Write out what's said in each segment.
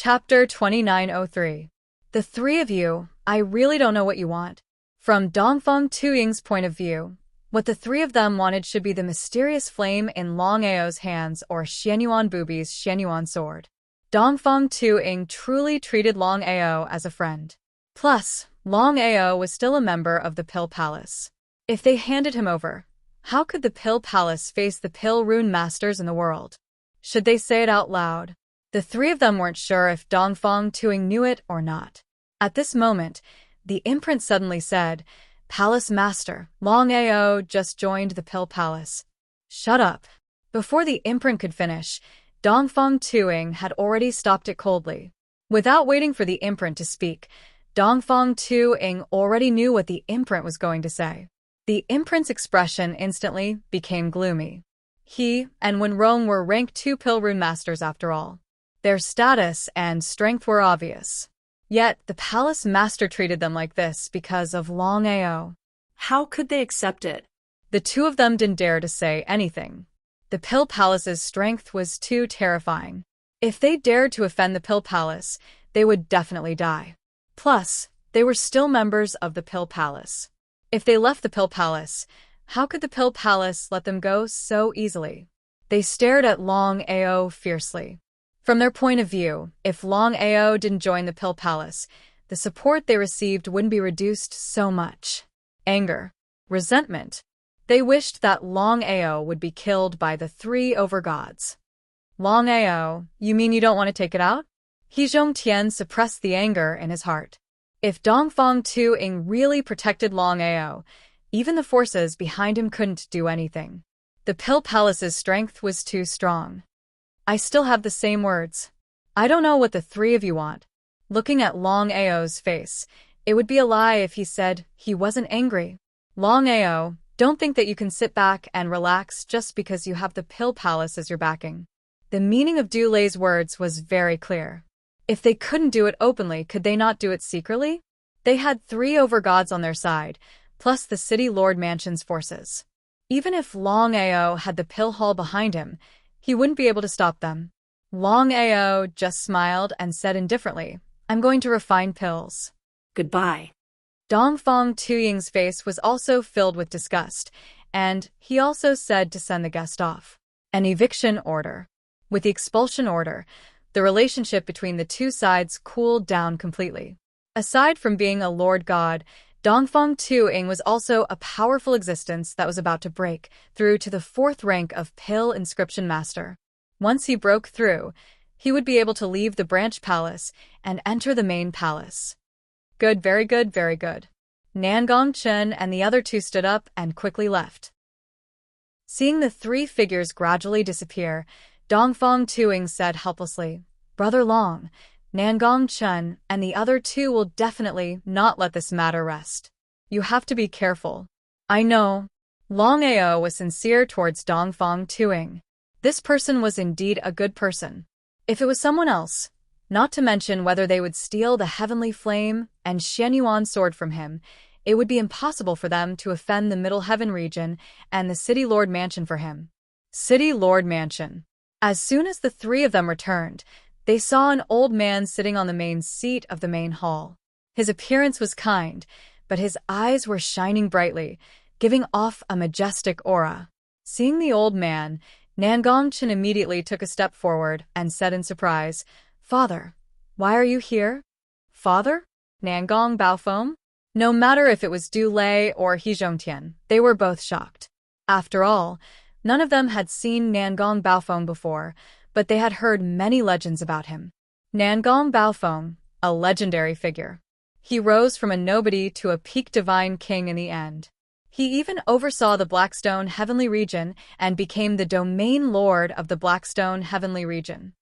Chapter 2903. The three of you, I really don't know what you want. From Dongfang Tuying's point of view, what the three of them wanted should be the mysterious flame in Longao's hands or Xianyuan Bubi's Xianyuan sword. Dongfang Tuying truly treated Longao as a friend. Plus, Longao was still a member of the Pill Palace. If they handed him over, how could the Pill Palace face the Pill Rune Masters in the world? Should they say it out loud? The three of them weren't sure if Dongfang Tuying knew it or not. At this moment, the imprint suddenly said, "Palace Master, Longao just joined the Pill Palace." Shut up. Before the imprint could finish, Dongfang Tuying had already stopped it coldly. Without waiting for the imprint to speak, Dongfang Tuying already knew what the imprint was going to say. The imprint's expression instantly became gloomy. He and Wenrong were rank 2 Pill Rune Masters after all. Their status and strength were obvious. Yet, the Palace Master treated them like this because of Longao. How could they accept it? The two of them didn't dare to say anything. The Pill Palace's strength was too terrifying. If they dared to offend the Pill Palace, they would definitely die. Plus, they were still members of the Pill Palace. If they left the Pill Palace, how could the Pill Palace let them go so easily? They stared at Longao fiercely. From their point of view, if Longao didn't join the Pill Palace, the support they received wouldn't be reduced so much. Anger, resentment. They wished that Longao would be killed by the 3 overgods. Longao, you mean you don't want to take it out? He Zhongtian suppressed the anger in his heart. If Dongfang Tuying really protected Longao, even the forces behind him couldn't do anything. The Pill Palace's strength was too strong. I still have the same words. I don't know what the three of you want. Looking at Longao's face, it would be a lie if he said he wasn't angry. Longao, don't think that you can sit back and relax just because you have the Pill Palace as your backing. The meaning of Du Lei's words was very clear. If they couldn't do it openly, could they not do it secretly? They had 3 overgods on their side, plus the City Lord Mansion's forces. Even if Longao had the Pill Hall behind him, he wouldn't be able to stop them. Longao just smiled and said indifferently, "I'm going to refine pills." Goodbye. Dongfang Tuying's face was also filled with disgust, and he also said to send the guest off. An eviction order. With the expulsion order, the relationship between the two sides cooled down completely. Aside from being a Lord God, Dongfang Tuying was also a powerful existence that was about to break through to the 4th rank of Pill Inscription Master. Once he broke through, he would be able to leave the branch palace and enter the main palace. Good, very good, very good. Nangong Chen and the other 2 stood up and quickly left. Seeing the 3 figures gradually disappear, Dongfang Tuying said helplessly, "Brother Long, Nangong Chen and the other 2 will definitely not let this matter rest. You have to be careful." I know. Longao was sincere towards Dongfang Tuying. This person was indeed a good person. If it was someone else, not to mention whether they would steal the Heavenly Flame and Xianyuan sword from him, it would be impossible for them to offend the Middle Heaven region and the City Lord Mansion for him. City Lord Mansion. As soon as the 3 of them returned, they saw an old man sitting on the main seat of the main hall. His appearance was kind, but his eyes were shining brightly, giving off a majestic aura. Seeing the old man, Nangong Chen immediately took a step forward and said in surprise, "Father, why are you here?" "Father?" Nangong Baofeng? No matter if it was Du Lei or He Zhongtian, they were both shocked. After all, none of them had seen Nangong Baofeng before, but they had heard many legends about him. Nangong Baofeng, a legendary figure. He rose from a nobody to a peak divine king in the end. He even oversaw the Blackstone Heavenly Region and became the Domain Lord of the Blackstone Heavenly Region.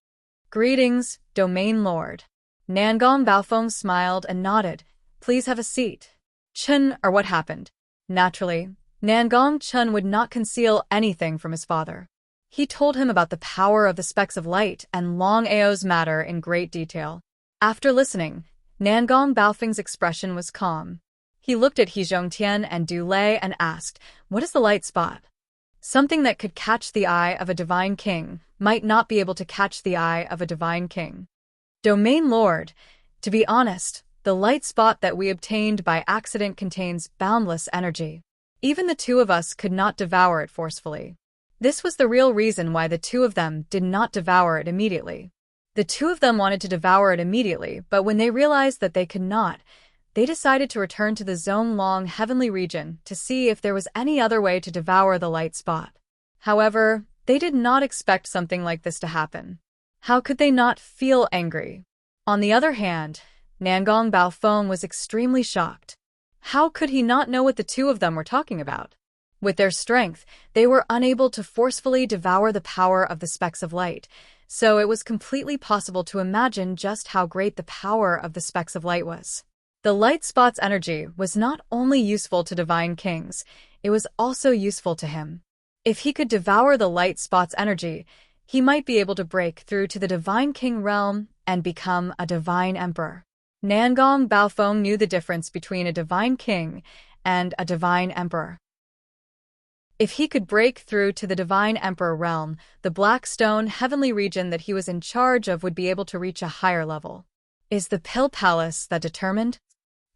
"Greetings, Domain Lord." Nangong Baofeng smiled and nodded. "Please have a seat." Chen, or what happened? Naturally, Nangong Chen would not conceal anything from his father. He told him about the power of the specks of light and Longao's matter in great detail. After listening, Nangong Baofeng's expression was calm. He looked at He Zhongtian and Du Lei and asked, "What is the light spot?" Something that could catch the eye of a divine king might not be able to catch the eye of a divine king. Domain Lord, to be honest, the light spot that we obtained by accident contains boundless energy. Even the two of us could not devour it forcefully. This was the real reason why the two of them did not devour it immediately. The two of them wanted to devour it immediately, but when they realized that they could not, they decided to return to the Zonglong heavenly region to see if there was any other way to devour the light spot. However, they did not expect something like this to happen. How could they not feel angry? On the other hand, Nangong Baofeng was extremely shocked. How could he not know what the two of them were talking about? With their strength, they were unable to forcefully devour the power of the specks of light, so it was completely possible to imagine just how great the power of the specks of light was. The light spot's energy was not only useful to divine kings, it was also useful to him. If he could devour the light spot's energy, he might be able to break through to the divine king realm and become a divine emperor. Nangong Baofeng knew the difference between a divine king and a divine emperor. If he could break through to the divine emperor realm, the black stone heavenly region that he was in charge of would be able to reach a higher level. Is the Pill Palace that determined?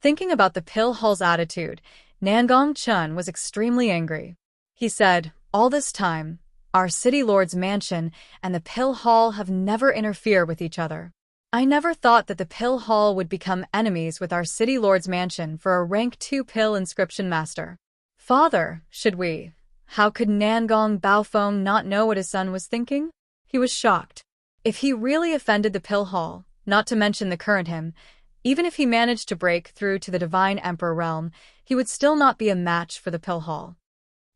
Thinking about the Pill Hall's attitude, Nangong Chun was extremely angry. He said, "All this time, our city lord's mansion and the Pill Hall have never interfered with each other. I never thought that the Pill Hall would become enemies with our city lord's mansion for a rank 2 pill inscription master. Father, should we?" How could Nangong Baofeng not know what his son was thinking? He was shocked. If he really offended the Pill Hall, not to mention the current him, even if he managed to break through to the divine emperor realm, he would still not be a match for the Pill Hall.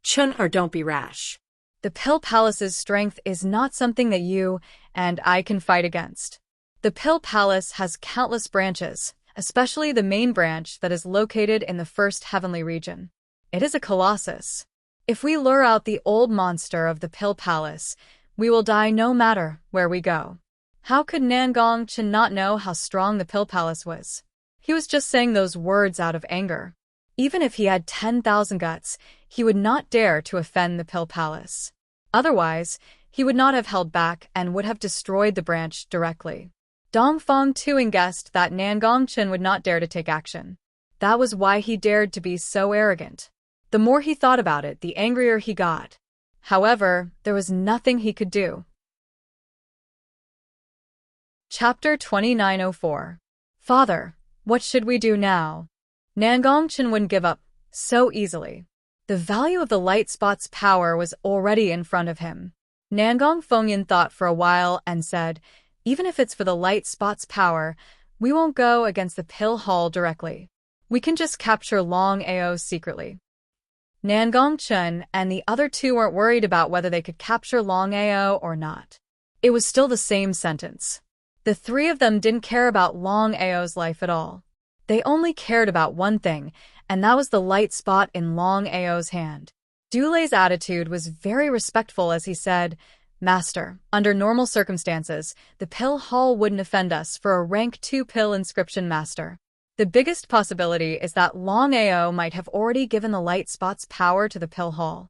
Chun, or don't be rash. The Pill Palace's strength is not something that you and I can fight against. The Pill Palace has countless branches, especially the main branch that is located in the first heavenly region. It is a colossus. If we lure out the old monster of the Pill Palace, we will die no matter where we go. How could Nangong Chun not know how strong the Pill Palace was? He was just saying those words out of anger. Even if he had 10,000 guts, he would not dare to offend the Pill Palace. Otherwise, he would not have held back and would have destroyed the branch directly. Dongfang Tuing guessed that Nangong Chun would not dare to take action. That was why he dared to be so arrogant. The more he thought about it, the angrier he got. However, there was nothing he could do. Chapter 2904. Father, what should we do now? Nangong Chun wouldn't give up so easily. The value of the light spot's power was already in front of him. Nangong Fengyan thought for a while and said, "Even if it's for the light spot's power, we won't go against the Pill Hall directly. We can just capture Longao secretly." Nangong Chun and the other two weren't worried about whether they could capture Longao or not. It was still the same sentence. The three of them didn't care about Longao's life at all. They only cared about one thing, and that was the light spot in Longao's hand. Dulei's attitude was very respectful as he said, "Master, under normal circumstances, the Pill Hall wouldn't offend us for a rank 2 pill inscription master. The biggest possibility is that Longao might have already given the light spot's power to the Pill Hall."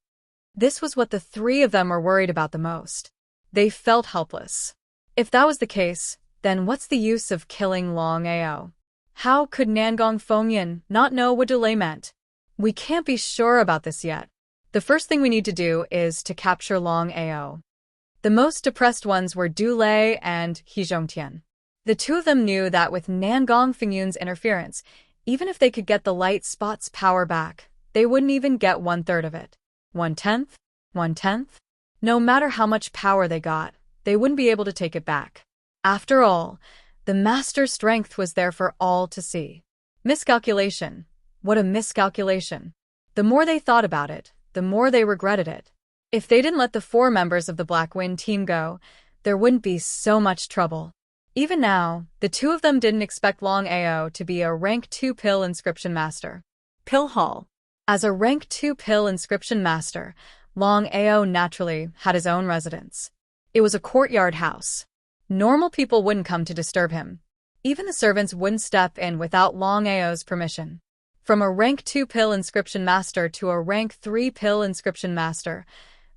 This was what the three of them were worried about the most. They felt helpless. If that was the case, then what's the use of killing Longao? How could Nangong Fengyan not know what Dulei meant? We can't be sure about this yet. The first thing we need to do is to capture Longao. The most depressed ones were Dulei and He Zhongtian. The two of them knew that with Nangong Fengyan's interference, even if they could get the light spot's power back, they wouldn't even get 1/3 of it. 1/10? 1/10? No matter how much power they got, they wouldn't be able to take it back. After all, the master's strength was there for all to see. Miscalculation. What a miscalculation. The more they thought about it, the more they regretted it. If they didn't let the 4 members of the Black Wind team go, there wouldn't be so much trouble. Even now, the two of them didn't expect Longao to be a rank 2 pill inscription master. Pill Hall. As a rank 2 pill inscription master, Longao naturally had his own residence. It was a courtyard house. Normal people wouldn't come to disturb him. Even the servants wouldn't step in without Longao's permission. From a rank 2 pill inscription master to a rank 3 pill inscription master,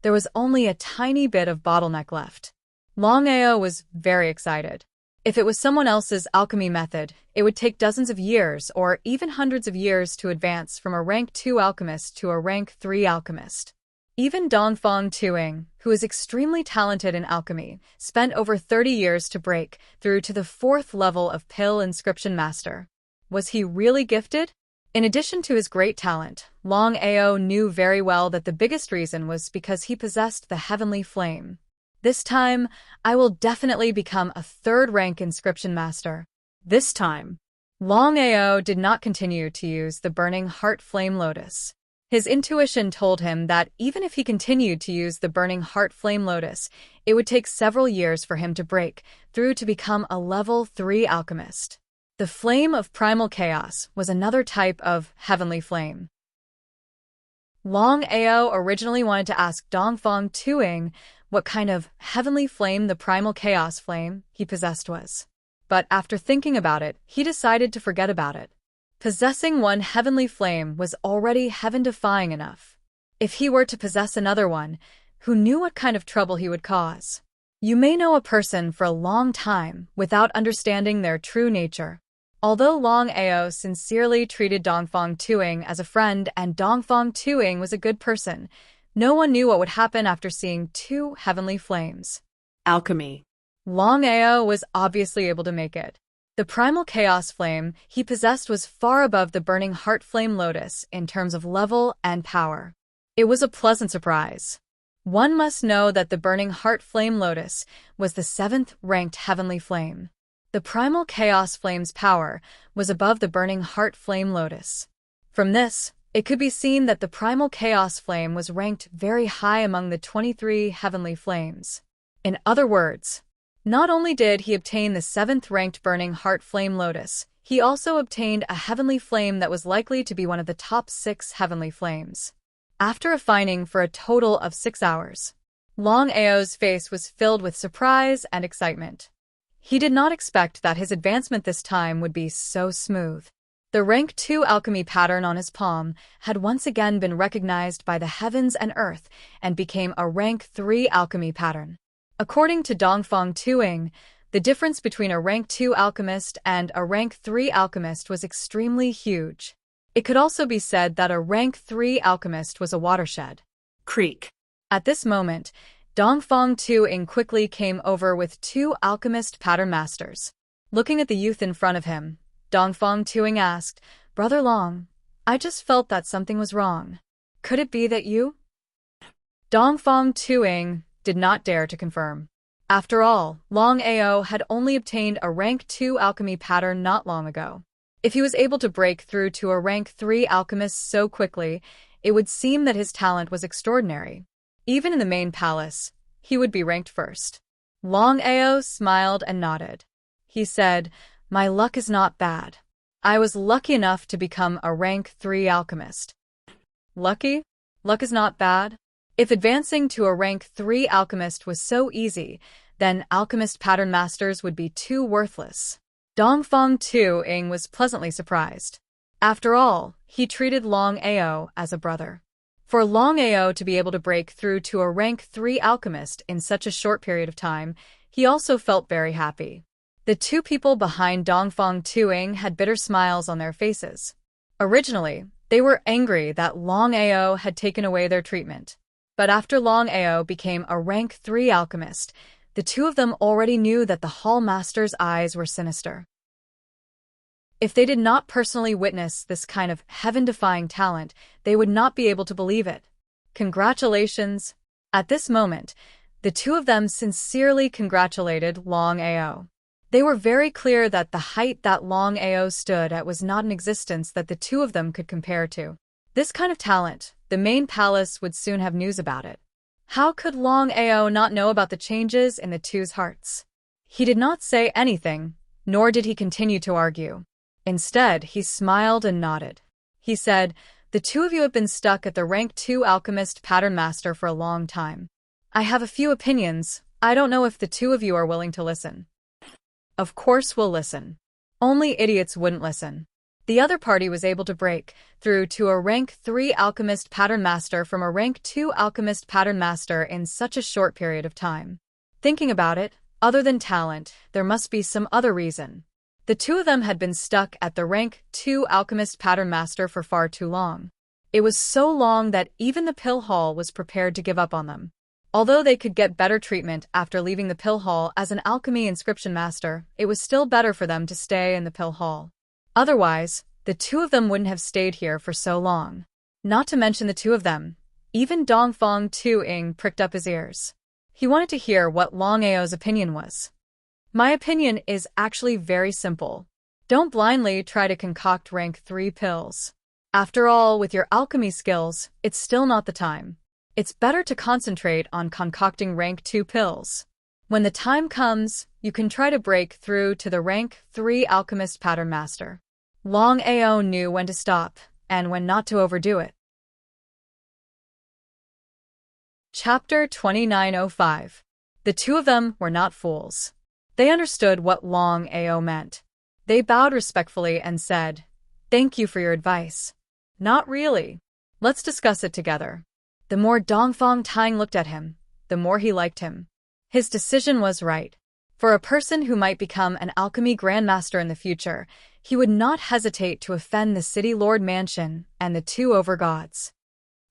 there was only a tiny bit of bottleneck left. Longao was very excited. If it was someone else's alchemy method, it would take dozens of years or even hundreds of years to advance from a rank 2 alchemist to a rank 3 alchemist. Even Dongfang Tuing, who is extremely talented in alchemy, spent over 30 years to break through to the 4th level of Pill Inscription Master. Was he really gifted? In addition to his great talent, Longao knew very well that the biggest reason was because he possessed the heavenly flame. This time, I will definitely become a 3rd rank inscription master. This time, Longao did not continue to use the burning heart flame lotus. His intuition told him that even if he continued to use the burning heart flame lotus, it would take several years for him to break through to become a level 3 alchemist. The flame of primal chaos was another type of heavenly flame. Longao originally wanted to ask Dongfang Tuing what kind of heavenly flame the primal chaos flame he possessed was. But after thinking about it, he decided to forget about it. Possessing one heavenly flame was already heaven-defying enough. If he were to possess another one, who knew what kind of trouble he would cause? You may know a person for a long time without understanding their true nature. Although Longao sincerely treated Dongfang Tuing as a friend and Dongfang Tuing was a good person, no one knew what would happen after seeing 2 heavenly flames. alchemy. Longao was obviously able to make it. The primal chaos flame he possessed was far above the burning heart flame lotus in terms of level and power. It was a pleasant surprise. One must know that the burning heart flame lotus was the 7th ranked heavenly flame. The primal chaos flame's power was above the burning heart flame lotus. From this, it could be seen that the primal chaos flame was ranked very high among the 23 heavenly flames. In other words, not only did he obtain the 7th ranked burning heart flame lotus, he also obtained a heavenly flame that was likely to be one of the top 6 heavenly flames. After refining for a total of 6 hours, Longao's face was filled with surprise and excitement. He did not expect that his advancement this time would be so smooth. The rank 2 alchemy pattern on his palm had once again been recognized by the heavens and earth and became a rank 3 alchemy pattern. According to Dongfang Tuing, the difference between a rank 2 alchemist and a rank 3 alchemist was extremely huge. It could also be said that a rank 3 alchemist was a watershed. creek. At this moment, Dongfang Tuing quickly came over with 2 alchemist pattern masters. Looking at the youth in front of him, Dongfang Tuing asked, "Brother Long, I just felt that something was wrong. Could it be that you?" Dongfang Tuing did not dare to confirm. After all, Longao had only obtained a rank 2 alchemy pattern not long ago. If he was able to break through to a rank 3 alchemist so quickly, it would seem that his talent was extraordinary. Even in the main palace, he would be ranked first. Longao smiled and nodded. He said, "My luck is not bad. I was lucky enough to become a rank 3 alchemist." Lucky? Luck is not bad? If advancing to a rank 3 alchemist was so easy, then alchemist pattern masters would be too worthless. Dongfang Tuing was pleasantly surprised. After all, he treated Longao as a brother. For Longao to be able to break through to a rank 3 alchemist in such a short period of time, he also felt very happy. The 2 people behind Dongfang Tuing had bitter smiles on their faces. Originally, they were angry that Longao had taken away their treatment. But after Longao became a rank 3 alchemist, the 2 of them already knew that the Hall Master's eyes were sinister. If they did not personally witness this kind of heaven-defying talent, they would not be able to believe it. Congratulations! At this moment, the 2 of them sincerely congratulated Longao. They were very clear that the height that Longao stood at was not an existence that the 2 of them could compare to. This kind of talent, the main palace would soon have news about it. How could Longao not know about the changes in the 2's hearts? He did not say anything, nor did he continue to argue. Instead, he smiled and nodded. He said, "The 2 of you have been stuck at the rank 2 alchemist pattern master for a long time. I have a few opinions. I don't know if the 2 of you are willing to listen." "Of course we'll listen. Only idiots wouldn't listen." The other party was able to break through to a rank 3 alchemist pattern master from a rank 2 alchemist pattern master in such a short period of time. Thinking about it, Other than talent, there must be some other reason. The two of them had been stuck at the rank 2 alchemist pattern master for far too long. It was so long that even the pill hall was prepared to give up on them. Although they could get better treatment after leaving the pill hall as an alchemy inscription master, it was still better for them to stay in the pill hall. Otherwise, the two of them wouldn't have stayed here for so long. Not to mention the two of them. Even Dongfang Tuing pricked up his ears. He wanted to hear what Longao's opinion was. My opinion is actually very simple. Don't blindly try to concoct rank 3 pills. After all, with your alchemy skills, it's still not the time. It's better to concentrate on concocting rank 2 pills. When the time comes, you can try to break through to the rank 3 alchemist pattern master. Longao knew when to stop, and when not to overdo it. Chapter 2905. The two of them were not fools. They understood what Longao meant. They bowed respectfully and said, "Thank you for your advice." "Not really. Let's discuss it together." The more Dongfang Tang looked at him, the more he liked him. His decision was right. For a person who might become an alchemy grandmaster in the future, he would not hesitate to offend the city lord mansion and the two overgods.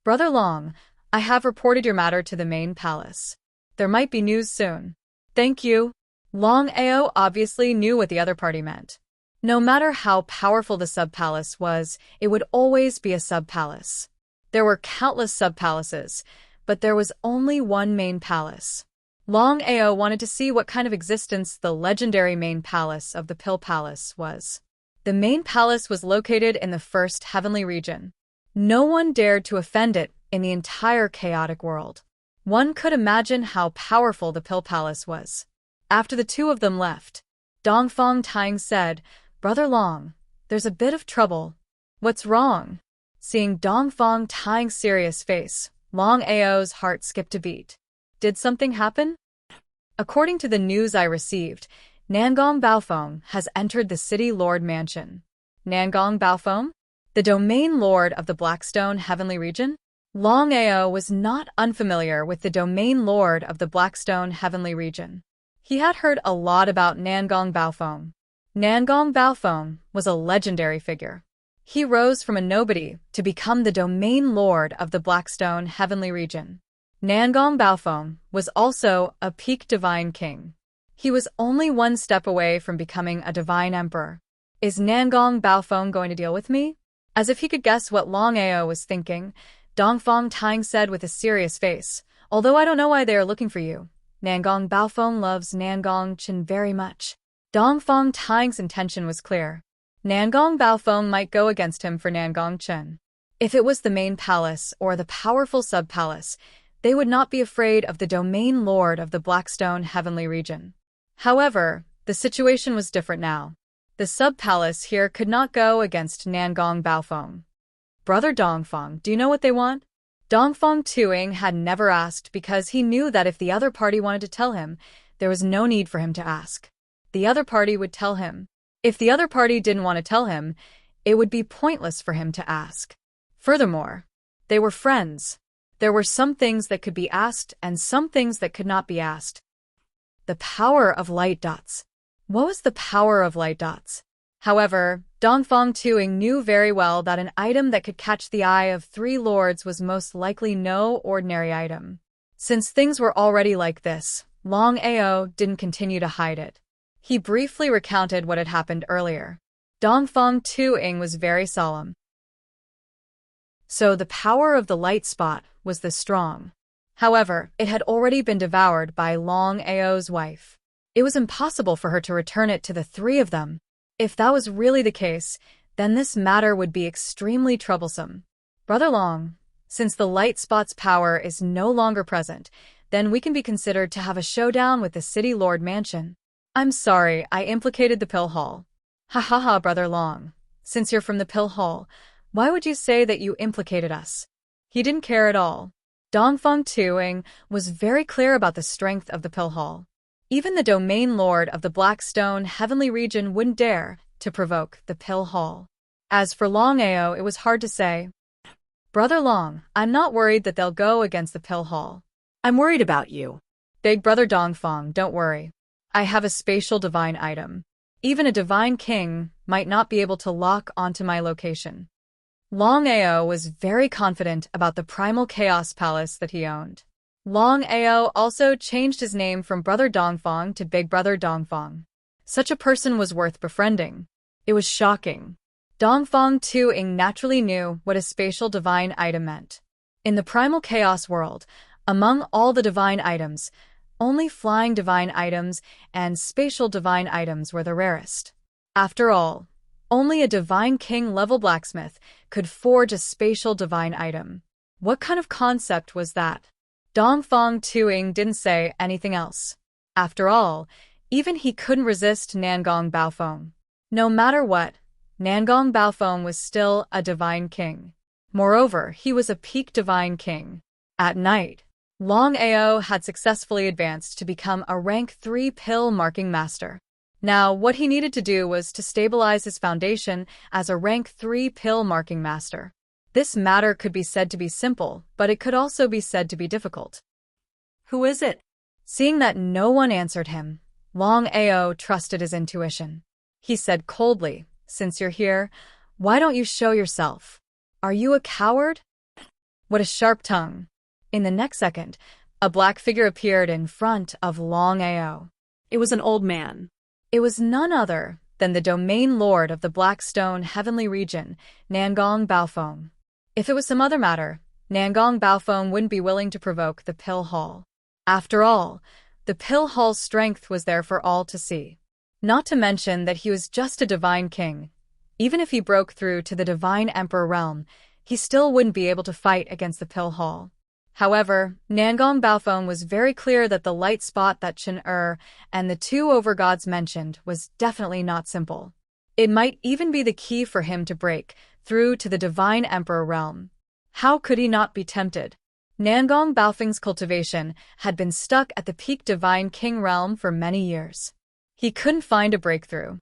"Brother Long, I have reported your matter to the main palace. There might be news soon." "Thank you." Longao obviously knew what the other party meant. No matter how powerful the sub-palace was, it would always be a sub-palace. There were countless sub-palaces, but there was only one main palace. Longao wanted to see what kind of existence the legendary main palace of the Pill Palace was. The main palace was located in the first heavenly region. No one dared to offend it in the entire chaotic world. One could imagine how powerful the Pill Palace was. After the two of them left, Dongfang Tang said, "Brother Long, there's a bit of trouble." "What's wrong?" Seeing Dongfang Tang's serious face, Longao's heart skipped a beat. "Did something happen?" "According to the news I received, Nangong Baofeng has entered the city lord mansion." Nangong Baofeng? The domain lord of the Blackstone Heavenly Region? Longao was not unfamiliar with the domain lord of the Blackstone Heavenly Region. He had heard a lot about Nangong Baofeng. Nangong Baofeng was a legendary figure. He rose from a nobody to become the domain lord of the Blackstone Heavenly Region. Nangong Baofeng was also a peak divine king. He was only one step away from becoming a divine emperor. "Is Nangong Baofeng going to deal with me?" As if he could guess what Longao was thinking, Dongfang Tang said with a serious face, "Although I don't know why they are looking for you, Nangong Baofeng loves Nangong Chen very much." Dongfang Tang's intention was clear. Nangong Baofeng might go against him for Nangong Chen. If it was the main palace or the powerful sub-palace, they would not be afraid of the domain lord of the Blackstone Heavenly Region. However, the situation was different now. The sub-palace here could not go against Nangong Baofeng. "Brother Dongfang, do you know what they want?" Dongfang Tuing had never asked because he knew that if the other party wanted to tell him, there was no need for him to ask. The other party would tell him. If the other party didn't want to tell him, it would be pointless for him to ask. Furthermore, they were friends. There were some things that could be asked and some things that could not be asked. The power of light dots. What was the power of light dots? However, Dongfang Tuing knew very well that an item that could catch the eye of 3 lords was most likely no ordinary item. Since things were already like this, Longao didn't continue to hide it. He briefly recounted what had happened earlier. Dongfang Tuing was very solemn. So the power of the light spot was this strong. However, it had already been devoured by Longao's wife. It was impossible for her to return it to the 3 of them. If that was really the case, then this matter would be extremely troublesome. "Brother Long, since the light spot's power is no longer present, then we can be considered to have a showdown with the city lord mansion." "I'm sorry, I implicated the pill hall." "Ha ha ha, Brother Long. Since you're from the pill hall, why would you say that you implicated us?" He didn't care at all. Dongfang Tuing was very clear about the strength of the pill hall. Even the domain lord of the Blackstone Heavenly Region wouldn't dare to provoke the pill hall. As for Longao, it was hard to say. "Brother Long, I'm not worried that they'll go against the pill hall." I'm worried about you. "Big Brother Dongfang, don't worry. I have a spatial divine item. Even a divine king might not be able to lock onto my location. Longao was very confident about the primal chaos palace that he owned. Longao also changed his name from Brother Dongfang to Big Brother Dongfang. Such a person was worth befriending. It was shocking. Dongfang Tuing naturally knew what a spatial divine item meant. In the primal chaos world, among all the divine items, only flying divine items and spatial divine items were the rarest. After all, only a divine king-level blacksmith could forge a spatial divine item. What kind of concept was that? Dongfang Tuing didn't say anything else. After all, even he couldn't resist Nangong Baofeng. No matter what, Nangong Baofeng was still a divine king. Moreover, he was a peak divine king. At night, Longao had successfully advanced to become a rank 3 pill marking master. Now, what he needed to do was to stabilize his foundation as a rank 3 pill marking master. This matter could be said to be simple, but it could also be said to be difficult. Who is it? Seeing that no one answered him, Longao trusted his intuition. He said coldly, "Since you're here, why don't you show yourself? Are you a coward?" What a sharp tongue. In the next second, a black figure appeared in front of Longao. It was an old man. It was none other than the domain lord of the Blackstone Heavenly Region, Nangong Baofeng. If it was some other matter, Nangong Baofeng wouldn't be willing to provoke the Pill Hall. After all, the Pill Hall's strength was there for all to see. Not to mention that he was just a divine king. Even if he broke through to the divine emperor realm, he still wouldn't be able to fight against the Pill Hall. However, Nangong Baofeng was very clear that the light spot that Chen and the two overgods mentioned was definitely not simple. It might even be the key for him to break through to the divine emperor realm. How could he not be tempted? Nangong Baofeng's cultivation had been stuck at the peak divine king realm for many years. He couldn't find a breakthrough.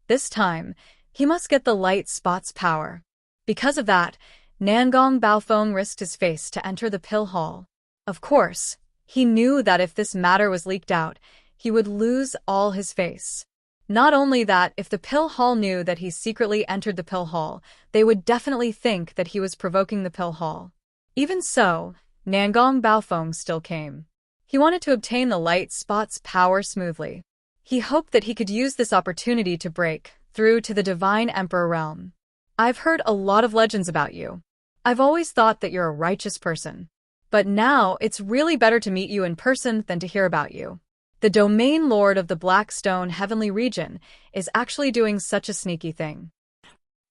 This time, he must get the light spot's power. Because of that, Nangong Baofeng risked his face to enter the Pill Hall. Of course, he knew that if this matter was leaked out, he would lose all his face. Not only that, if the Pill Hall knew that he secretly entered the Pill Hall, they would definitely think that he was provoking the Pill Hall. Even so, Nangong Baofeng still came. He wanted to obtain the light spot's power smoothly. He hoped that he could use this opportunity to break through to the divine emperor realm. I've heard a lot of legends about you. I've always thought that you're a righteous person. But now it's really better to meet you in person than to hear about you. The domain lord of the Blackstone Heavenly Region is actually doing such a sneaky thing.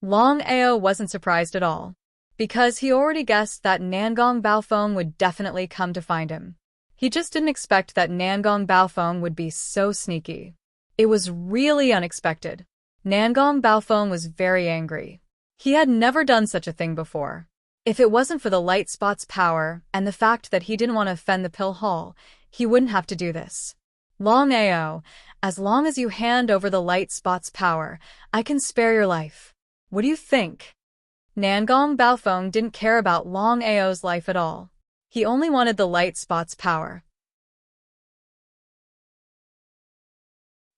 Longao wasn't surprised at all, because he already guessed that Nangong Baofeng would definitely come to find him. He just didn't expect that Nangong Baofeng would be so sneaky. It was really unexpected. Nangong Baofeng was very angry. He had never done such a thing before. If it wasn't for the light spot's power and the fact that he didn't want to offend the Pill Hall, he wouldn't have to do this. Longao, as long as you hand over the light spot's power, I can spare your life. What do you think? Nangong Baofeng didn't care about Longao's life at all. He only wanted the light spot's power.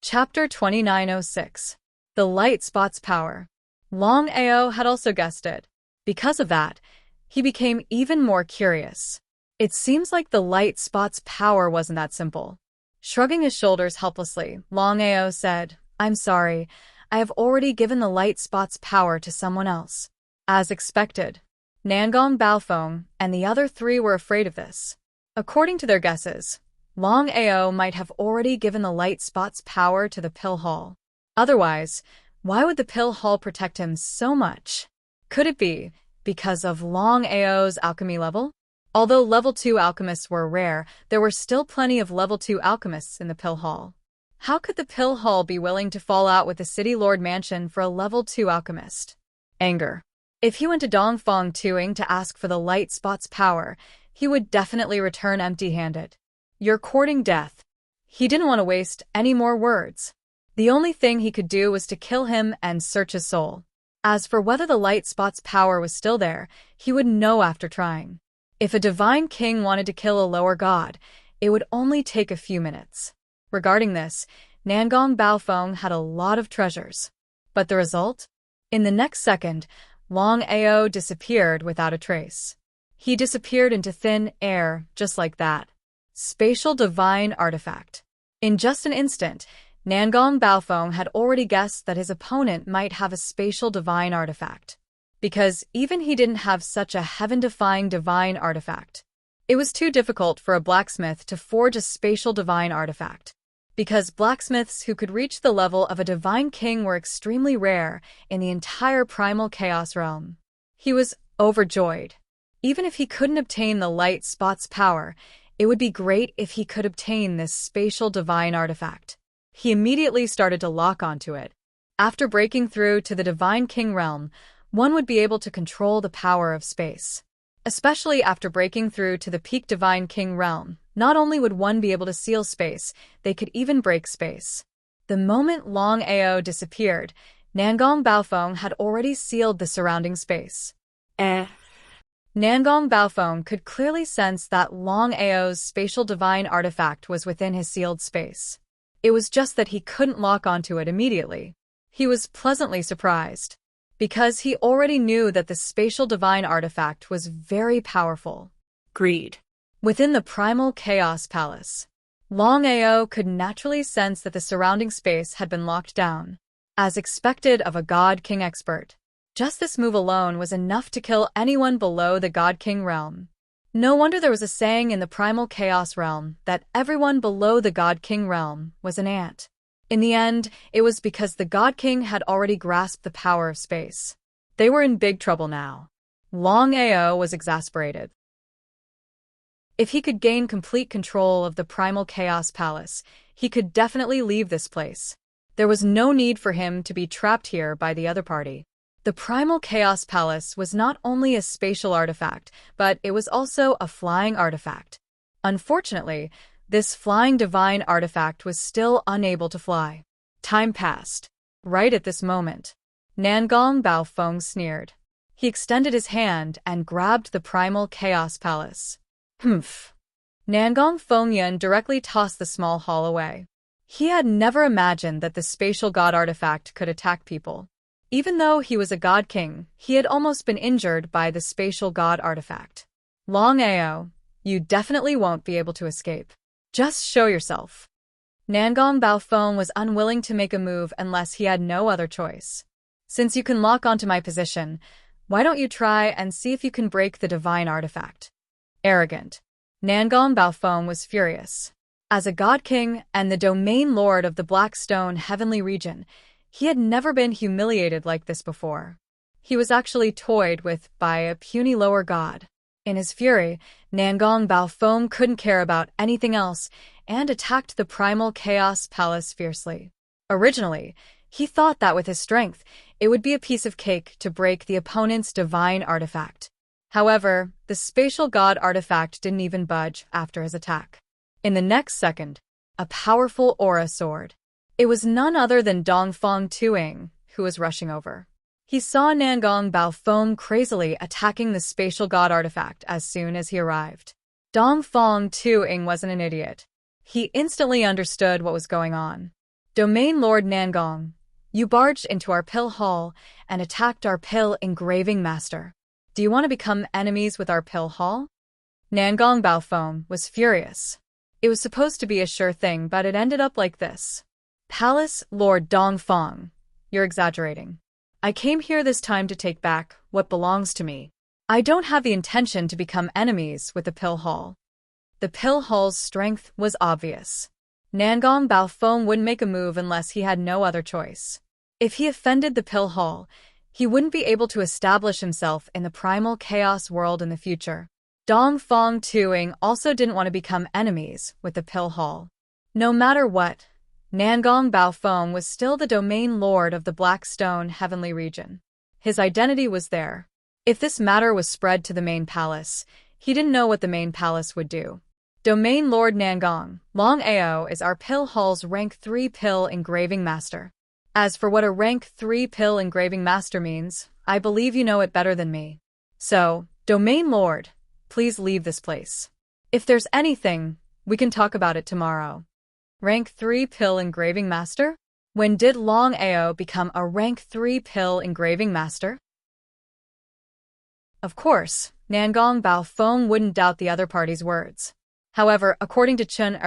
Chapter 2906. The light spot's power. Longao had also guessed it. Because of that, he became even more curious. It seems like the light spot's power wasn't that simple. Shrugging his shoulders helplessly, Longao said, "I'm sorry, I have already given the light spot's power to someone else." As expected, Nangong Baofeng and the other three were afraid of this. According to their guesses, Longao might have already given the light spot's power to the Pill Hall. Otherwise, why would the Pill Hall protect him so much? Could it be because of Longao's alchemy level? Although level 2 alchemists were rare, there were still plenty of level 2 alchemists in the Pill Hall. How could the Pill Hall be willing to fall out with the City Lord Mansion for a level 2 alchemist? Anger. If he went to Dongfang Tuing to ask for the light spot's power, he would definitely return empty-handed. You're courting death. He didn't want to waste any more words. The only thing he could do was to kill him and search his soul. As for whether the light spot's power was still there, he would know after trying. If a divine king wanted to kill a lower god, it would only take a few minutes. Regarding this, Nangong Baofeng had a lot of treasures. But the result? In the next second, Longao disappeared without a trace. He disappeared into thin air just like that. Spatial divine artifact. In just an instant, Nangong Baofeng had already guessed that his opponent might have a spatial divine artifact. Because even he didn't have such a heaven-defying divine artifact. It was too difficult for a blacksmith to forge a spatial divine artifact. Because blacksmiths who could reach the level of a divine king were extremely rare in the entire primal chaos realm. He was overjoyed. Even if he couldn't obtain the light spot's power, it would be great if he could obtain this spatial divine artifact. He immediately started to lock onto it. After breaking through to the divine king realm, one would be able to control the power of space. Especially after breaking through to the peak divine king realm, not only would one be able to seal space, they could even break space. The moment Longao disappeared, Nangong Baofeng had already sealed the surrounding space. Nangong Baofeng could clearly sense that Longao's spatial divine artifact was within his sealed space. It was just that he couldn't lock onto it immediately. He was pleasantly surprised, because he already knew that the spatial divine artifact was very powerful. Greed. Within the primal chaos palace, Longao could naturally sense that the surrounding space had been locked down. As expected of a God King expert, just this move alone was enough to kill anyone below the God King realm. No wonder there was a saying in the primal chaos realm that everyone below the God King realm was an ant. In the end, it was because the God King had already grasped the power of space. They were in big trouble now. Longao was exasperated. If he could gain complete control of the primal chaos palace, he could definitely leave this place. There was no need for him to be trapped here by the other party. The primal chaos palace was not only a spatial artifact, but it was also a flying artifact. Unfortunately, this flying divine artifact was still unable to fly. Time passed. Right at this moment, Nangong Baofeng sneered. He extended his hand and grabbed the primal chaos palace. Humph. Nangong Fengyun directly tossed the small hall away. He had never imagined that the spatial god artifact could attack people. Even though he was a god king, he had almost been injured by the spatial god artifact. Longao, you definitely won't be able to escape. Just show yourself. Nangong Baofeng was unwilling to make a move unless he had no other choice. Since you can lock onto my position, why don't you try and see if you can break the divine artifact? Arrogant. Nangong Baofeng was furious. As a god king and the domain lord of the Blackstone heavenly region, he had never been humiliated like this before. He was actually toyed with by a puny lower god. In his fury, Nangong Baofeng couldn't care about anything else and attacked the primal chaos palace fiercely. Originally, he thought that with his strength, it would be a piece of cake to break the opponent's divine artifact. However, the spatial god artifact didn't even budge after his attack. In the next second, a powerful aura soared. It was none other than Dongfang Tuing, who was rushing over. He saw Nangong Baofeng crazily attacking the spatial god artifact as soon as he arrived. Dongfang Tuing wasn't an idiot. He instantly understood what was going on. Domain Lord Nangong, you barged into our pill hall and attacked our pill engraving master. Do you want to become enemies with our pill hall? Nangong Baofeng was furious. It was supposed to be a sure thing, but it ended up like this. Palace Lord Dongfang, you're exaggerating. I came here this time to take back what belongs to me. I don't have the intention to become enemies with the pill hall. The pill hall's strength was obvious. Nangong Baofeng wouldn't make a move unless he had no other choice. If he offended the pill hall, he wouldn't be able to establish himself in the primal chaos world in the future. Dongfang Tuing also didn't want to become enemies with the pill hall. No matter what, Nangong Baofeng was still the domain lord of the Blackstone heavenly region. His identity was there. If this matter was spread to the main palace, he didn't know what the main palace would do. Domain Lord Nangong, Longao is our pill hall's rank 3 pill engraving master. As for what a rank 3 pill engraving master means, I believe you know it better than me. So, Domain Lord, please leave this place. If there's anything, we can talk about it tomorrow. Rank 3 pill engraving master? When did Longao become a rank 3 pill engraving master? Of course, Nangong Baofeng wouldn't doubt the other party's words. However, according to Chun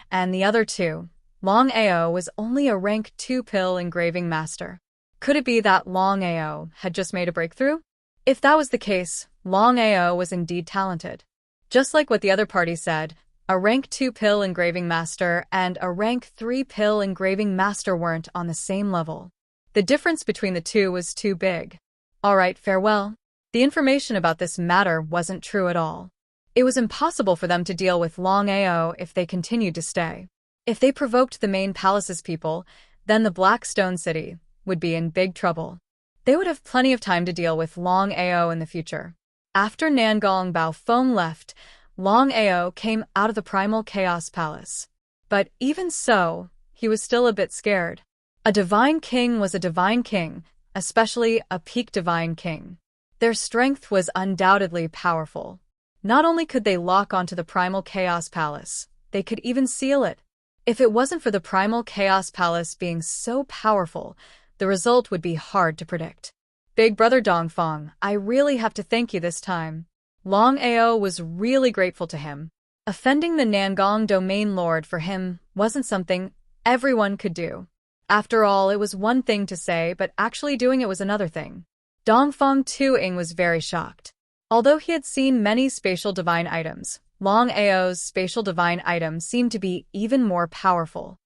and the other two, Longao was only a rank 2 pill engraving master. Could it be that Longao had just made a breakthrough? If that was the case, Longao was indeed talented. Just like what the other party said, a rank 2 pill engraving master and a rank 3 pill engraving master weren't on the same level. The difference between the two was too big. Alright, farewell. The information about this matter wasn't true at all. It was impossible for them to deal with Longao if they continued to stay. If they provoked the main palace's people, then the Black Stone City would be in big trouble. They would have plenty of time to deal with Longao in the future. After Nangong Baofeng left, Longao came out of the Primal Chaos Palace. But even so, he was still a bit scared. A divine king was a divine king, especially a peak divine king. Their strength was undoubtedly powerful. Not only could they lock onto the Primal Chaos Palace, they could even seal it. If it wasn't for the Primal Chaos Palace being so powerful, the result would be hard to predict. Big Brother Dongfang, I really have to thank you this time. Longao was really grateful to him. Offending the Nangong Domain Lord for him wasn't something everyone could do. After all, it was one thing to say, but actually doing it was another thing. Dongfang Tuing was very shocked. Although he had seen many spatial divine items, Longao's spatial divine item seemed to be even more powerful.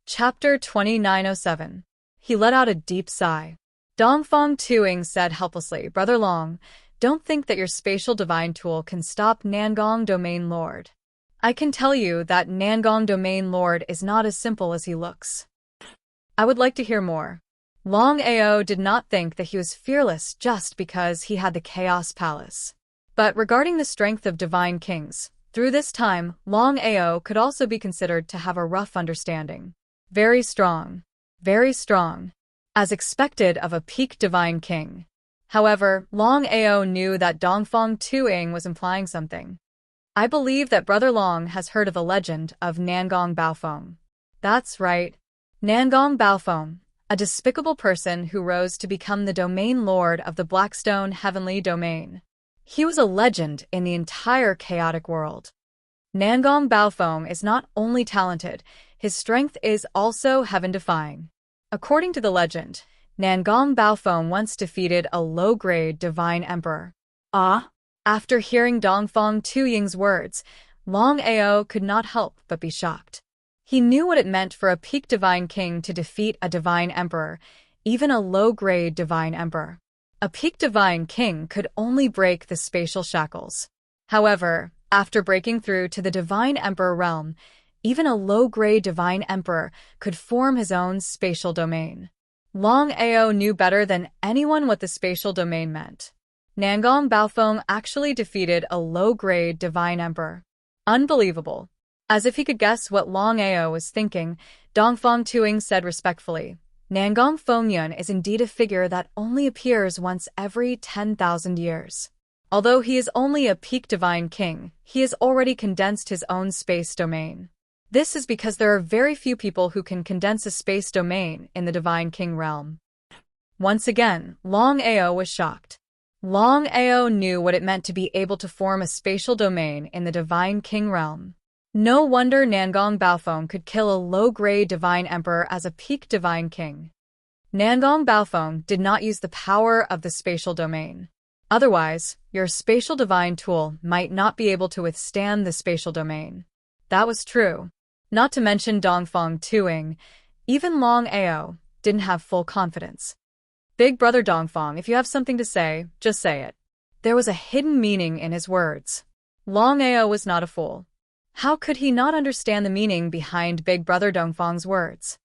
Chapter 2907. He let out a deep sigh. Dongfang Tuing said helplessly, Brother Long, don't think that your spatial divine tool can stop Nangong Domain Lord. I can tell you that Nangong Domain Lord is not as simple as he looks. I would like to hear more. Longao did not think that he was fearless just because he had the Chaos Palace. But regarding the strength of divine kings, through this time, Longao could also be considered to have a rough understanding. Very strong. Very strong. As expected of a peak divine king. However, Longao knew that Dongfang Tuing was implying something. I believe that Brother Long has heard of the legend of Nangong Baofeng. That's right. Nangong Baofeng, a despicable person who rose to become the domain lord of the Blackstone Heavenly Domain. He was a legend in the entire chaotic world. Nangong Baofeng is not only talented, his strength is also heaven-defying. According to the legend, Nangong Baofeng once defeated a low-grade divine emperor. After hearing Dongfang Tuying's words, Longao could not help but be shocked. He knew what it meant for a peak divine king to defeat a divine emperor, even a low-grade divine emperor. A peak divine king could only break the spatial shackles. However, after breaking through to the divine emperor realm, even a low-grade divine emperor could form his own spatial domain. Longao knew better than anyone what the spatial domain meant. Nangong Baofeng actually defeated a low-grade divine emperor. Unbelievable. As if he could guess what Longao was thinking, Dongfang Tuing said respectfully, Nangong Fengyun is indeed a figure that only appears once every 10,000 years. Although he is only a peak divine king, he has already condensed his own space domain. This is because there are very few people who can condense a space domain in the divine king realm. Once again, Longao was shocked. Longao knew what it meant to be able to form a spatial domain in the divine king realm. No wonder Nangong Baofeng could kill a low-grade divine emperor as a peak divine king. Nangong Baofeng did not use the power of the spatial domain. Otherwise, your spatial divine tool might not be able to withstand the spatial domain. That was true. Not to mention Dongfang Tuing, even Longao didn't have full confidence. Big Brother Dongfang, if you have something to say, just say it. There was a hidden meaning in his words. Longao was not a fool. How could he not understand the meaning behind Big Brother Dongfang's words?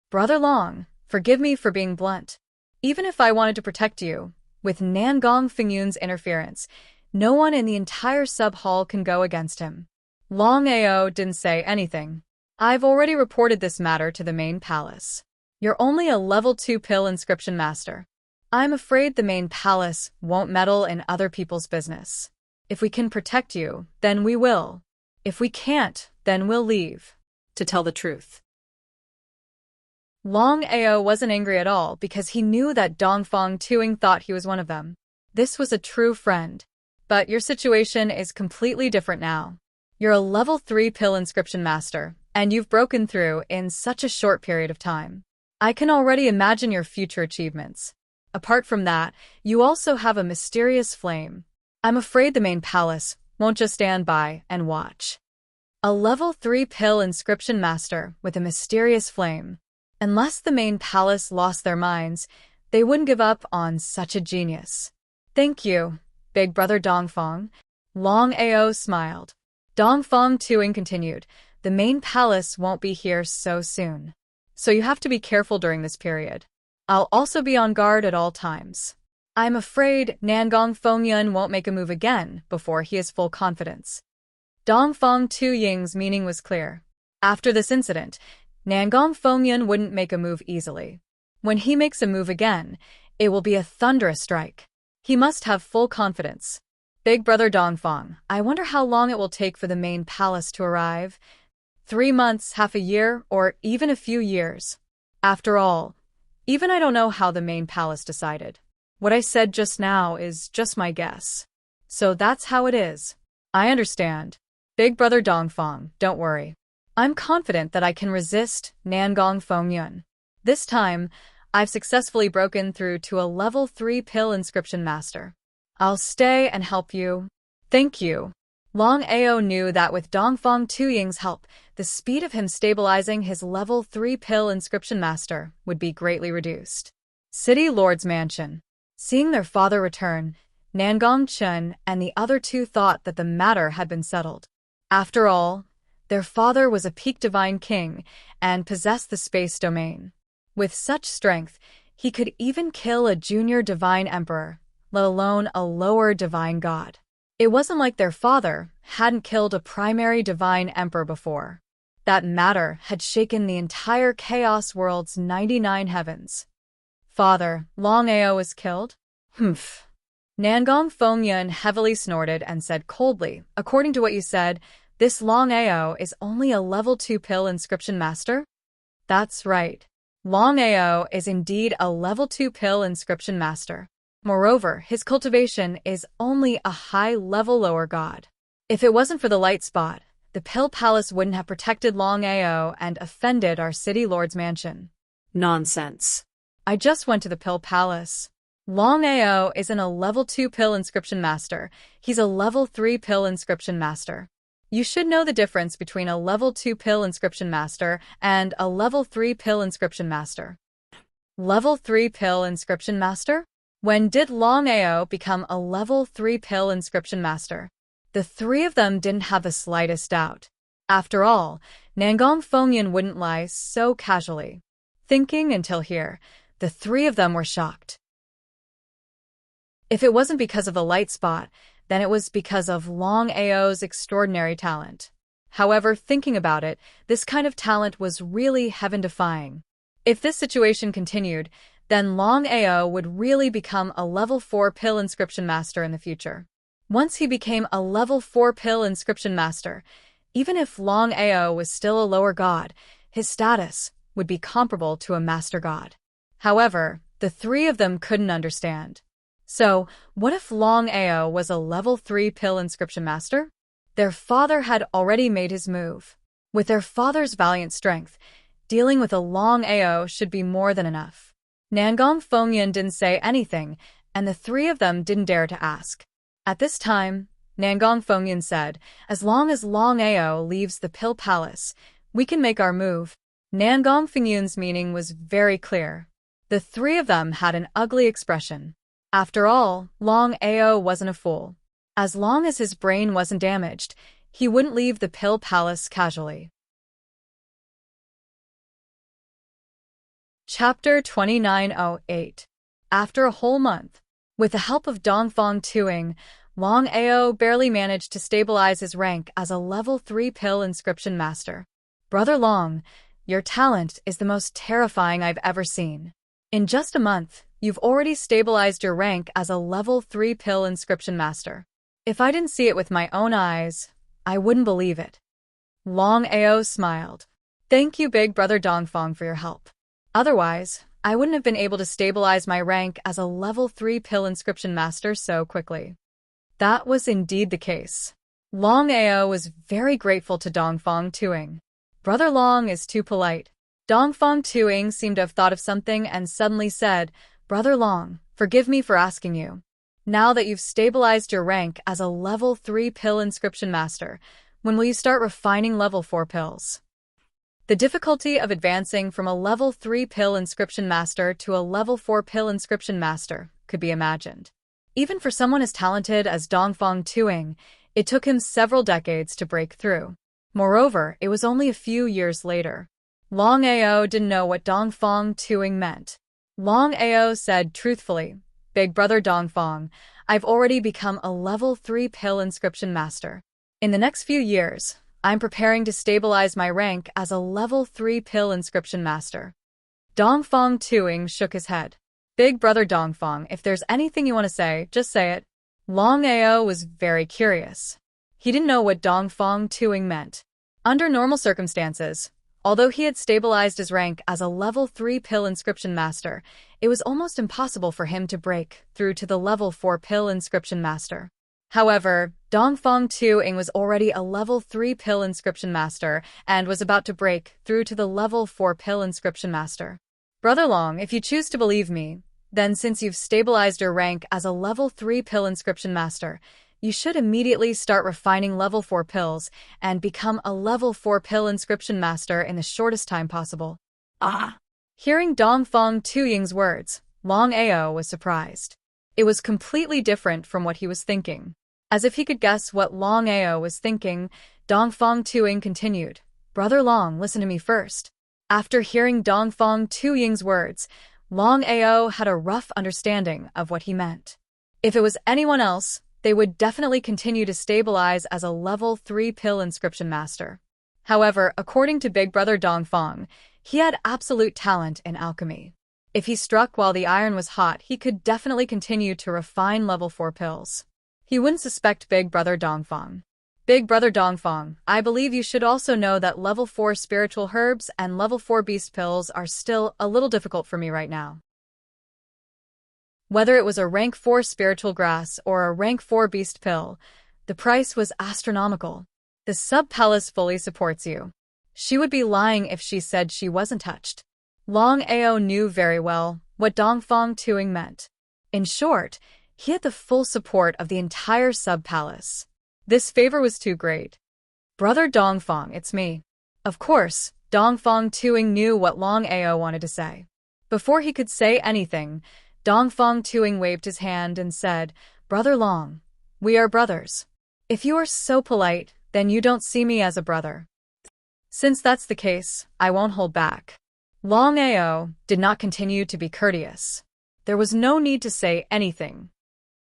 Brother Long, forgive me for being blunt. Even if I wanted to protect you, with Nangong Fengyun's interference, no one in the entire sub-hall can go against him. Longao didn't say anything. I've already reported this matter to the main palace. You're only a level 2 pill inscription master. I'm afraid the main palace won't meddle in other people's business. If we can protect you, then we will. If we can't, then we'll leave. To tell the truth. Longao wasn't angry at all because he knew that Dongfang Tuing thought he was one of them. This was a true friend. But your situation is completely different now. You're a level 3 pill inscription master, and you've broken through in such a short period of time. I can already imagine your future achievements. Apart from that, you also have a mysterious flame. I'm afraid the main palace won't just stand by and watch. A level 3 pill inscription master with a mysterious flame. Unless the main palace lost their minds, they wouldn't give up on such a genius. Thank you, big brother Dongfang. Longao smiled. Dongfang Tuing continued, the main palace won't be here so soon. So you have to be careful during this period. I'll also be on guard at all times. I'm afraid Nangong Fengyun won't make a move again before he has full confidence. Dongfang Tuying's meaning was clear. After this incident, Nangong Fengyun wouldn't make a move easily. When he makes a move again, it will be a thunderous strike. He must have full confidence. Big brother Dongfang, I wonder how long it will take for the main palace to arrive. 3 months, half a year, or even a few years. After all, even I don't know how the main palace decided. What I said just now is just my guess. So that's how it is. I understand. Big brother Dongfang, don't worry. I'm confident that I can resist Nangong Fengyun. This time, I've successfully broken through to a level 3 pill inscription master. I'll stay and help you. Thank you. Longao knew that with Dongfang Tuying's help, the speed of him stabilizing his level 3 pill inscription master would be greatly reduced. City Lord's Mansion. Seeing their father return, Nangong Chun and the other two thought that the matter had been settled. After all, their father was a peak divine king and possessed the space domain. With such strength, he could even kill a junior divine emperor, let alone a lower divine god. It wasn't like their father hadn't killed a primary divine emperor before. That matter had shaken the entire chaos world's 99 heavens. Father, Longao was killed? Humph. Nangong Fengyun heavily snorted and said coldly, according to what you said, this Longao is only a level 2 pill inscription master? That's right. Longao is indeed a level 2 pill inscription master. Moreover, his cultivation is only a high-level lower god. If it wasn't for the light spot, the Pill Palace wouldn't have protected Longao and offended our City Lord's Mansion. Nonsense. I just went to the Pill Palace. Longao isn't a level 2 pill inscription master. He's a level 3 pill inscription master. You should know the difference between a level 2 pill inscription master and a level 3 pill inscription master. Level 3 pill inscription master? When did Longao become a level 3 pill inscription master? The three of them didn't have the slightest doubt. After all, Nangong Fengyun wouldn't lie so casually. Thinking until here, the three of them were shocked. If it wasn't because of the light spot, then it was because of Longao's extraordinary talent. However, thinking about it, this kind of talent was really heaven-defying. If this situation continued, then Longao would really become a level 4 pill inscription master in the future. Once he became a level 4 pill inscription master, even if Longao was still a lower god, his status would be comparable to a master god. However, the three of them couldn't understand. So, what if Longao was a level 3 pill inscription master? Their father had already made his move. With their father's valiant strength, dealing with a Longao should be more than enough. Nangong Fengyun didn't say anything, and the three of them didn't dare to ask. At this time, Nangong Fengyun said, as long as Longao leaves the Pill Palace, we can make our move. Nangong Fengyun's meaning was very clear. The three of them had an ugly expression. After all, Longao wasn't a fool. As long as his brain wasn't damaged, he wouldn't leave the Pill Palace casually. Chapter 2908. After a whole month, with the help of Dongfang Tuing, Longao barely managed to stabilize his rank as a level 3 pill inscription master. Brother Long, your talent is the most terrifying I've ever seen. In just a month, you've already stabilized your rank as a level 3 pill inscription master. If I didn't see it with my own eyes, I wouldn't believe it. Longao smiled. Thank you, Big Brother Dongfang, for your help. Otherwise, I wouldn't have been able to stabilize my rank as a level 3 pill inscription master so quickly. That was indeed the case. Longao was very grateful to Dongfang Tuing. Brother Long is too polite. Dongfang Tuing seemed to have thought of something and suddenly said, Brother Long, forgive me for asking you. Now that you've stabilized your rank as a level 3 pill inscription master, when will you start refining level 4 pills? The difficulty of advancing from a level 3 pill inscription master to a level 4 pill inscription master could be imagined. Even for someone as talented as Dongfang Tuing, it took him several decades to break through. Moreover, it was only a few years later. Longao didn't know what Dongfang Tuing meant. Longao said truthfully, Big Brother Dongfang, I've already become a level 3 pill inscription master. In the next few years, I'm preparing to stabilize my rank as a level 3 pill inscription master. Dongfang Tuing shook his head. Big Brother Dongfang, if there's anything you want to say, just say it. Longao was very curious. He didn't know what Dongfang Tuing meant. Under normal circumstances, although he had stabilized his rank as a level 3 pill inscription master, it was almost impossible for him to break through to the level 4 pill inscription master. However, Dongfang Tuing was already a level 3 pill inscription master and was about to break through to the level 4 pill inscription master. Brother Long, if you choose to believe me, then since you've stabilized your rank as a level 3 pill inscription master, you should immediately start refining level 4 pills and become a level 4 pill inscription master in the shortest time possible. Ah! Hearing Dongfang Tuing's words, Longao was surprised. It was completely different from what he was thinking. As if he could guess what Longao was thinking, Dongfang Tuing continued, Brother Long, listen to me first. After hearing Dongfang Tuing's words, Longao had a rough understanding of what he meant. If it was anyone else, they would definitely continue to stabilize as a level 3 pill inscription master. However, according to Big Brother Dongfang, he had absolute talent in alchemy. If he struck while the iron was hot, he could definitely continue to refine level 4 pills. He wouldn't suspect Big Brother Dongfang. Big Brother Dongfang, I believe you should also know that level 4 spiritual herbs and level 4 beast pills are still a little difficult for me right now. Whether it was a rank 4 spiritual grass or a rank 4 beast pill, the price was astronomical. The sub-palace fully supports you. She would be lying if she said she wasn't touched. Longao knew very well what Dongfang Tuing meant. In short, he had the full support of the entire sub-palace. This favor was too great. Brother Dongfang, it's me. Of course, Dongfang Tuing knew what Longao wanted to say. Before he could say anything, Dongfang Tuing waved his hand and said, Brother Long, we are brothers. If you are so polite, then you don't see me as a brother. Since that's the case, I won't hold back. Longao did not continue to be courteous. There was no need to say anything.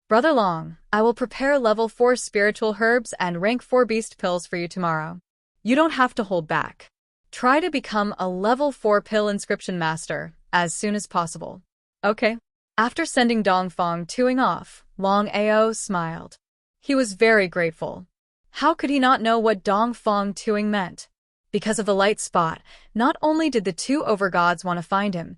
Brother Long, I will prepare level 4 spiritual herbs and rank 4 beast pills for you tomorrow. You don't have to hold back. Try to become a level 4 pill inscription master as soon as possible. Okay. After sending Dongfang Tuing off, Longao smiled. He was very grateful. How could he not know what Dongfang Tuing meant? Because of the light spot, not only did the two overgods want to find him,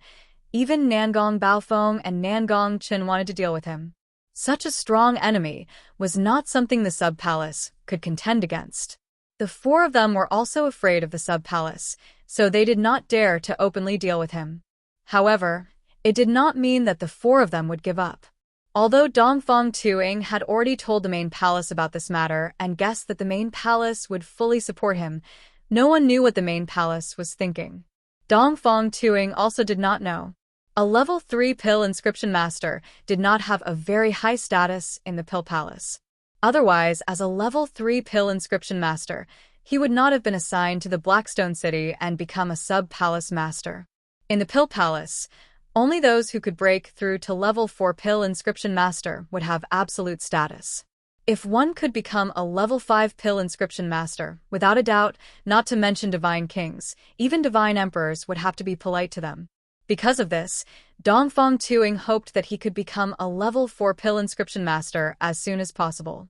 even Nangong Baofeng and Nangong Qin wanted to deal with him. Such a strong enemy was not something the sub-palace could contend against. The four of them were also afraid of the sub-palace, so they did not dare to openly deal with him. However, it did not mean that the four of them would give up. Although Dongfang Tuing had already told the main palace about this matter and guessed that the main palace would fully support him, no one knew what the main palace was thinking. Dongfang Tuing also did not know. A level 3 pill inscription master did not have a very high status in the pill palace. Otherwise, as a level 3 pill inscription master, he would not have been assigned to the Blackstone City and become a sub-palace master. In the pill palace, only those who could break through to level 4 pill inscription master would have absolute status. If one could become a level 5 pill inscription master, without a doubt, not to mention divine kings, even divine emperors would have to be polite to them. Because of this, Dongfang Tuing hoped that he could become a level 4 pill inscription master as soon as possible.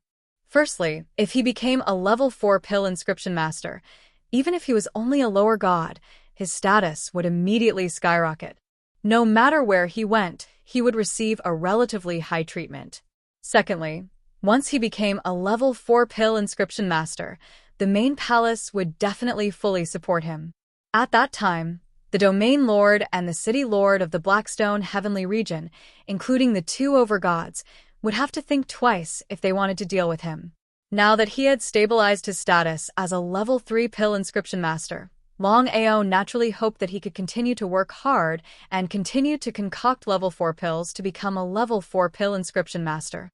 Firstly, if he became a level 4 pill inscription master, even if he was only a lower god, his status would immediately skyrocket. No matter where he went, he would receive a relatively high treatment. Secondly, once he became a level 4 pill inscription master, the main palace would definitely fully support him. At that time, the domain lord and the city lord of the Blackstone Heavenly region, including the two overgods, would have to think twice if they wanted to deal with him. Now that he had stabilized his status as a level 3 pill inscription master, Longao naturally hoped that he could continue to work hard and continue to concoct level 4 pills to become a level 4 pill inscription master.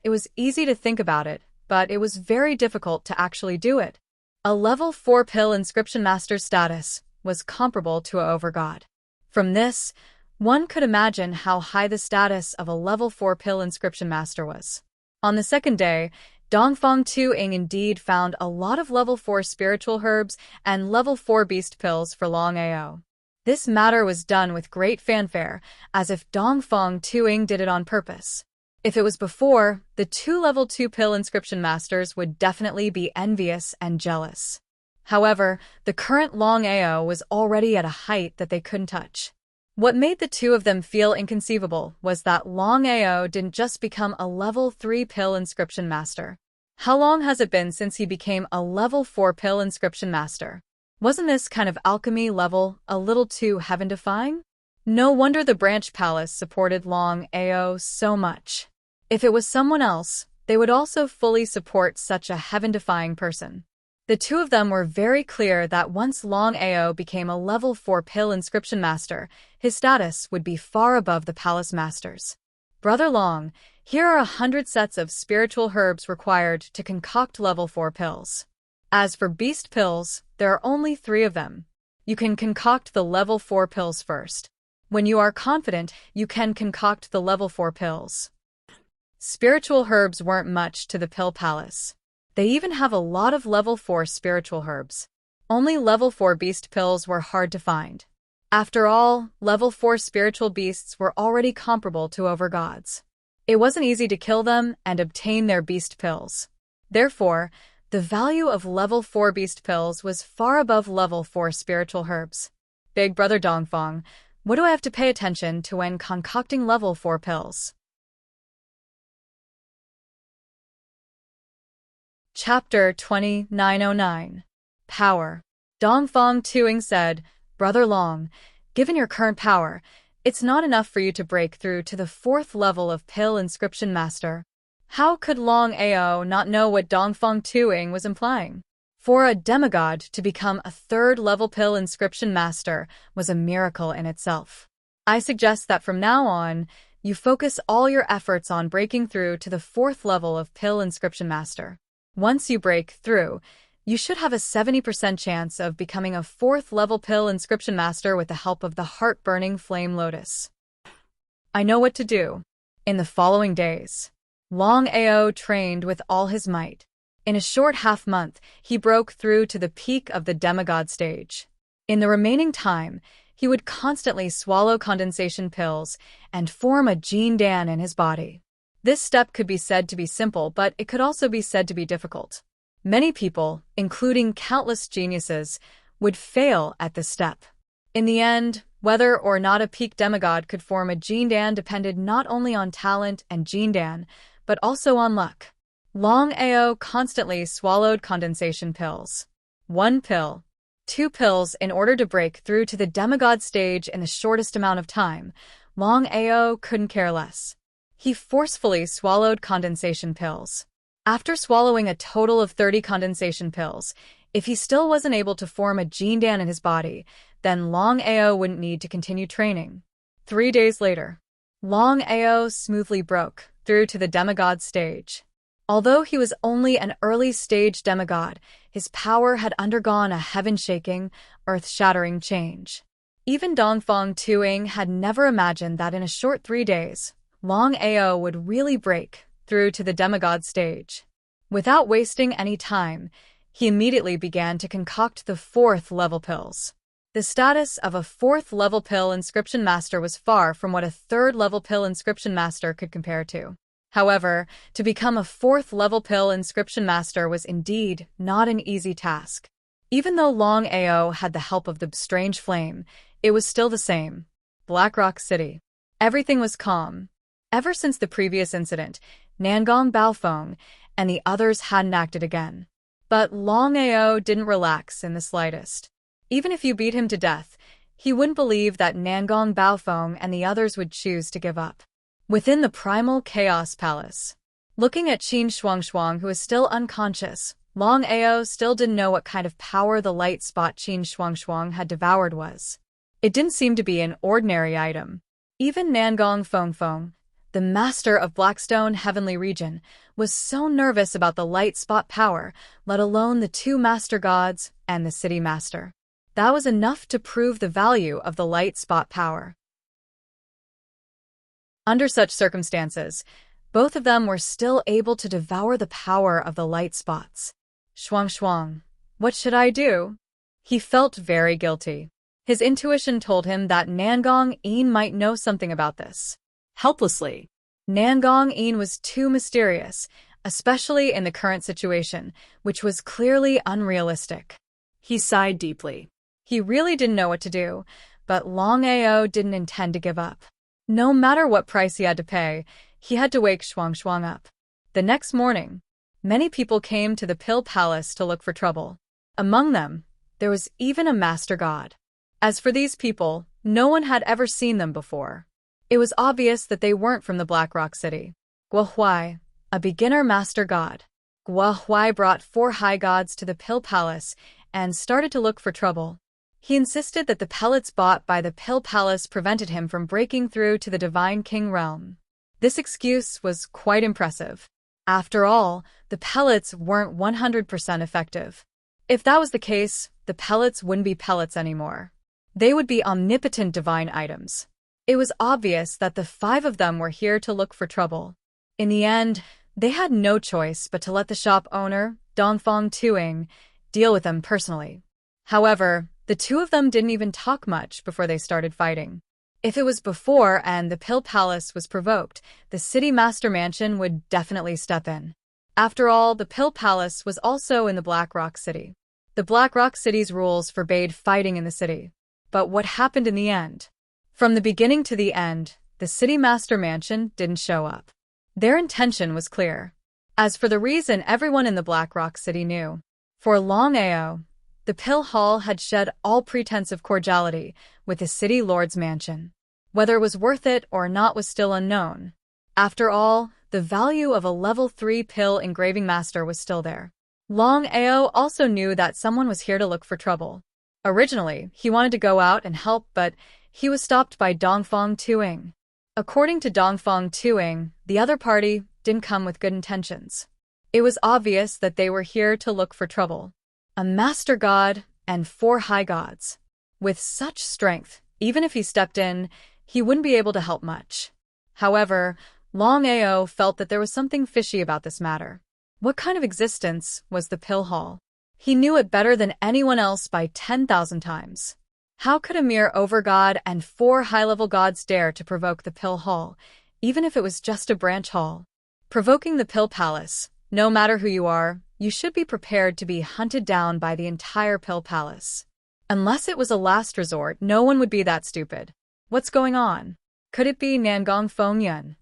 It was easy to think about it, but it was very difficult to actually do it. A level 4 pill inscription master's status was comparable to a overgod. From this, one could imagine how high the status of a level 4 pill inscription master was. On the second day, Dongfang Tuing indeed found a lot of level 4 spiritual herbs and level 4 beast pills for Longao. This matter was done with great fanfare, as if Dongfang Tuing did it on purpose. If it was before, the two level 2 pill inscription masters would definitely be envious and jealous. However, the current Longao was already at a height that they couldn't touch. What made the two of them feel inconceivable was that Longao didn't just become a level 3 pill inscription master. How long has it been since he became a level 4 pill inscription master? Wasn't this kind of alchemy level a little too heaven-defying? No wonder the branch palace supported Longao so much. If it was someone else, they would also fully support such a heaven-defying person. The two of them were very clear that once Longao became a level 4 pill inscription master, his status would be far above the palace masters. Brother Long, here are 100 sets of spiritual herbs required to concoct level 4 pills. As for beast pills, there are only 3 of them. You can concoct the level 4 pills first. When you are confident, you can concoct the level 4 pills. Spiritual herbs weren't much to the pill palace. They even have a lot of level 4 spiritual herbs. Only level 4 beast pills were hard to find. After all, level 4 spiritual beasts were already comparable to overgods. It wasn't easy to kill them and obtain their beast pills. Therefore, the value of level 4 beast pills was far above level 4 spiritual herbs. Big Brother Dongfang, what do I have to pay attention to when concocting level 4 pills? Chapter 2909. Power. Dongfang Tuing said, Brother Long, given your current power, it's not enough for you to break through to the 4th level of pill inscription master. How could Longao not know what Dongfang Tuing was implying? For a demigod to become a 3rd level pill inscription master was a miracle in itself. I suggest that from now on, you focus all your efforts on breaking through to the 4th level of pill inscription master. Once you break through, you should have a 70% chance of becoming a 4th level pill inscription master with the help of the heart-burning flame lotus. I know what to do. In the following days, Longao trained with all his might. In a short half-month, he broke through to the peak of the demigod stage. In the remaining time, he would constantly swallow condensation pills and form a Jindan in his body. This step could be said to be simple, but it could also be said to be difficult. Many people, including countless geniuses, would fail at this step. In the end, whether or not a peak demigod could form a Jindan depended not only on talent and Jindan, but also on luck. Longao constantly swallowed condensation pills. 1 pill, 2 pills in order to break through to the demigod stage in the shortest amount of time. Longao couldn't care less. He forcefully swallowed condensation pills. After swallowing a total of 30 condensation pills, if he still wasn't able to form a Jindan in his body, then Longao wouldn't need to continue training. 3 days later, Longao smoothly broke through to the demigod stage. Although he was only an early-stage demigod, his power had undergone a heaven-shaking, earth-shattering change. Even Dongfang Tuing had never imagined that in a short 3 days, Longao would really break through to the demigod stage. Without wasting any time, he immediately began to concoct the 4th level pills. The status of a 4th level pill inscription master was far from what a 3rd level pill inscription master could compare to. However, to become a fourth-level pill inscription master was indeed not an easy task. Even though Longao had the help of the strange flame, it was still the same. Black Rock City. Everything was calm. Ever since the previous incident, Nangong Baofeng and the others hadn't acted again. But Longao didn't relax in the slightest. Even if you beat him to death, he wouldn't believe that Nangong Baofeng and the others would choose to give up. Within the primal chaos palace, looking at Qin Shuangshuang, who is still unconscious, Longao still didn't know what kind of power the light spot Qin Shuangshuang had devoured was. It didn't seem to be an ordinary item. Even Nangong Fengfeng, the master of Blackstone Heavenly Region, was so nervous about the light spot power, let alone the two master gods and the city master. That was enough to prove the value of the light spot power. Under such circumstances, both of them were still able to devour the power of the light spots. Shuang, what should I do? He felt very guilty. His intuition told him that Nangong Yin might know something about this. Helplessly, Nangong Yin was too mysterious, especially in the current situation, which was clearly unrealistic. he sighed deeply. He really didn't know what to do, but Longao didn't intend to give up. No matter what price he had to pay, he had to wake Shuang up. The next morning, many people came to the Pill Palace to look for trouble. Among them, there was even a master god. As for these people, no one had ever seen them before. It was obvious that they weren't from the Black Rock City. Guohuai, a beginner master god. Guohuai brought 4 high gods to the Pill Palace and started to look for trouble. He insisted that the pellets bought by the Pill Palace prevented him from breaking through to the Divine King realm. This excuse was quite impressive. After all, the pellets weren't 100% effective. If that was the case, the pellets wouldn't be pellets anymore. They would be omnipotent divine items. It was obvious that the 5 of them were here to look for trouble. In the end, they had no choice but to let the shop owner, Dongfang Tuing, deal with them personally. However, the 2 of them didn't even talk much before they started fighting. If it was before and the Pill Palace was provoked, the City Master Mansion would definitely step in. After all, the Pill Palace was also in the Black Rock City. The Black Rock City's rules forbade fighting in the city. But what happened in the end? From the beginning to the end, the City Master Mansion didn't show up. Their intention was clear. As for the reason, everyone in the Black Rock City knew. For Longao, the Pill Hall had shed all pretense of cordiality with the City Lord's mansion. Whether it was worth it or not was still unknown. After all, the value of a level 3 pill engraving master was still there. Longao also knew that someone was here to look for trouble. Originally, he wanted to go out and help, but he was stopped by Dongfang Tuing. According to Dongfang Tuing, the other party didn't come with good intentions. It was obvious that they were here to look for trouble. A master god and 4 high gods. With such strength, even if he stepped in, he wouldn't be able to help much. However, Longao felt that there was something fishy about this matter. What kind of existence was the Pill Hall? He knew it better than anyone else by 10,000 times. How could a mere overgod and 4 high-level gods dare to provoke the Pill Hall, even if it was just a branch hall? Provoking the Pill Palace, no matter who you are, you should be prepared to be hunted down by the entire Pill Palace. Unless it was a last resort, no one would be that stupid. What's going on? Could it be Nangong Fengyun?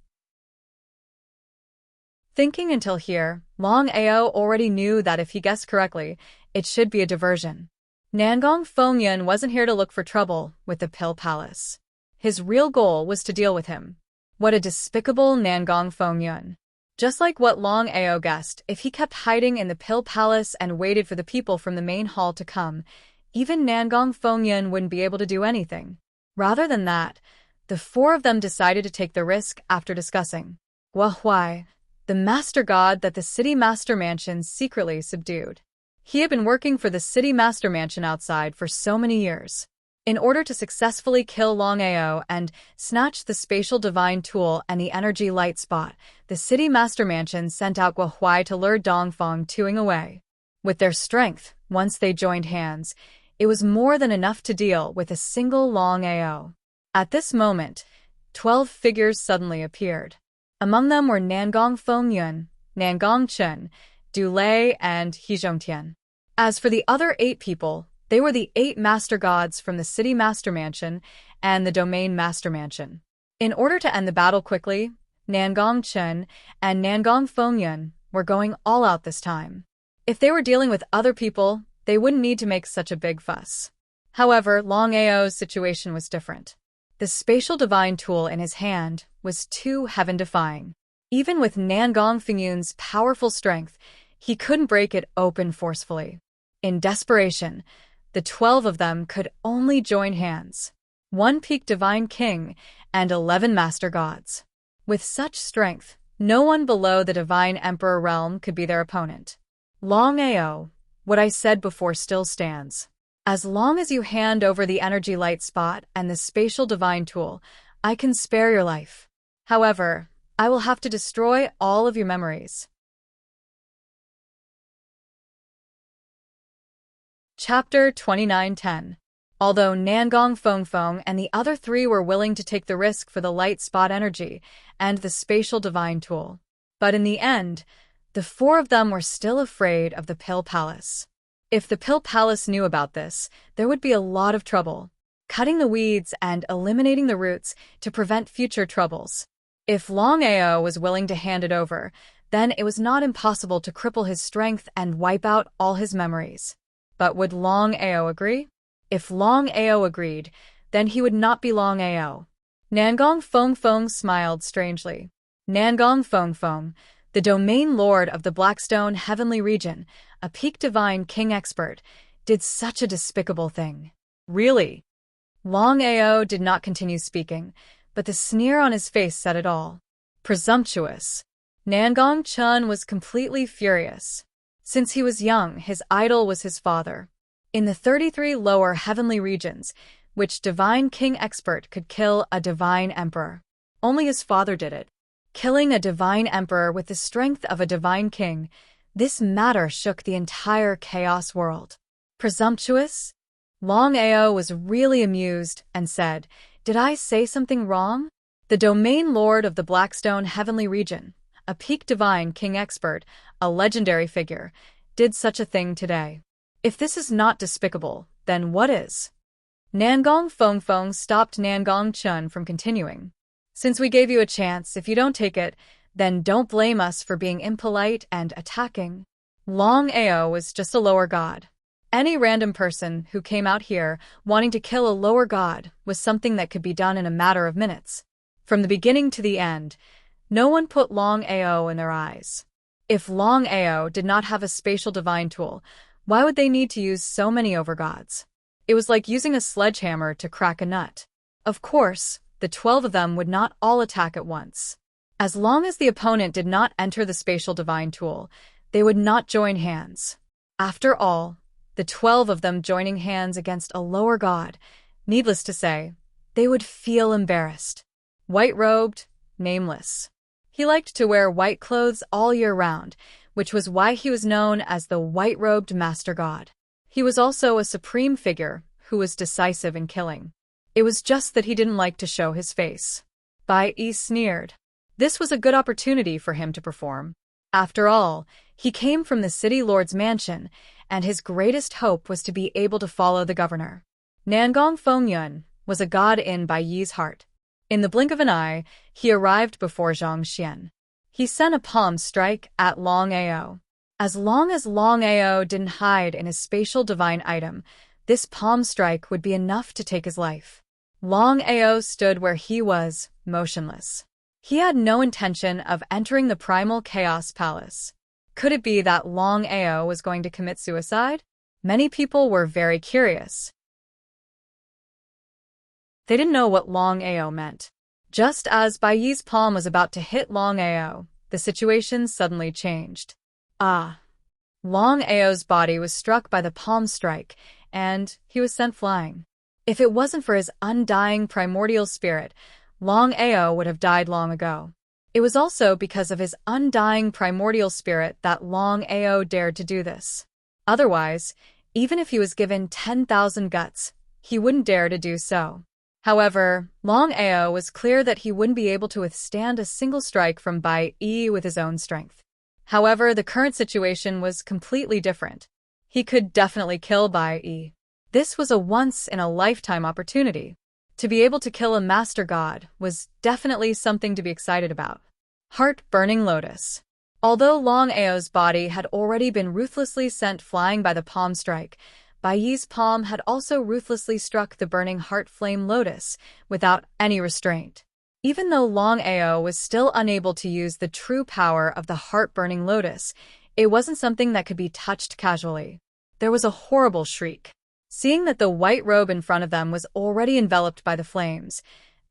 Thinking until here, Longao already knew that if he guessed correctly, it should be a diversion. Nangong Fengyun wasn't here to look for trouble with the Pill Palace. His real goal was to deal with him. What a despicable Nangong Fengyun. Just like what Longao guessed, if he kept hiding in the Pill Palace and waited for the people from the main hall to come, even Nangong Fengyun wouldn't be able to do anything. Rather than that, the 4 of them decided to take the risk after discussing. Guohuai, the master god that the City Master Mansion secretly subdued. He had been working for the City Master Mansion outside for so many years. In order to successfully kill Longao and snatch the spatial divine tool and the energy light spot, the City Master Mansion sent out Guohuai to lure Dongfang Tuing away. With their strength, once they joined hands, it was more than enough to deal with a single Longao. At this moment, 12 figures suddenly appeared. Among them were Nangong Fengyun, Nangong Chen, Du Lei, and Hezhongtian. As for the other 8 people, they were the 8 master gods from the City Master Mansion and the Domain Master Mansion. In order to end the battle quickly, Nangong Chen and Nangong Fengyun were going all out this time. If they were dealing with other people, they wouldn't need to make such a big fuss. However, Longao's situation was different. The spatial divine tool in his hand was too heaven-defying. Even with Nangong Fengyun's powerful strength, he couldn't break it open forcefully. In desperation, the 12 of them could only join hands. 1 peak divine king and 11 master gods. With such strength, no one below the divine emperor realm could be their opponent. Longao, what I said before still stands. As long as you hand over the energy light spot and the spatial divine tool, I can spare your life. However, I will have to destroy all of your memories. Chapter 29:10. Although Nangong Fengfeng and the other 3 were willing to take the risk for the light spot energy and the spatial divine tool, but in the end, the 4 of them were still afraid of the Pill Palace. If the Pill Palace knew about this, there would be a lot of trouble, cutting the weeds and eliminating the roots to prevent future troubles. If Longao was willing to hand it over, then it was not impossible to cripple his strength and wipe out all his memories. But would Longao agree? If Longao agreed, then he would not be Longao. Nangong Fengfeng smiled strangely. Nangong Fengfeng, the domain lord of the Blackstone Heavenly Region, a peak divine king expert, did such a despicable thing. Really? Longao did not continue speaking, but the sneer on his face said it all. Presumptuous. Nangong Chen was completely furious. Since he was young, his idol was his father. In the 33 lower heavenly regions, which divine king expert could kill a divine emperor? Only his father did it. Killing a divine emperor with the strength of a divine king, this matter shook the entire chaos world. Presumptuous? Longao was really amused and said, "Did I say something wrong?" The domain lord of the Blackstone Heavenly Region, a peak divine king expert, a legendary figure, did such a thing today. If this is not despicable, then what is? Nangong Fengfeng stopped Nangong Chen from continuing. Since we gave you a chance, if you don't take it, then don't blame us for being impolite and attacking. Longao was just a lower god. Any random person who came out here wanting to kill a lower god was something that could be done in a matter of minutes. From the beginning to the end, no one put Longao in their eyes. If Longao did not have a spatial divine tool, why would they need to use so many overgods? It was like using a sledgehammer to crack a nut. Of course, the 12 of them would not all attack at once. As long as the opponent did not enter the spatial divine tool, they would not join hands. After all, the 12 of them joining hands against a lower god, needless to say, they would feel embarrassed. White-robed, nameless. He liked to wear white clothes all year round, which was why he was known as the white-robed master god. He was also a supreme figure who was decisive in killing. It was just that he didn't like to show his face. Bai Yi sneered. This was a good opportunity for him to perform. After all, he came from the city lord's mansion, and his greatest hope was to be able to follow the governor. Nangong Fengyun was a god in Bai Yi's heart. In the blink of an eye, he arrived before Zhang Xian. He sent a palm strike at Longao. As long as Longao didn't hide in his spatial divine item, this palm strike would be enough to take his life. Longao stood where he was, motionless. He had no intention of entering the primal chaos palace. Could it be that Longao was going to commit suicide? Many people were very curious. They didn't know what Longao meant. Just as Bai Yi's palm was about to hit Longao, the situation suddenly changed. Longao's body was struck by the palm strike, and he was sent flying. If it wasn't for his undying primordial spirit, Longao would have died long ago. It was also because of his undying primordial spirit that Longao dared to do this. Otherwise, even if he was given 10,000 guts, he wouldn't dare to do so. However, Longao was clear that he wouldn't be able to withstand a single strike from Bai Yi with his own strength. However, the current situation was completely different. He could definitely kill Bai Yi. This was a once-in-a-lifetime opportunity. To be able to kill a master god was definitely something to be excited about. Heart-burning lotus. Although Longao's body had already been ruthlessly sent flying by the palm strike, Bai Yi's palm had also ruthlessly struck the burning heart flame lotus without any restraint. Even though Longao was still unable to use the true power of the heart-burning lotus, it wasn't something that could be touched casually. There was a horrible shriek. Seeing that the white robe in front of them was already enveloped by the flames,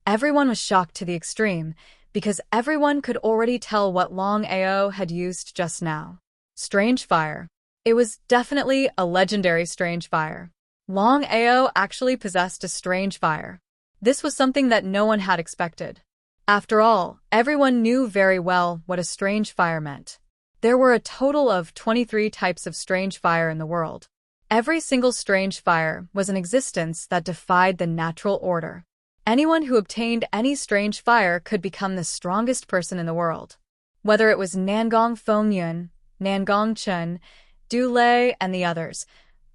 everyone was shocked to the extreme, because everyone could already tell what Longao had used just now. Strange fire. It was definitely a legendary strange fire. Longao actually possessed a strange fire. This was something that no one had expected. After all, everyone knew very well what a strange fire meant. There were a total of 23 types of strange fire in the world. Every single strange fire was an existence that defied the natural order. Anyone who obtained any strange fire could become the strongest person in the world. Whether it was Nangong Fengyun, Nangong Chen, Du Lei, and the others,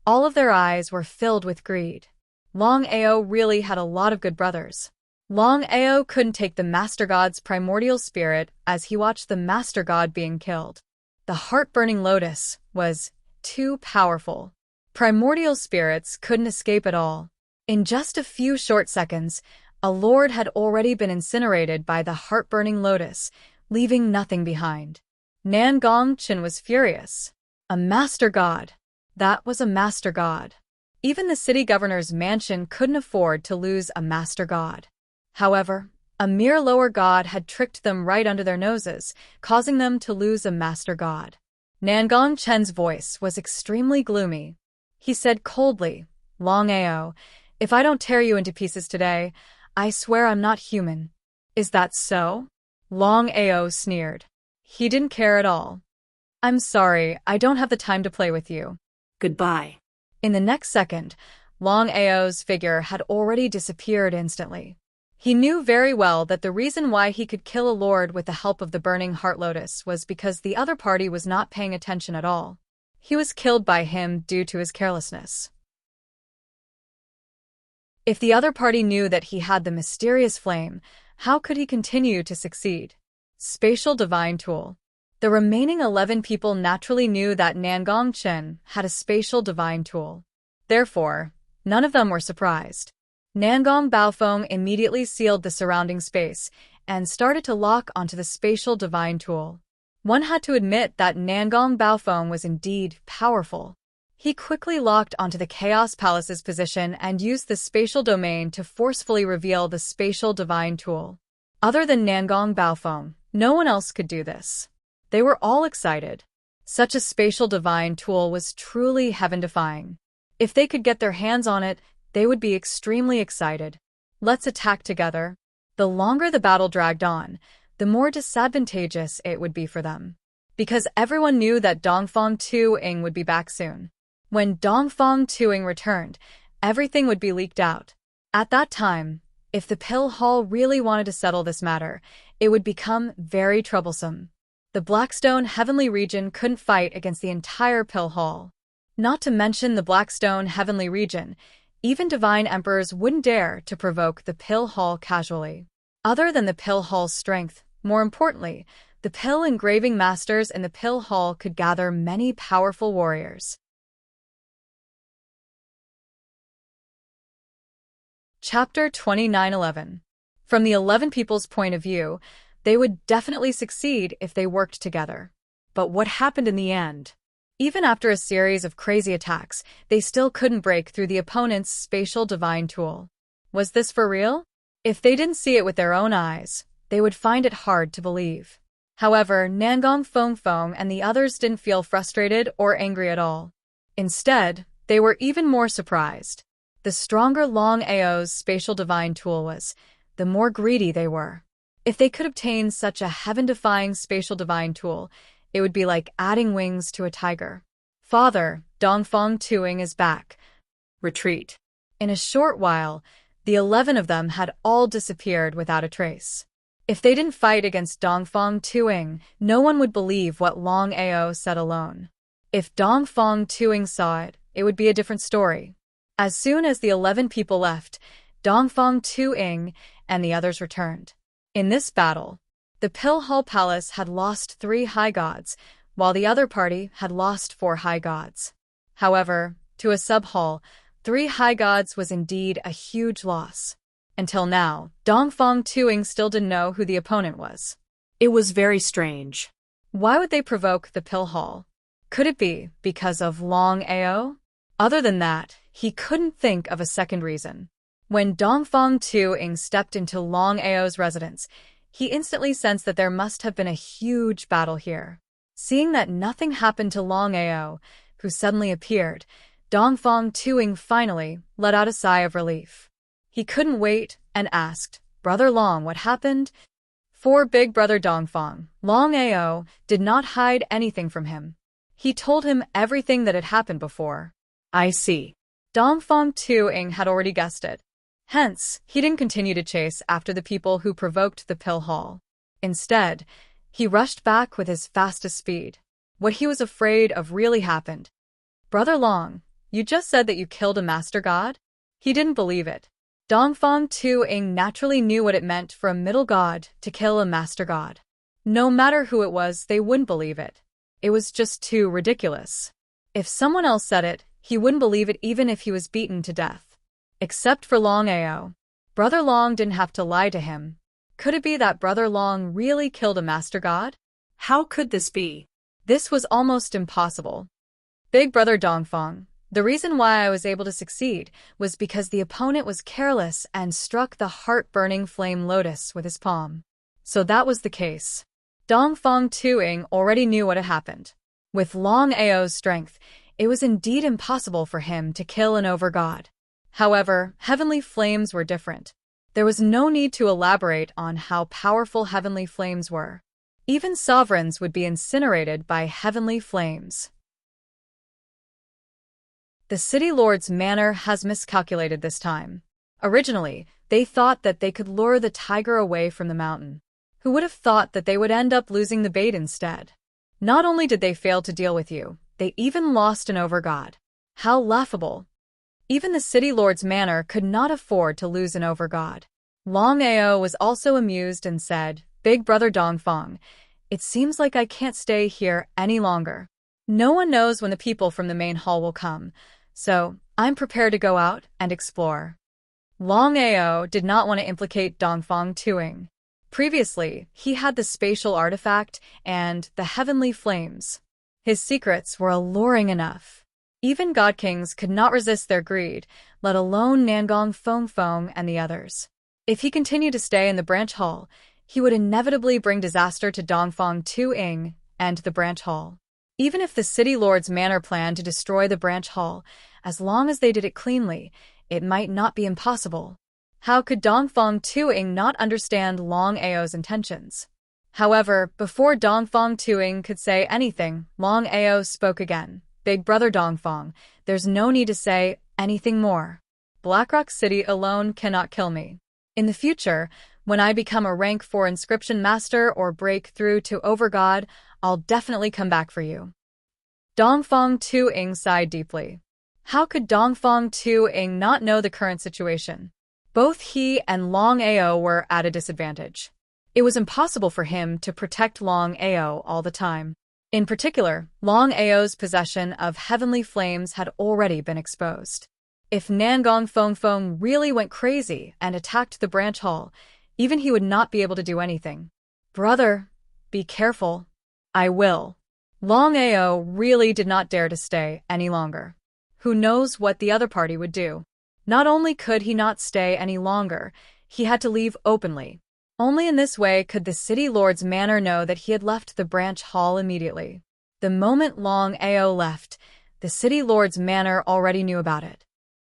all of their eyes were filled with greed. Longao really had a lot of good brothers. Longao couldn't take the Master God's primordial spirit as he watched the Master God being killed. The heart-burning lotus was too powerful. Primordial spirits couldn't escape at all. In just a few short seconds, a lord had already been incinerated by the heart-burning lotus, leaving nothing behind. Nangong Chen was furious. A master god. That was a master god. Even the city governor's mansion couldn't afford to lose a master god. However, a mere lower god had tricked them right under their noses, causing them to lose a master god. Nangong Chen's voice was extremely gloomy. He said coldly, "Longao, if I don't tear you into pieces today, I swear I'm not human." "Is that so?" Longao sneered. He didn't care at all. "I'm sorry, I don't have the time to play with you. Goodbye." In the next second, Longao's figure had already disappeared instantly. He knew very well that the reason why he could kill a lord with the help of the burning heart lotus was because the other party was not paying attention at all. He was killed by him due to his carelessness. If the other party knew that he had the mysterious flame, how could he continue to succeed? Spatial Divine Tool. The remaining 11 people naturally knew that Nangong Chen had a spatial divine tool. Therefore, none of them were surprised. Nangong Baofeng immediately sealed the surrounding space and started to lock onto the spatial divine tool. One had to admit that Nangong Baofeng was indeed powerful. He quickly locked onto the Chaos Palace's position and used the spatial domain to forcefully reveal the spatial divine tool. Other than Nangong Baofeng, no one else could do this. They were all excited. Such a spatial divine tool was truly heaven-defying. If they could get their hands on it, they would be extremely excited. Let's attack together. The longer the battle dragged on, the more disadvantageous it would be for them. Because everyone knew that Dongfang Tuing would be back soon. When Dongfang Tuing returned, everything would be leaked out. At that time, if the Pill Hall really wanted to settle this matter, it would become very troublesome. The Blackstone Heavenly Region couldn't fight against the entire Pill Hall. Not to mention the Blackstone Heavenly Region, even divine emperors wouldn't dare to provoke the Pill Hall casually. Other than the Pill Hall's strength, more importantly, the Pill engraving masters in the Pill Hall could gather many powerful warriors. Chapter 2911. From the 11 people's point of view, they would definitely succeed if they worked together. But what happened in the end? Even after a series of crazy attacks, they still couldn't break through the opponent's spatial divine tool. Was this for real? If they didn't see it with their own eyes, they would find it hard to believe. However, Nangong Feng and the others didn't feel frustrated or angry at all. Instead, they were even more surprised. The stronger Longao's spatial divine tool was, the more greedy they were. If they could obtain such a heaven-defying spatial divine tool, it would be like adding wings to a tiger. "Father, Dongfang Tuing is back. Retreat." In a short while, The 11 of them had all disappeared without a trace. If they didn't fight against Dongfang Tuing, no one would believe what Longao said alone. If Dongfang Tuing saw it, it would be a different story. As soon as the 11 people left, Dongfang Tuing and the others returned. In this battle, the Pill Hall Palace had lost 3 high gods, while the other party had lost 4 high gods. However, to a sub-hall, 3 high gods was indeed a huge loss. Until now, Dongfang Tuing still didn't know who the opponent was. It was very strange. Why would they provoke the Pill Hall? Could it be because of Longao? Other than that, he couldn't think of a second reason. When Dongfang Tuing stepped into Longao's residence, he instantly sensed that there must have been a huge battle here. Seeing that nothing happened to Longao, who suddenly appeared, Dongfang Tuing finally let out a sigh of relief. He couldn't wait and asked, "Brother Long, what happened?" For big brother Dongfang, Longao did not hide anything from him. He told him everything that had happened before. I see. Dongfang Tuing had already guessed it. Hence, he didn't continue to chase after the people who provoked the Pill Hall. Instead, he rushed back with his fastest speed. What he was afraid of really happened. "Brother Long, you just said that you killed a master god?" He didn't believe it. Dongfang Tuing naturally knew what it meant for a middle god to kill a master god. No matter who it was, they wouldn't believe it. It was just too ridiculous. If someone else said it, he wouldn't believe it even if he was beaten to death. Except for Longao. Brother Long didn't have to lie to him. Could it be that Brother Long really killed a master god? How could this be? This was almost impossible. Big brother Dongfang, the reason why I was able to succeed was because the opponent was careless and struck the heart-burning flame lotus with his palm. So that was the case. Dongfang Tuing already knew what had happened. With Longao's strength, it was indeed impossible for him to kill an over-god. However, heavenly flames were different. There was no need to elaborate on how powerful heavenly flames were. Even sovereigns would be incinerated by heavenly flames. The City Lord's manor has miscalculated this time. Originally, they thought that they could lure the tiger away from the mountain. Who would have thought that they would end up losing the bait instead? Not only did they fail to deal with you, they even lost an over-god. How laughable. Even the City Lord's manor could not afford to lose an over-god. Longao was also amused and said, "Big brother Dongfang, it seems like I can't stay here any longer. No one knows when the people from the main hall will come, so I'm prepared to go out and explore." Longao did not want to implicate Dongfang Tuing. Previously, he had the spatial artifact and the heavenly flames. His secrets were alluring enough. Even God Kings could not resist their greed, let alone Nangong Fong and the others. If he continued to stay in the branch hall, he would inevitably bring disaster to Dongfang Tuing and the branch hall. Even if the City Lord's manor planned to destroy the branch hall, as long as they did it cleanly, it might not be impossible. How could Dongfang Tuing not understand Longao's intentions? However, before Dongfang Tuing could say anything, Longao spoke again. "Big brother Dongfang, there's no need to say anything more. Blackrock City alone cannot kill me. In the future, when I become a rank 4 inscription master or break through to overgod, I'll definitely come back for you." Dongfang Tuing sighed deeply. How could Dongfang Tuing not know the current situation? Both he and Longao were at a disadvantage. It was impossible for him to protect Longao all the time. In particular, Longao's possession of heavenly flames had already been exposed. If Nangong Fong really went crazy and attacked the branch hall, even he would not be able to do anything. "Brother, be careful." "I will." Longao really did not dare to stay any longer. Who knows what the other party would do? Not only could he not stay any longer, he had to leave openly. Only in this way could the City Lord's manor know that he had left the branch hall immediately. The moment Longao left, the City Lord's manor already knew about it.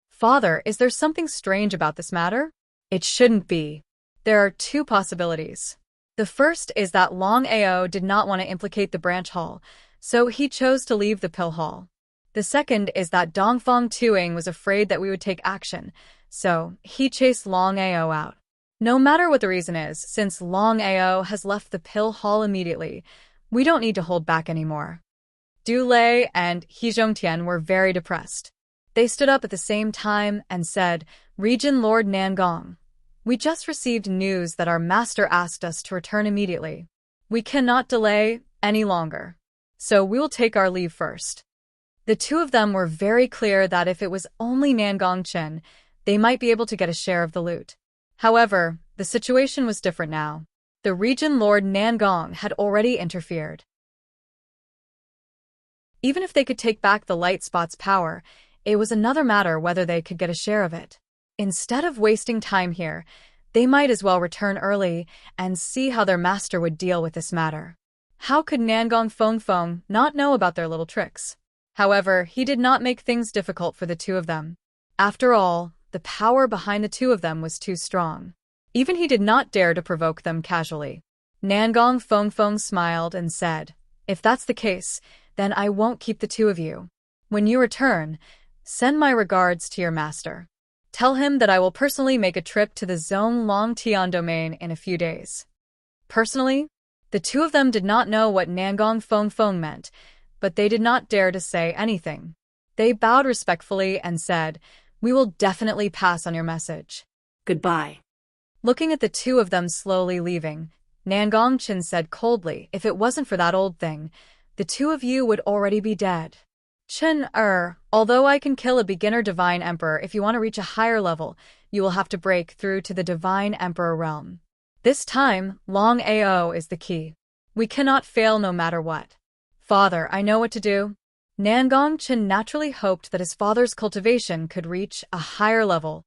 "Father, is there something strange about this matter?" "It shouldn't be." There are 2 possibilities. The first is that Longao did not want to implicate the branch hall, so he chose to leave the pill hall. The second is that Dongfang Tuing was afraid that we would take action, so he chased Longao out. No matter what the reason is, since Longao has left the pill hall immediately, we don't need to hold back anymore. Du Lei and He Zhongtian were very depressed. They stood up at the same time and said, "Regent Lord Nangong, we just received news that our master asked us to return immediately. We cannot delay any longer, so we will take our leave first." The two of them were very clear that if it was only Nangong Chen, they might be able to get a share of the loot. However, the situation was different now. The Regent Lord Nangong had already interfered. Even if they could take back the light spot's power, it was another matter whether they could get a share of it. Instead of wasting time here, they might as well return early and see how their master would deal with this matter. How could Nangong Feng not know about their little tricks? However, he did not make things difficult for the two of them. After all, the power behind the two of them was too strong. Even he did not dare to provoke them casually. Nangong Feng smiled and said, "If that's the case, then I won't keep the two of you. When you return, send my regards to your master. Tell him that I will personally make a trip to the Zone Long Tian domain in a few days." Personally? The two of them did not know what Nangong Feng meant, but they did not dare to say anything. They bowed respectfully and said, "We will definitely pass on your message. Goodbye." Looking at the two of them slowly leaving, Nangong Chen said coldly, "If it wasn't for that old thing, the two of you would already be dead. Chen, although I can kill a beginner Divine Emperor, if you want to reach a higher level, you will have to break through to the Divine Emperor realm. This time, Longao is the key. We cannot fail no matter what. Father, I know what to do." Nangong Chen naturally hoped that his father's cultivation could reach a higher level.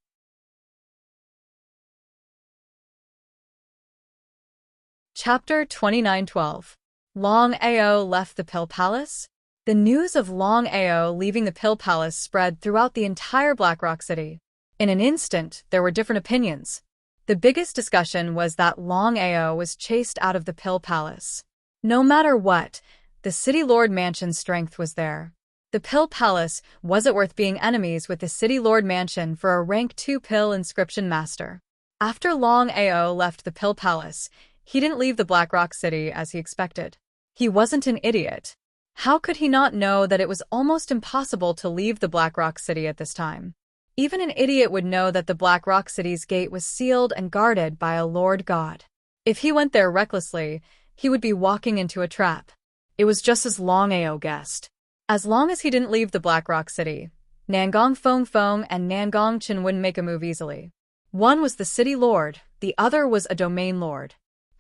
Chapter 29:12. Longao left the Pill Palace? The news of Longao leaving the Pill Palace spread throughout the entire Blackrock City. In an instant, there were different opinions. The biggest discussion was that Longao was chased out of the Pill Palace. No matter what, the City Lord Mansion's strength was there. The Pill Palace wasn't worth being enemies with the City Lord Mansion for a rank 2 Pill Inscription Master. After Longao left the Pill Palace, he didn't leave the Blackrock City as he expected. He wasn't an idiot. How could he not know that it was almost impossible to leave the Blackrock City at this time? Even an idiot would know that the Blackrock City's gate was sealed and guarded by a Lord God. If he went there recklessly, he would be walking into a trap. It was just as Longao guessed. As long as he didn't leave the Blackrock City, Nangong Feng and Nangong Chen wouldn't make a move easily. One was the City Lord, the other was a Domain Lord.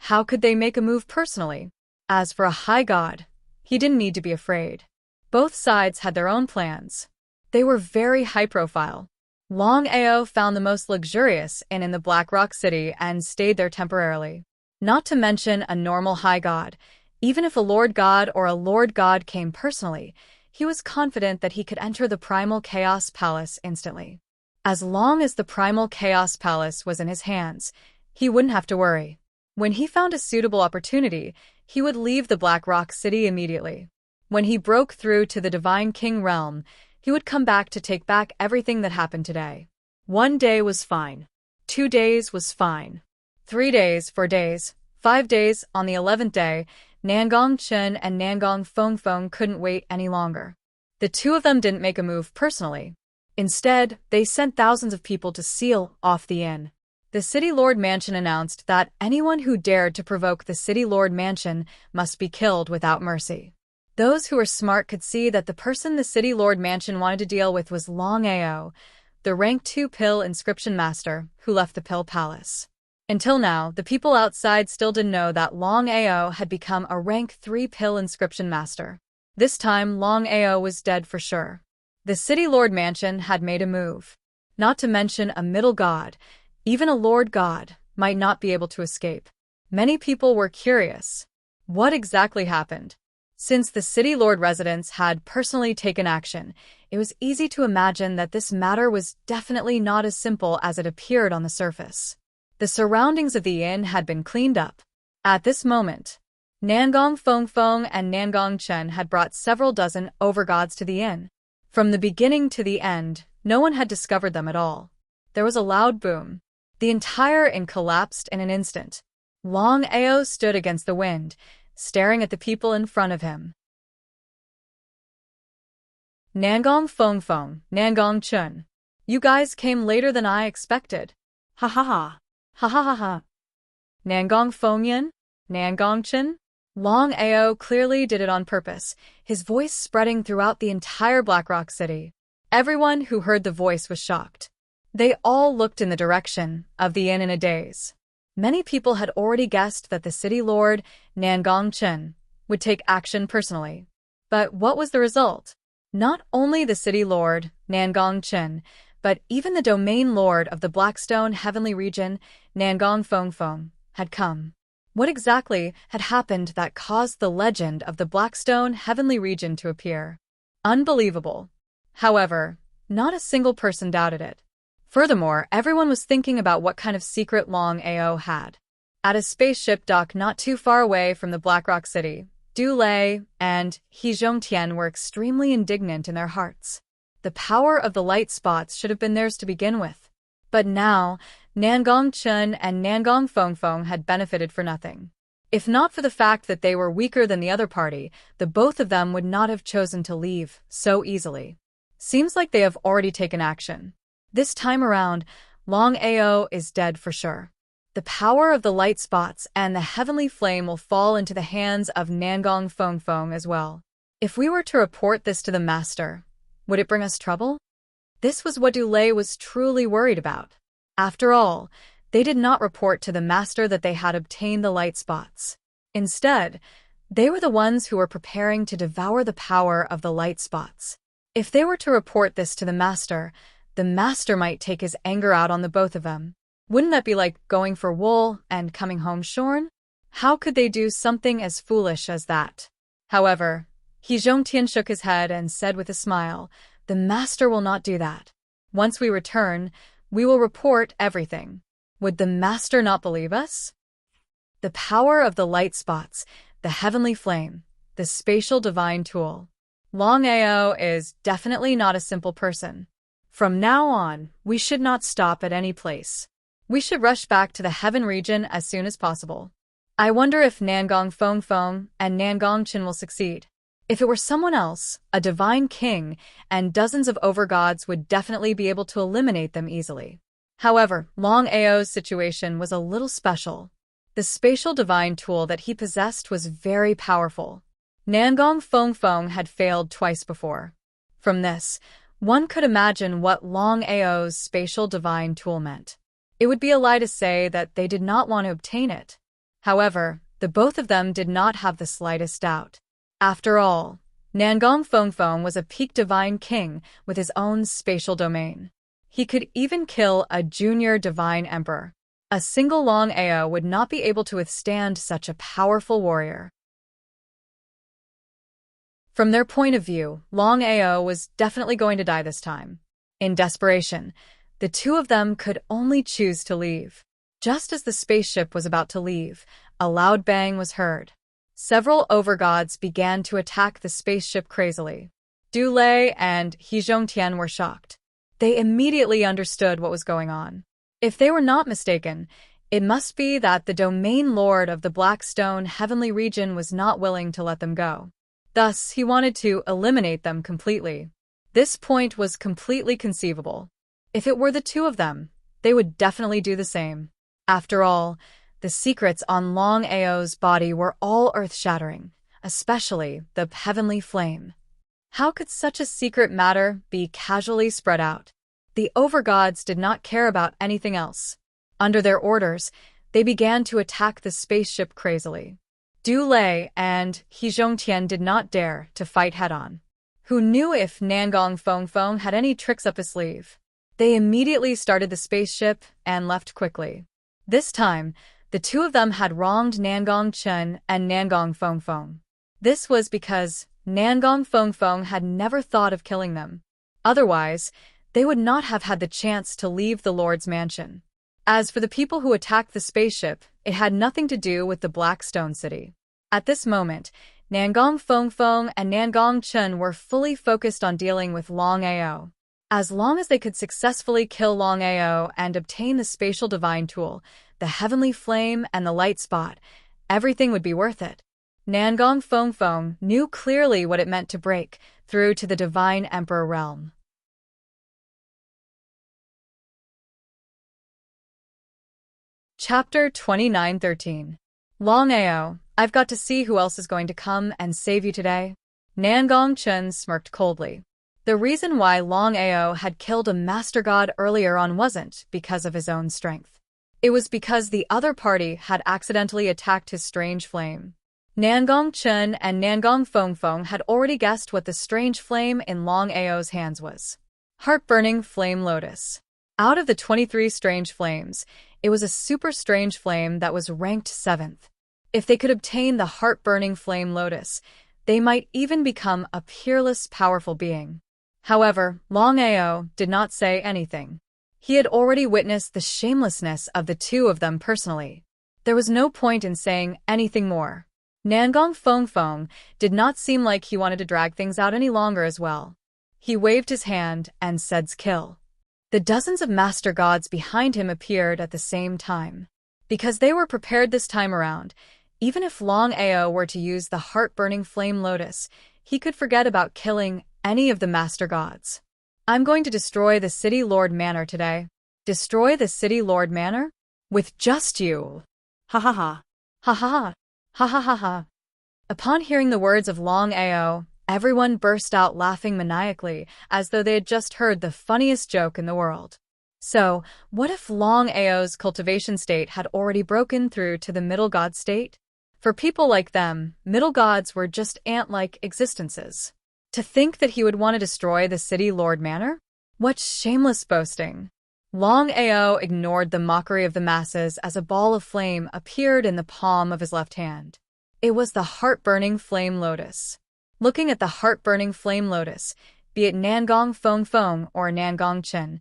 How could they make a move personally? As for a High God, he didn't need to be afraid. Both sides had their own plans. They were very high-profile. Longao found the most luxurious inn in the Blackrock City and stayed there temporarily. Not to mention a normal High God. Even if a Lord God or a Lord God came personally, he was confident that he could enter the Primal Chaos Palace instantly. As long as the Primal Chaos Palace was in his hands, he wouldn't have to worry. When he found a suitable opportunity, he would leave the Blackrock City immediately. When he broke through to the Divine King realm, he would come back to take back everything that happened today. 1 day was fine. 2 days was fine. 3 days, 4 days, 5 days. On the 11th day, Nangong Chen and Nangong Feng couldn't wait any longer. The two of them didn't make a move personally. Instead, they sent thousands of people to seal off the inn. The City Lord Mansion announced that anyone who dared to provoke the City Lord Mansion must be killed without mercy. Those who were smart could see that the person the City Lord Mansion wanted to deal with was Longao, the rank 2 Pill Inscription Master, who left the Pill Palace. Until now, the people outside still didn't know that Longao had become a rank 3 Pill Inscription Master. This time, Longao was dead for sure. The City Lord Mansion had made a move. Not to mention a middle god, even a Lord God, might not be able to escape. Many people were curious. What exactly happened? Since the City Lord residents had personally taken action, it was easy to imagine that this matter was definitely not as simple as it appeared on the surface. The surroundings of the inn had been cleaned up. At this moment, Nangong Feng and Nangong Chen had brought several dozen overgods to the inn. From the beginning to the end, no one had discovered them at all. There was a loud boom. The entire inn collapsed in an instant. Longao stood against the wind, staring at the people in front of him. Nangong Feng Feng, Nangong Chun. You guys came later than I expected. Ha ha ha. Ha ha ha ha. Nangong Fengyan? Nangong Chun? Longao clearly did it on purpose, his voice spreading throughout the entire Blackrock City. Everyone who heard the voice was shocked. They all looked in the direction of the inn in a daze. Many people had already guessed that the city lord, Nangong Chun, would take action personally. But what was the result? Not only the city lord, Nangong Chun, but even the domain lord of the Blackstone Heavenly Region, Nangong Fengfeng, had come. What exactly had happened that caused the legend of the Blackstone Heavenly Region to appear? Unbelievable. However, not a single person doubted it. Furthermore, everyone was thinking about what kind of secret Longao had. At a spaceship dock not too far away from the Blackrock City, Du Lei and He Zhongtian were extremely indignant in their hearts. The power of the light spots should have been theirs to begin with. But now, Nangong Chun and Nangong Fengfeng had benefited for nothing. If not for the fact that they were weaker than the other party, the both of them would not have chosen to leave so easily. Seems like they have already taken action. This time around, Longao is dead for sure. The power of the light spots and the heavenly flame will fall into the hands of Nangong Fengfeng as well. If we were to report this to the master, would it bring us trouble? This was what Du Lei was truly worried about. After all, they did not report to the master that they had obtained the light spots. Instead, they were the ones who were preparing to devour the power of the light spots. If they were to report this to the master might take his anger out on the both of them. Wouldn't that be like going for wool and coming home shorn? How could they do something as foolish as that? However, He Zhongtian shook his head and said with a smile, "The master will not do that. Once we return, we will report everything." Would the master not believe us? The power of the light spots, the heavenly flame, the spatial divine tool. Longao is definitely not a simple person. From now on, we should not stop at any place. We should rush back to the heaven region as soon as possible. I wonder if Nangong Fengfeng and Nangong Chun will succeed. If it were someone else, a divine king, and dozens of overgods would definitely be able to eliminate them easily. However, Longao's situation was a little special. The spatial divine tool that he possessed was very powerful. Nangong Fengfeng had failed twice before. From this, one could imagine what Longao's spatial divine tool meant. It would be a lie to say that they did not want to obtain it. However, the both of them did not have the slightest doubt. After all, Nangong Fengfeng was a peak divine king with his own spatial domain. He could even kill a junior divine emperor. A single Longao would not be able to withstand such a powerful warrior. From their point of view, Longao was definitely going to die this time. In desperation, the two of them could only choose to leave. Just as the spaceship was about to leave, a loud bang was heard. Several overgods began to attack the spaceship crazily. Du Lei and He Zhongtian were shocked. They immediately understood what was going on. If they were not mistaken, it must be that the domain lord of the Blackstone Heavenly Region was not willing to let them go. Thus, he wanted to eliminate them completely. This point was completely conceivable. If it were the two of them, they would definitely do the same. After all, the secrets on Longao's body were all earth-shattering, especially the heavenly flame. How could such a secret matter be casually spread out? The overgods did not care about anything else. Under their orders, they began to attack the spaceship crazily. Du Lei and He Zhongtian did not dare to fight head-on. Who knew if Nangong Fengfeng had any tricks up his sleeve? They immediately started the spaceship and left quickly. This time, the two of them had wronged Nangong Chun and Nangong Fengfeng. This was because Nangong Fengfeng had never thought of killing them. Otherwise, they would not have had the chance to leave the Lord's mansion. As for the people who attacked the spaceship, it had nothing to do with the Blackstone City. At this moment, Nangong Fengfeng and Nangong Chun were fully focused on dealing with Longao. As long as they could successfully kill Longao and obtain the spatial divine tool, the heavenly flame and the light spot, everything would be worth it. Nangong Feng knew clearly what it meant to break through to the divine emperor realm. Chapter 29:13. Longao, I've got to see who else is going to come and save you today. Nangong Chen smirked coldly. The reason why Longao had killed a master god earlier on wasn't because of his own strength. It was because the other party had accidentally attacked his strange flame. Nangong Chen and Nangong Feng had already guessed what the strange flame in Longao's hands was. Heart-burning flame lotus. Out of the 23 strange flames, it was a super strange flame that was ranked 7th. If they could obtain the heart-burning flame lotus, they might even become a peerless, powerful being. However, Longao did not say anything. He had already witnessed the shamelessness of the two of them personally. There was no point in saying anything more. Nangong Feng did not seem like he wanted to drag things out any longer as well. He waved his hand and said, "Kill." The dozens of master gods behind him appeared at the same time. Because they were prepared this time around, even if Longao were to use the heart-burning flame lotus, he could forget about killing any of the master gods. I'm going to destroy the City Lord Manor today. Destroy the City Lord Manor? With just you. Ha ha ha. Ha ha ha. Ha ha ha ha. Upon hearing the words of Longao, everyone burst out laughing maniacally, as though they had just heard the funniest joke in the world. So, what if Longao's cultivation state had already broken through to the middle god state? For people like them, middle gods were just ant-like existences. To think that he would want to destroy the City Lord Manor? What shameless boasting! Longao ignored the mockery of the masses as a ball of flame appeared in the palm of his left hand. It was the heart-burning flame lotus. Looking at the heart-burning flame lotus, be it Nangong Feng or Nangong Chen,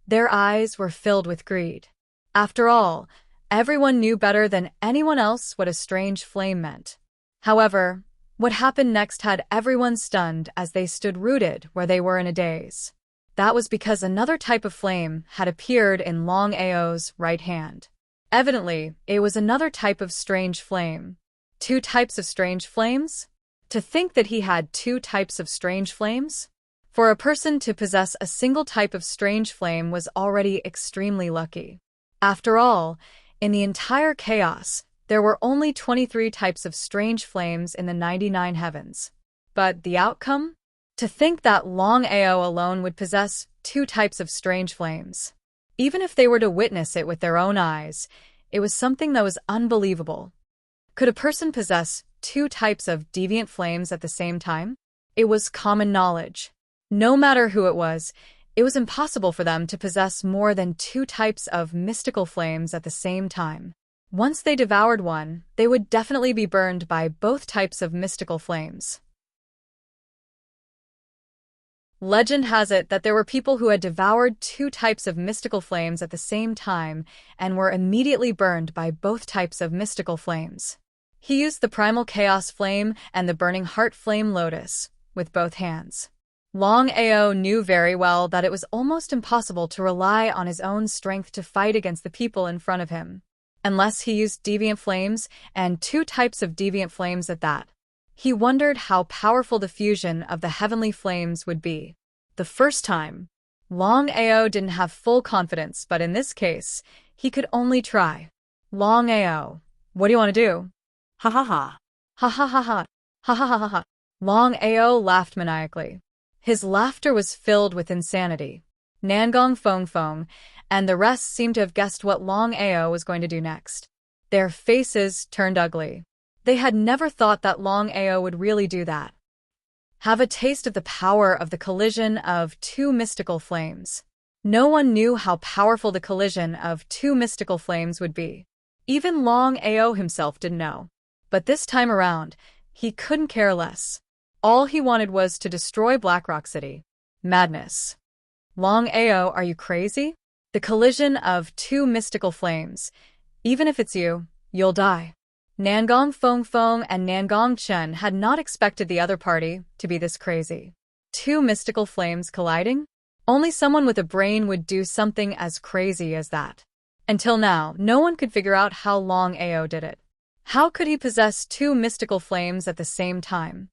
their eyes were filled with greed. After all, everyone knew better than anyone else what a strange flame meant. However, what happened next had everyone stunned as they stood rooted where they were in a daze. That was because another type of flame had appeared in Longao's right hand. Evidently, it was another type of strange flame. 2 types of strange flames? To think that he had 2 types of strange flames? For a person to possess a single type of strange flame was already extremely lucky. After all, in the entire chaos, there were only 23 types of strange flames in the 99 heavens. But the outcome? To think that Longao alone would possess 2 types of strange flames. Even if they were to witness it with their own eyes, it was something that was unbelievable. Could a person possess 2 types of deviant flames at the same time? It was common knowledge. No matter who it was impossible for them to possess more than 2 types of mystical flames at the same time. Once they devoured one, they would definitely be burned by both types of mystical flames. Legend has it that there were people who had devoured 2 types of mystical flames at the same time and were immediately burned by both types of mystical flames. He used the primal chaos flame and the burning heart flame lotus with both hands. Longao knew very well that it was almost impossible to rely on his own strength to fight against the people in front of him, unless he used deviant flames, and 2 types of deviant flames at that. He wondered how powerful the fusion of the heavenly flames would be. The first time, Longao didn't have full confidence, but in this case, he could only try. Longao, what do you want to do? Ha ha ha. Ha ha ha ha. Ha ha ha ha ha. Longao laughed maniacally. His laughter was filled with insanity. Nangong Feng and the rest seemed to have guessed what Longao was going to do next. Their faces turned ugly. They had never thought that Longao would really do that. Have a taste of the power of the collision of 2 mystical flames. No one knew how powerful the collision of 2 mystical flames would be. Even Longao himself didn't know. But this time around, he couldn't care less. All he wanted was to destroy Blackrock City. Madness. Longao, are you crazy? The collision of 2 mystical flames. Even if it's you, you'll die. Nangong Feng and Nangong Chen had not expected the other party to be this crazy. 2 mystical flames colliding? Only someone with a brain would do something as crazy as that. Until now, no one could figure out how Longao did it. How could he possess two mystical flames at the same time?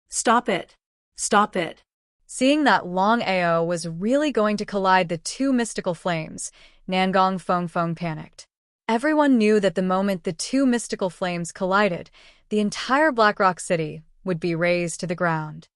Stop it. Stop it. Seeing that Longao was really going to collide the two mystical flames, Nangong Feng panicked. Everyone knew that the moment the two mystical flames collided, the entire Blackrock City would be razed to the ground.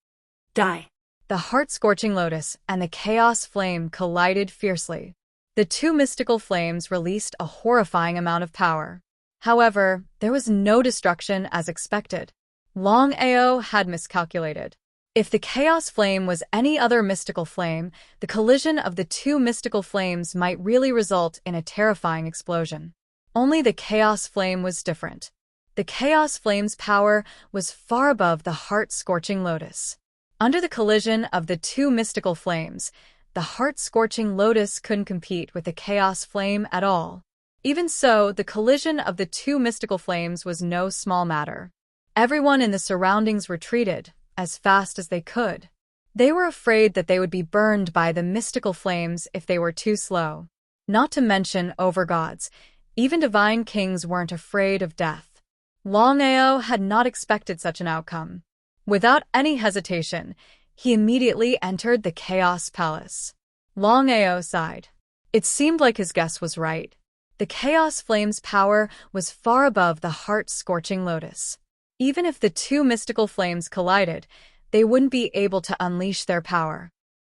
Die. The heart-scorching lotus and the chaos flame collided fiercely. The two mystical flames released a horrifying amount of power. However, there was no destruction as expected. Longao had miscalculated. If the chaos flame was any other mystical flame, the collision of the two mystical flames might really result in a terrifying explosion. Only the chaos flame was different. The chaos flame's power was far above the heart-scorching lotus. Under the collision of the two mystical flames, the heart-scorching lotus couldn't compete with the chaos flame at all. Even so, the collision of the two mystical flames was no small matter. Everyone in the surroundings retreated as fast as they could. They were afraid that they would be burned by the mystical flames if they were too slow. Not to mention overgods, even divine kings weren't afraid of death. Longao had not expected such an outcome. Without any hesitation, he immediately entered the Chaos Palace. Longao sighed. It seemed like his guess was right. The Chaos Flame's power was far above the heart-scorching lotus. Even if the two mystical flames collided, they wouldn't be able to unleash their power.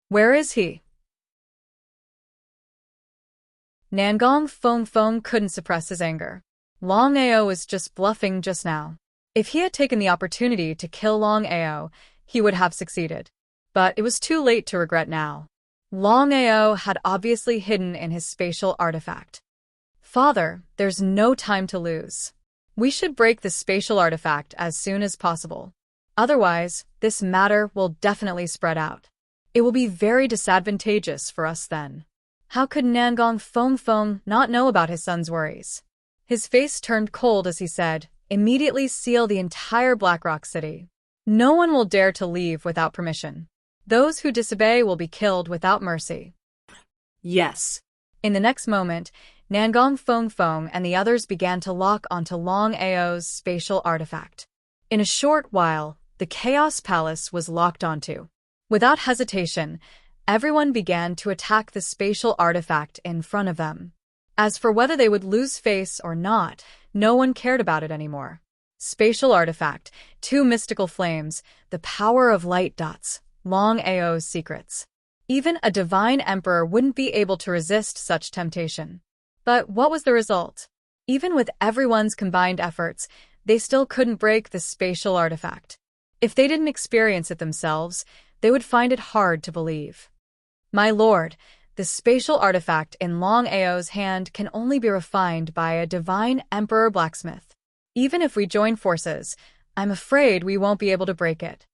Where is he? Nangong Feng couldn't suppress his anger. Longao was just bluffing just now. If he had taken the opportunity to kill Longao, he would have succeeded. But it was too late to regret now. Longao had obviously hidden in his spatial artifact. Father, there's no time to lose. We should break the spatial artifact as soon as possible. Otherwise, this matter will definitely spread out. It will be very disadvantageous for us then. How could Nangong Feng not know about his son's worries? His face turned cold as he said, "Immediately seal the entire Blackrock City. No one will dare to leave without permission. Those who disobey will be killed without mercy." Yes. In the next moment, Nangong Feng and the others began to lock onto Longao's spatial artifact. In a short while, the Chaos Palace was locked onto. Without hesitation, everyone began to attack the spatial artifact in front of them. As for whether they would lose face or not, no one cared about it anymore. Spatial artifact, two mystical flames, the power of light dots, Longao's secrets. Even a divine emperor wouldn't be able to resist such temptation. But what was the result? Even with everyone's combined efforts, they still couldn't break the spatial artifact. If they didn't experience it themselves, they would find it hard to believe. My lord, the spatial artifact in Longao's hand can only be refined by a divine emperor blacksmith. Even if we join forces, I'm afraid we won't be able to break it.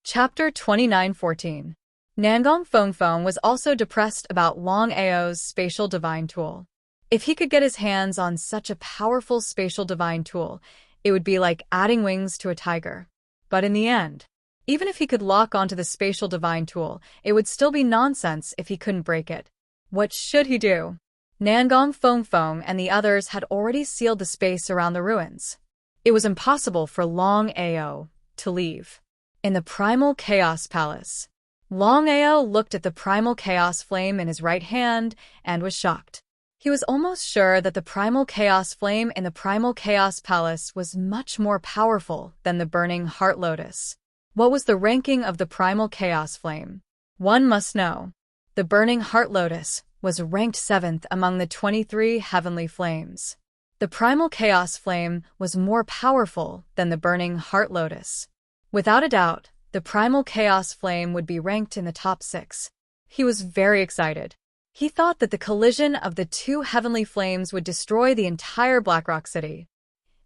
Chapter 29:14. Nangong Feng was also depressed about Longao's spatial divine tool. If he could get his hands on such a powerful spatial divine tool, it would be like adding wings to a tiger. But in the end, even if he could lock onto the spatial divine tool, it would still be nonsense if he couldn't break it. What should he do? Nangong Feng and the others had already sealed the space around the ruins. It was impossible for Longao to leave. In the Primal Chaos Palace, Longao looked at the Primal Chaos Flame in his right hand and was shocked. He was almost sure that the Primal Chaos Flame in the Primal Chaos Palace was much more powerful than the Burning Heart Lotus. What was the ranking of the Primal Chaos Flame? One must know. The Burning Heart Lotus was ranked 7th among the 23 heavenly flames. The Primal Chaos Flame was more powerful than the Burning Heart Lotus. Without a doubt, the Primal Chaos Flame would be ranked in the top 6. He was very excited. He thought that the collision of the two heavenly flames would destroy the entire Blackrock City.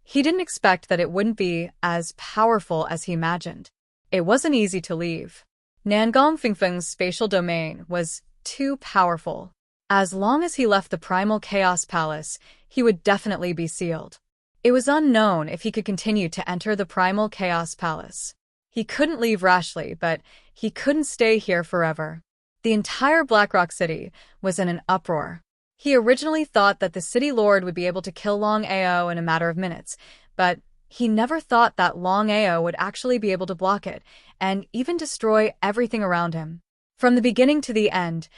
He didn't expect that it wouldn't be as powerful as he imagined. It wasn't easy to leave. Nangong Feng's spatial domain was too powerful. As long as he left the Primal Chaos Palace, he would definitely be sealed. It was unknown if he could continue to enter the primal chaos palace. He couldn't leave rashly, but he couldn't stay here forever. The entire Blackrock City was in an uproar. He originally thought that the city lord would be able to kill Longao in a matter of minutes, but he never thought that Longao would actually be able to block it and even destroy everything around him. From the beginning to the end,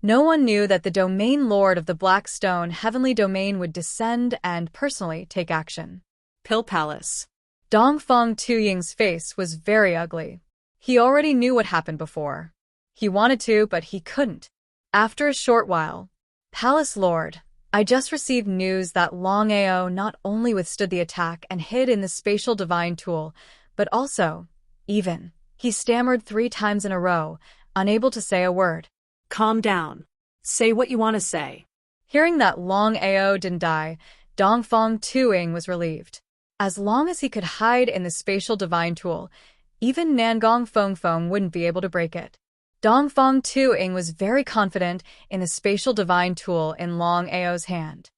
no one knew that the domain lord of the Blackstone Heavenly Domain would descend and personally take action. Pill Palace. Dongfang Tuying's face was very ugly. He already knew what happened before. He wanted to, but he couldn't. After a short while, Palace Lord, I just received news that Longao not only withstood the attack and hid in the spatial divine tool, but also, he stammered 3 times in a row, unable to say a word. Calm down. Say what you want to say. Hearing that Longao didn't die, Dongfang Tuying was relieved. As long as he could hide in the spatial divine tool, even Nangong Fengfeng wouldn't be able to break it. Dongfang Tuying was very confident in the spatial divine tool in Longao's hand.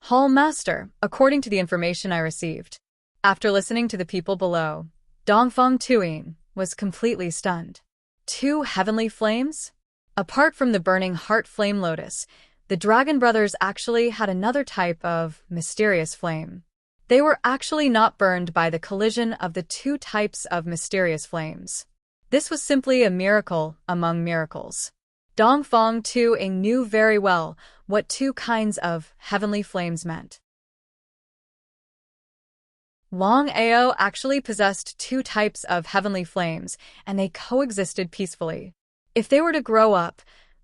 Hall Master, according to the information I received. After listening to the people below, Dongfang Tuying was completely stunned. 2 heavenly flames? Apart from the burning heart flame lotus, the Dragon Brothers actually had another type of mysterious flame. They were actually not burned by the collision of the 2 types of mysterious flames. This was simply a miracle among miracles. Dongfang Tuying knew very well what 2 kinds of heavenly flames meant. Longao actually possessed 2 types of heavenly flames, and they coexisted peacefully. If they were to grow up,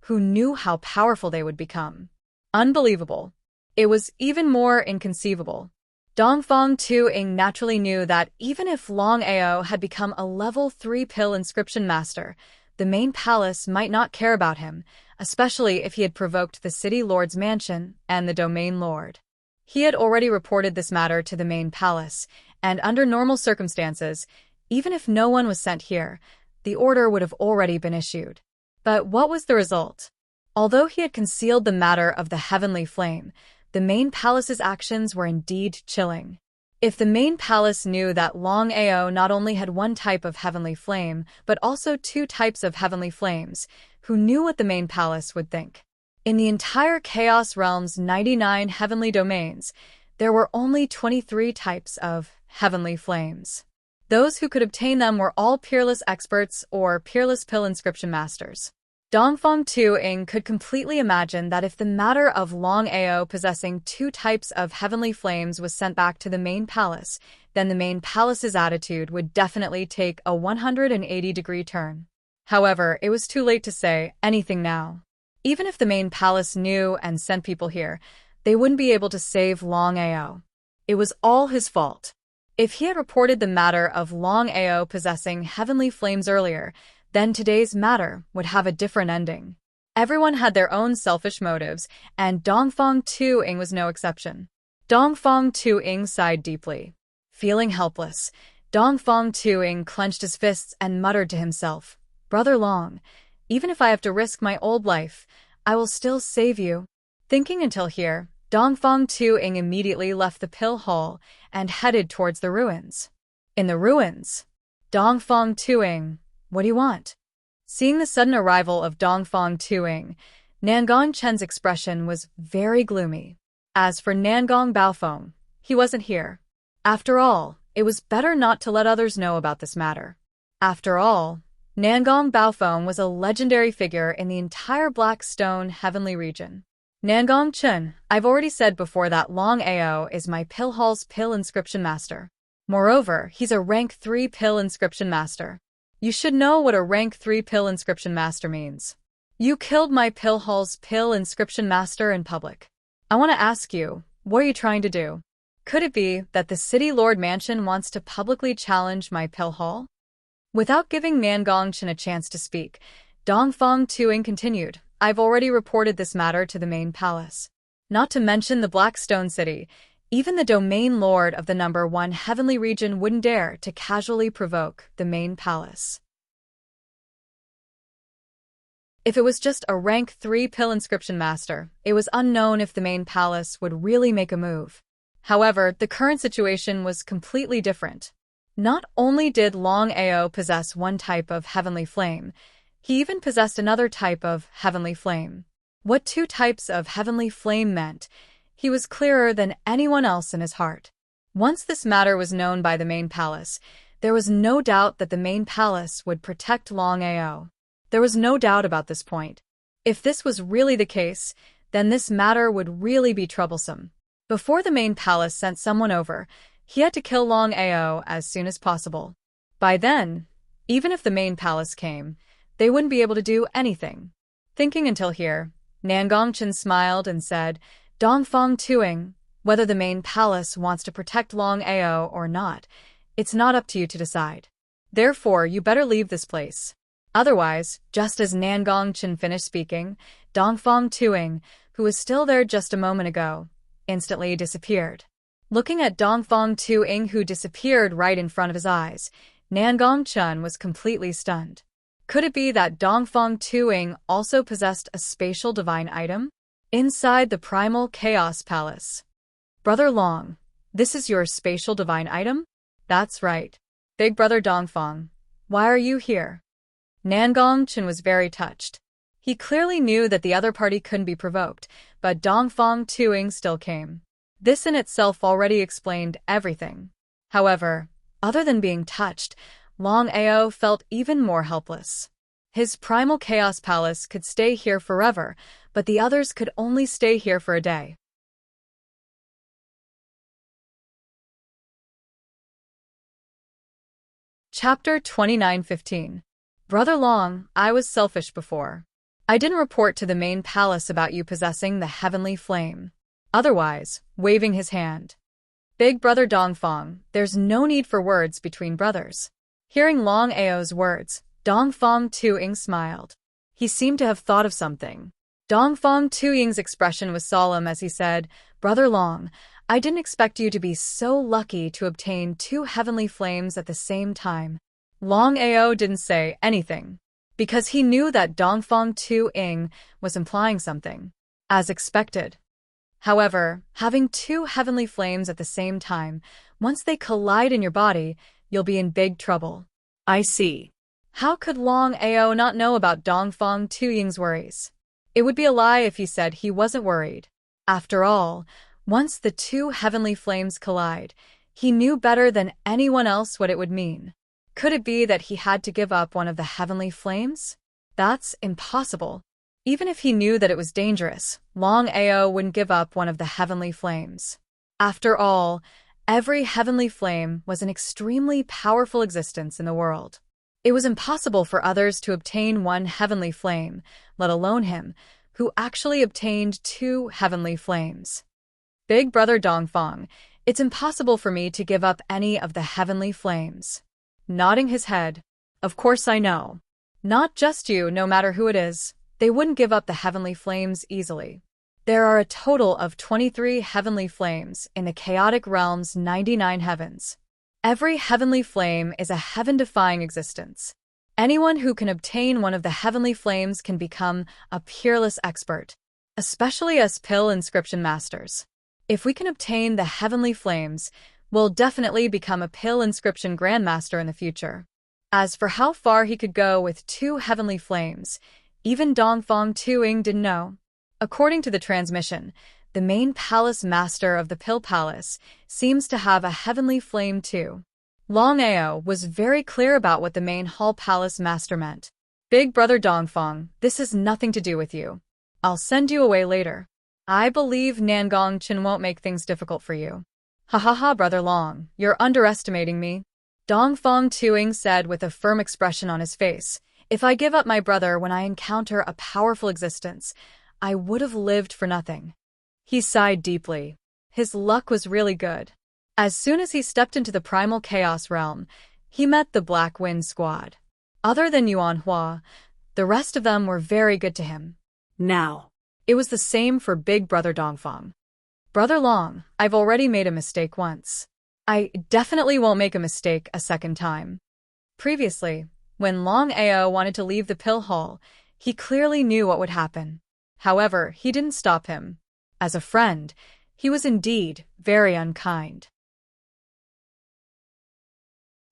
who knew how powerful they would become? Unbelievable. It was even more inconceivable. Dongfang Tuying naturally knew that even if Longao had become a level 3 pill inscription master, the main palace might not care about him, especially if he had provoked the city lord's mansion and the domain lord. He had already reported this matter to the main palace, and under normal circumstances, even if no one was sent here, the order would have already been issued. But what was the result? Although he had concealed the matter of the heavenly flame, the main palace's actions were indeed chilling. If the main palace knew that Longao not only had 1 type of heavenly flame, but also 2 types of heavenly flames, who knew what the main palace would think? In the entire Chaos Realm's 99 heavenly domains, there were only 23 types of heavenly flames. Those who could obtain them were all peerless experts or peerless pill inscription masters. Dongfang Tuying could completely imagine that if the matter of Longao possessing 2 types of heavenly flames was sent back to the main palace, then the main palace's attitude would definitely take a 180-degree turn. However, it was too late to say anything now. Even if the main palace knew and sent people here, they wouldn't be able to save Longao. It was all his fault. If he had reported the matter of Longao possessing heavenly flames earlier, then today's matter would have a different ending. Everyone had their own selfish motives, and Dongfang Tuying was no exception. Dongfang Tuying sighed deeply. Feeling helpless, Dongfang Tuying clenched his fists and muttered to himself, "Brother Long, even if I have to risk my old life, I will still save you." Thinking until here, Dongfang Tuying immediately left the pill hall and headed towards the ruins. In the ruins, Dongfang Tuying, "What do you want?" Seeing the sudden arrival of Dongfang Tuying, Nangong Chen's expression was very gloomy. As for Nangong Baofeng, he wasn't here. After all, it was better not to let others know about this matter. After all, Nangong Baofeng was a legendary figure in the entire Blackstone Heavenly region. Nangong Chen, I've already said before that Longao is my pill hall's pill inscription master. Moreover, he's a rank 3 pill inscription master. You should know what a rank 3 pill inscription master means. You killed my pill hall's pill inscription master in public. I want to ask you, what are you trying to do? Could it be that the City Lord Mansion wants to publicly challenge my pill hall? Without giving Nangong Chen a chance to speak, Dongfang Tuying continued, I've already reported this matter to the main palace. Not to mention the Blackstone City, even the domain lord of the number 1 heavenly region wouldn't dare to casually provoke the main palace. If it was just a rank 3 pill inscription master, it was unknown if the main palace would really make a move. However, the current situation was completely different. Not only did Longao possess one type of heavenly flame, he even possessed another type of heavenly flame. What two types of heavenly flame meant, he was clearer than anyone else in his heart. Once this matter was known by the main palace, there was no doubt that the main palace would protect Longao. There was no doubt about this point. If this was really the case, then this matter would really be troublesome. Before the main palace sent someone over, he had to kill Longao as soon as possible. By then, even if the main palace came, they wouldn't be able to do anything. Thinking until here, Nangongchen smiled and said, Dongfang Tuing, whether the main palace wants to protect Longao or not, it's not up to you to decide. Therefore, you better leave this place. Otherwise, just as Nangongchen finished speaking, Dongfang Tuing, who was still there just a moment ago, instantly disappeared. Looking at Dongfang Tuing, who disappeared right in front of his eyes, Nangongchen was completely stunned. Could it be that Dongfang Tuing also possessed a spatial divine item? Inside the primal chaos palace. Brother Long, this is your spatial divine item? That's right. Big brother Dongfang, why are you here? Nangongchen was very touched. He clearly knew that the other party couldn't be provoked, but Dongfang Tuing still came. This in itself already explained everything. However, other than being touched, Longao felt even more helpless. His primal chaos palace could stay here forever, but the others could only stay here for a day. Chapter 29:15. Brother Long, I was selfish before. I didn't report to the main palace about you possessing the heavenly flame. Otherwise, waving his hand. Big brother Dongfang, there's no need for words between brothers. Hearing Longao's words, Dongfang Tuing smiled. He seemed to have thought of something. Dongfang Tuing's expression was solemn as he said, Brother Long, I didn't expect you to be so lucky to obtain two heavenly flames at the same time. Longao didn't say anything, because he knew that Dongfang Tuing was implying something. As expected. However, having two heavenly flames at the same time, once they collide in your body, you'll be in big trouble. I see. How could Longao not know about Dongfang Tuing's worries? It would be a lie if he said he wasn't worried. After all, once the two heavenly flames collide, he knew better than anyone else what it would mean. Could it be that he had to give up one of the heavenly flames? That's impossible. Even if he knew that it was dangerous, Longao wouldn't give up one of the heavenly flames. After all, every heavenly flame was an extremely powerful existence in the world. It was impossible for others to obtain one heavenly flame, let alone him, who actually obtained two heavenly flames. Big brother Dongfang, it's impossible for me to give up any of the heavenly flames. Nodding his head, of course I know. Not just you, no matter who it is, they wouldn't give up the heavenly flames easily. There are a total of 23 heavenly flames in the chaotic realm's 99 heavens. Every heavenly flame is a heaven-defying existence. Anyone who can obtain one of the heavenly flames can become a peerless expert, especially us pill inscription masters. If we can obtain the heavenly flames, we'll definitely become a pill inscription grandmaster in the future. As for how far he could go with two heavenly flames, even Dongfang Tuing didn't know. According to the transmission, the main palace master of the Pill Palace seems to have a heavenly flame too. Longao was very clear about what the main hall palace master meant. Big brother Dongfang, this has nothing to do with you. I'll send you away later. I believe Nangongchen won't make things difficult for you. Ha ha ha, brother Long, you're underestimating me. Dongfang Tuing said with a firm expression on his face, if I give up my brother when I encounter a powerful existence, I would have lived for nothing. He sighed deeply. His luck was really good. As soon as he stepped into the primal chaos realm, he met the Black Wind Squad. Other than Yuan Hua, the rest of them were very good to him. Now, it was the same for big brother Dongfang. Brother Long, I've already made a mistake once. I definitely won't make a mistake a second time. Previously, when Longao wanted to leave the pill hall, he clearly knew what would happen. However, he didn't stop him. As a friend, He was indeed very unkind.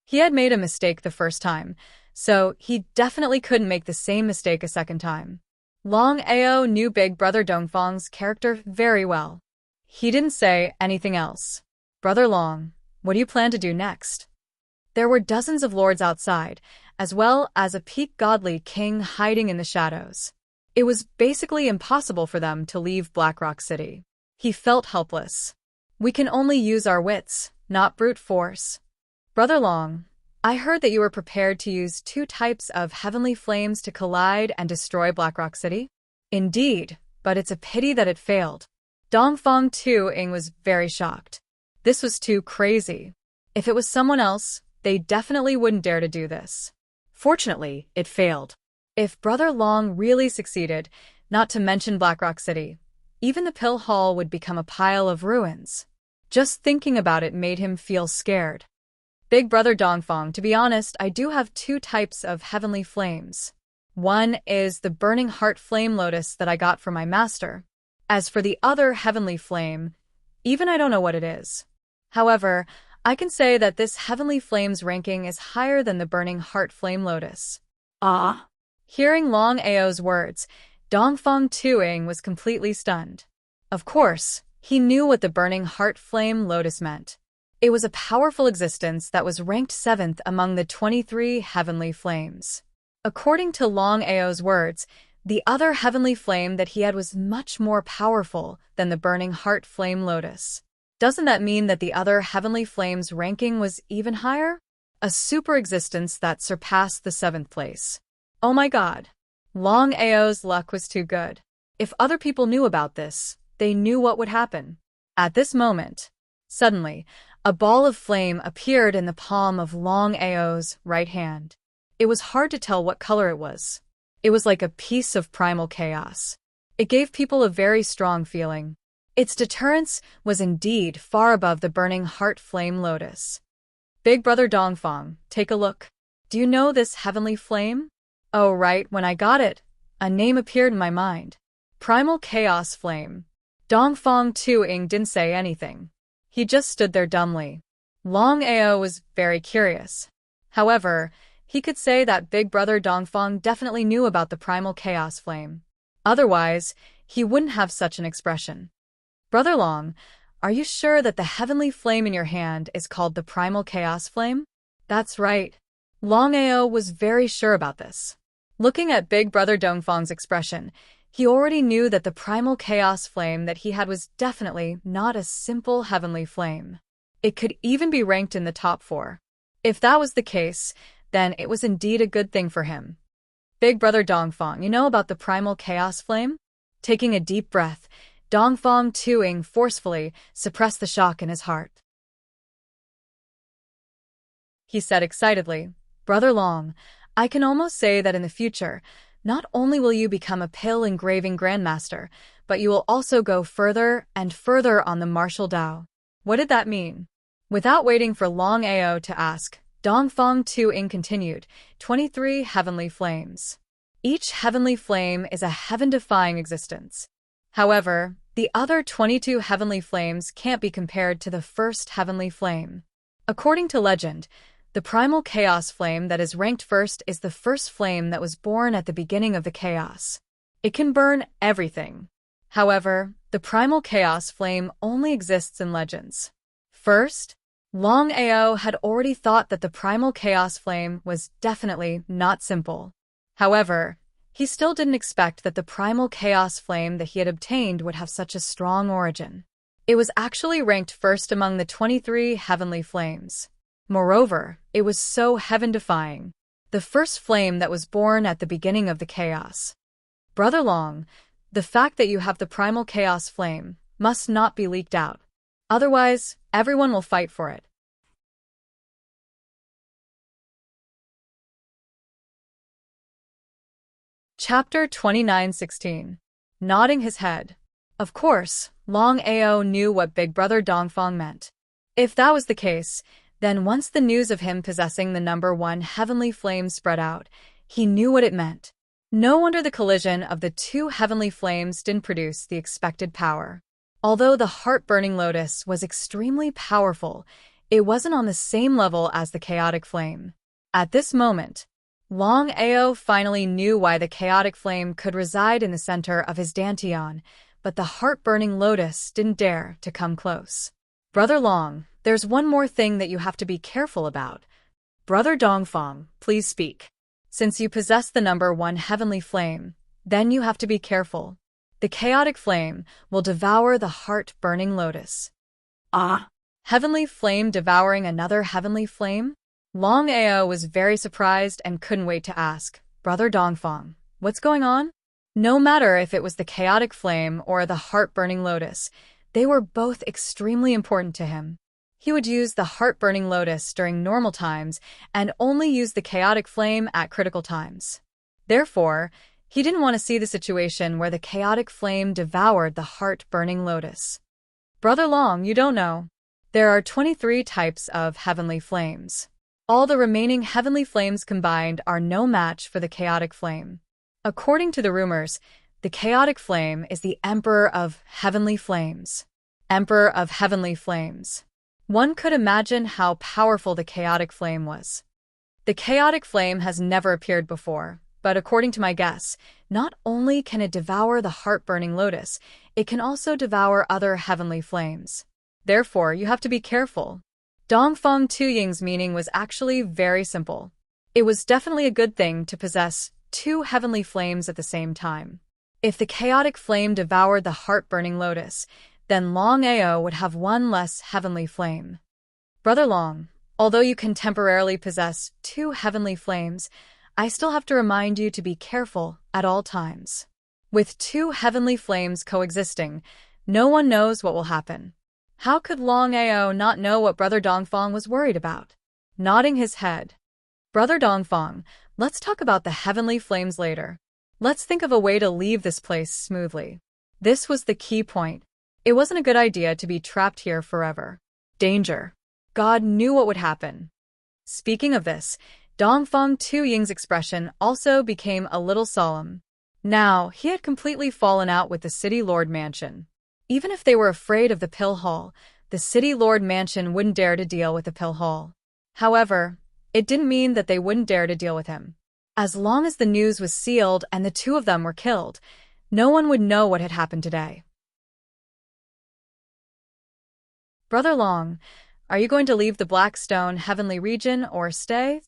He had made a mistake the first time, so he definitely couldn't make the same mistake a second time. Longao knew Big Brother Dongfang's character very well. He didn't say anything else. "Brother Long, what do you plan to do next?" There were dozens of lords outside, as well as a peak godly king hiding in the shadows. It was basically impossible for them to leave Blackrock City. He felt helpless. "We can only use our wits, not brute force." "Brother Long, I heard that you were prepared to use 2 types of heavenly flames to collide and destroy Blackrock City?" "Indeed, but it's a pity that it failed." Dongfang Tuing was very shocked. This was too crazy. If it was someone else, they definitely wouldn't dare to do this. Fortunately, it failed. If Brother Long really succeeded, not to mention Blackrock City, even the Pill Hall would become a pile of ruins. Just thinking about it made him feel scared. "Big Brother Dongfang, to be honest, I do have 2 types of heavenly flames. One is the burning heart flame lotus that I got from my master. As for the other heavenly flame, even I don't know what it is. However, I can say that this heavenly flame's ranking is higher than the burning heart flame lotus." Ah? Hearing Long Ao's words, Dongfang Tuing was completely stunned. Of course, he knew what the burning heart flame lotus meant. It was a powerful existence that was ranked 7th among the 23 heavenly flames. According to Long Ao's words, the other heavenly flame that he had was much more powerful than the burning heart flame lotus. Doesn't that mean that the other heavenly flame's ranking was even higher? A super existence that surpassed the 7th place. Oh my god. Long Ao's luck was too good. If other people knew about this, they knew what would happen. At this moment, suddenly, a ball of flame appeared in the palm of Long Ao's right hand. It was hard to tell what color it was. It was like a piece of primal chaos. It gave people a very strong feeling. Its deterrence was indeed far above the burning heart flame lotus. "Big Brother Dongfang, take a look. Do you know this heavenly flame?" "Oh right, when I got it, a name appeared in my mind. Primal Chaos Flame." Dongfang Tuing didn't say anything. He just stood there dumbly. Long Ao was very curious. However, he could say that Big Brother Dongfang definitely knew about the Primal Chaos Flame. Otherwise, he wouldn't have such an expression. "Brother Long, are you sure that the heavenly flame in your hand is called the Primal Chaos Flame?" "That's right." Long Ao was very sure about this. Looking at Big Brother Dongfang's expression, he already knew that the Primal Chaos Flame that he had was definitely not a simple heavenly flame. It could even be ranked in the top 4. If that was the case, then it was indeed a good thing for him. "Big Brother Dongfang, you know about the Primal Chaos Flame?" Taking a deep breath, Dongfang Tuing forcefully suppressed the shock in his heart. He said excitedly, "Brother Long, I can almost say that in the future, not only will you become a pill engraving grandmaster, but you will also go further and further on the martial Dao." What did that mean? Without waiting for Long Ao to ask, Dongfang Tuing continued, 23 heavenly flames. Each heavenly flame is a heaven-defying existence. However, the other 22 heavenly flames can't be compared to the first heavenly flame. According to legend, the Primal Chaos Flame that is ranked first is the first flame that was born at the beginning of the chaos. It can burn everything. However, the Primal Chaos Flame only exists in legends. First, Long Ao had already thought that the Primal Chaos Flame was definitely not simple. However, he still didn't expect that the Primal Chaos Flame that he had obtained would have such a strong origin. It was actually ranked first among the 23 heavenly flames. Moreover, it was so heaven-defying. The first flame that was born at the beginning of the chaos. Brother Long, the fact that you have the Primal Chaos Flame must not be leaked out. Otherwise, everyone will fight for it. Chapter 29:16. Nodding his head. Of course, Long Ao knew what Big Brother Dongfang meant. If that was the case, then once the news of him possessing the number 1 heavenly flame spread out, he knew what it meant. No wonder the collision of the 2 heavenly flames didn't produce the expected power. Although the heart-burning lotus was extremely powerful, it wasn't on the same level as the chaotic flame. At this moment, Longao finally knew why the chaotic flame could reside in the center of his dantian, but the heart-burning lotus didn't dare to come close. Brother Long, there's one more thing that you have to be careful about. Brother Dongfang, please speak. Since you possess the number 1 heavenly flame, then you have to be careful. The chaotic flame will devour the heart-burning lotus. Ah, Heavenly flame devouring another heavenly flame? Longao was very surprised and couldn't wait to ask, Brother Dongfang, what's going on? No matter if it was the chaotic flame or the heart-burning lotus, they were both extremely important to him. He would use the heart-burning lotus during normal times and only use the chaotic flame at critical times. Therefore, he didn't want to see the situation where the chaotic flame devoured the heart-burning lotus. Brother Long, you don't know. There are 23 types of heavenly flames. All the remaining heavenly flames combined are no match for the chaotic flame. According to the rumors, the chaotic flame is the Emperor of Heavenly Flames. Emperor of Heavenly Flames. One could imagine how powerful the chaotic flame was. The chaotic flame has never appeared before, but according to my guess, not only can it devour the heart-burning lotus, it can also devour other heavenly flames. Therefore, you have to be careful. Dongfang Tuying's meaning was actually very simple. It was definitely a good thing to possess 2 heavenly flames at the same time. If the chaotic flame devoured the heart-burning lotus, then Longao would have 1 less heavenly flame. Brother Long, although you can temporarily possess 2 heavenly flames, I still have to remind you to be careful at all times. With 2 heavenly flames coexisting, no one knows what will happen. How could Longao not know what Brother Dongfang was worried about? Nodding his head. Brother Dongfang, let's talk about the heavenly flames later. Let's think of a way to leave this place smoothly. This was the key point. It wasn't a good idea to be trapped here forever. Danger. God knew what would happen. Speaking of this, Dongfang Tuying's expression also became a little solemn. Now, he had completely fallen out with the City Lord Mansion. Even if they were afraid of the Pill Hall, the City Lord Mansion wouldn't dare to deal with the Pill Hall. However, it didn't mean that they wouldn't dare to deal with him. As long as the news was sealed and the 2 of them were killed, no one would know what had happened today. Brother Long, are you going to leave the Blackstone Heavenly Region or stay?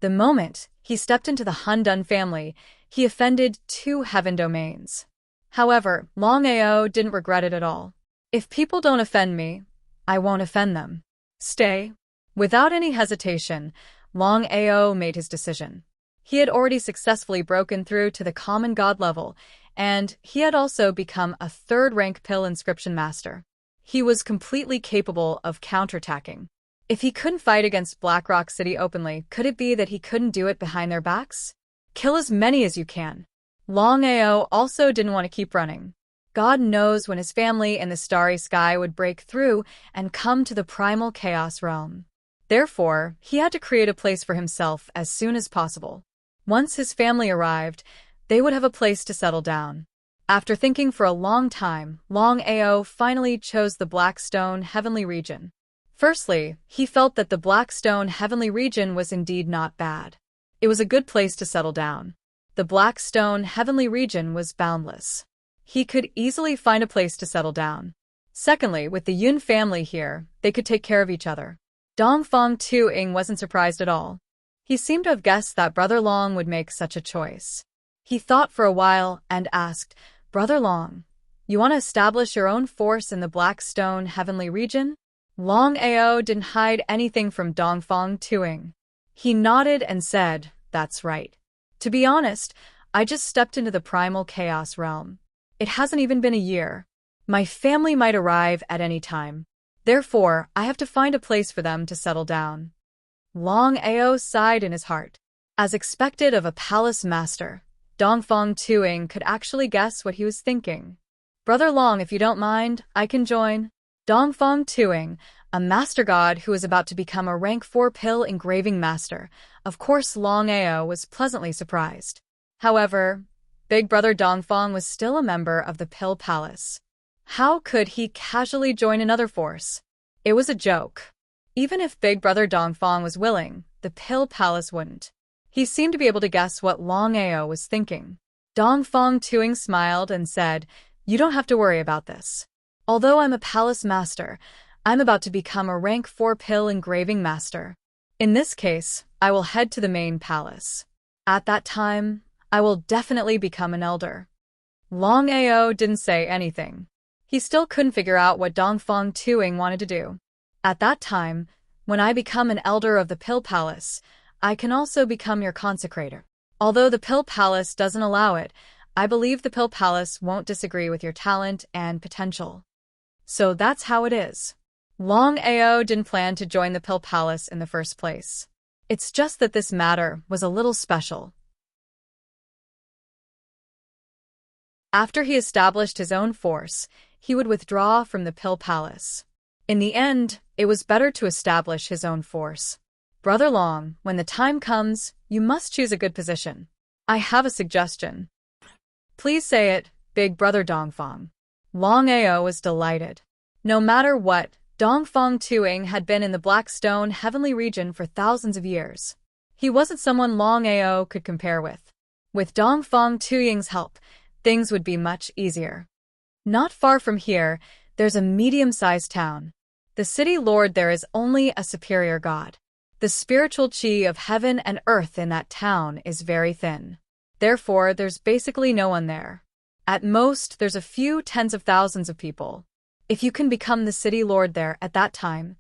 The moment he stepped into the Hundun family, he offended 2 heaven domains. However, Longao didn't regret it at all. If people don't offend me, I won't offend them. Stay. Without any hesitation, Longao made his decision. He had already successfully broken through to the common god level, and he had also become a 3rd-rank pill inscription master. He was completely capable of counterattacking. If he couldn't fight against Blackrock City openly, could it be that he couldn't do it behind their backs? Kill as many as you can. Longao also didn't want to keep running. God knows when his family in the starry sky would break through and come to the primal chaos realm. Therefore, he had to create a place for himself as soon as possible. Once his family arrived, they would have a place to settle down. After thinking for a long time, Longao finally chose the Blackstone Heavenly Region. Firstly, he felt that the Blackstone Heavenly Region was indeed not bad. It was a good place to settle down. The Blackstone Heavenly Region was boundless. He could easily find a place to settle down. Secondly, with the Yun family here, they could take care of each other. Dongfang Tuying wasn't surprised at all. He seemed to have guessed that Brother Long would make such a choice. He thought for a while and asked, Brother Long, you want to establish your own force in the Blackstone Heavenly Region? Longao didn't hide anything from Dongfang Tuying. He nodded and said, that's right. To be honest, I just stepped into the primal chaos realm. It hasn't even been a year. My family might arrive at any time. Therefore, I have to find a place for them to settle down. Longao sighed in his heart. As expected of a palace master, Dongfang Tuying could actually guess what he was thinking. Brother Long, if you don't mind, I can join. Dongfang Tuying, a master god who was about to become a rank 4 pill engraving master. Of course, Longao was pleasantly surprised. However, Big Brother Dongfang was still a member of the Pill Palace. How could he casually join another force? It was a joke. Even if Big Brother Dongfang was willing, the Pill Palace wouldn't. He seemed to be able to guess what Longao was thinking. Dongfang Tuing smiled and said, "You don't have to worry about this. Although I'm a palace master, I'm about to become a rank 4 pill engraving master. In this case, I will head to the main palace. At that time, I will definitely become an elder." Longao didn't say anything. He still couldn't figure out what Dongfang Tuing wanted to do. "At that time, when I become an elder of the Pill Palace, I can also become your consecrator. Although the Pill Palace doesn't allow it, I believe the Pill Palace won't disagree with your talent and potential." So that's how it is. Longao didn't plan to join the Pill Palace in the first place. It's just that this matter was a little special. After he established his own force, he would withdraw from the Pill Palace. In the end, it was better to establish his own force. "Brother Long, when the time comes, you must choose a good position. I have a suggestion." "Please say it, Big Brother Dongfang." Longao was delighted. No matter what, Dongfang Tuing had been in the Blackstone Heavenly region for thousands of years. He wasn't someone Longao could compare with. With Dongfang Tuing's help, things would be much easier. Not far from here, there's a medium-sized town. The city lord there is only a superior god. The spiritual chi of heaven and earth in that town is very thin. Therefore, there's basically no one there. At most, there's a few tens of thousands of people. If you can become the city lord there at that time.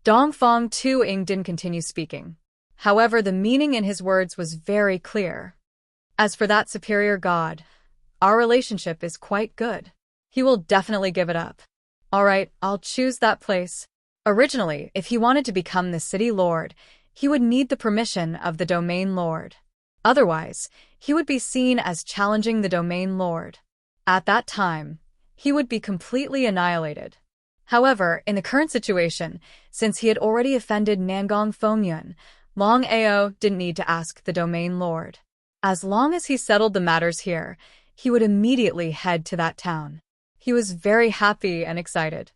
Dongfang Tuing didn't continue speaking. However, the meaning in his words was very clear. "As for that superior god, our relationship is quite good. He will definitely give it up. All right, I'll choose that place." Originally, if he wanted to become the city lord, he would need the permission of the domain lord. Otherwise, he would be seen as challenging the domain lord. At that time, he would be completely annihilated. However, in the current situation, since he had already offended Nangong Fengyun, Longao didn't need to ask the domain lord. As long as he settled the matters here, he would immediately head to that town. He was very happy and excited.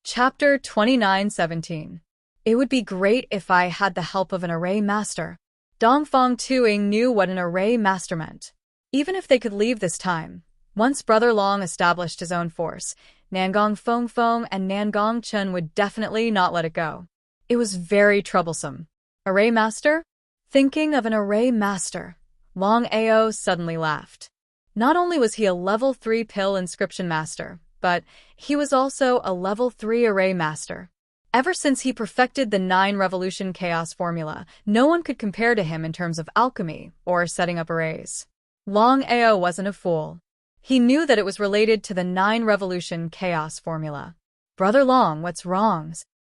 Chapter 29:17. It would be great if I had the help of an array master. Dongfang Tuing knew what an array master meant. Even if they could leave this time, once Brother Long established his own force, Nangong Feng and Nangong Chun would definitely not let it go. It was very troublesome. Array master? Thinking of an array master, Longao suddenly laughed. Not only was he a level 3 pill inscription master, but he was also a level 3 array master. Ever since he perfected the 9 revolution chaos formula, no one could compare to him in terms of alchemy or setting up arrays. Longao wasn't a fool. He knew that it was related to the 9 revolution chaos formula. "Brother Long, what's wrong?"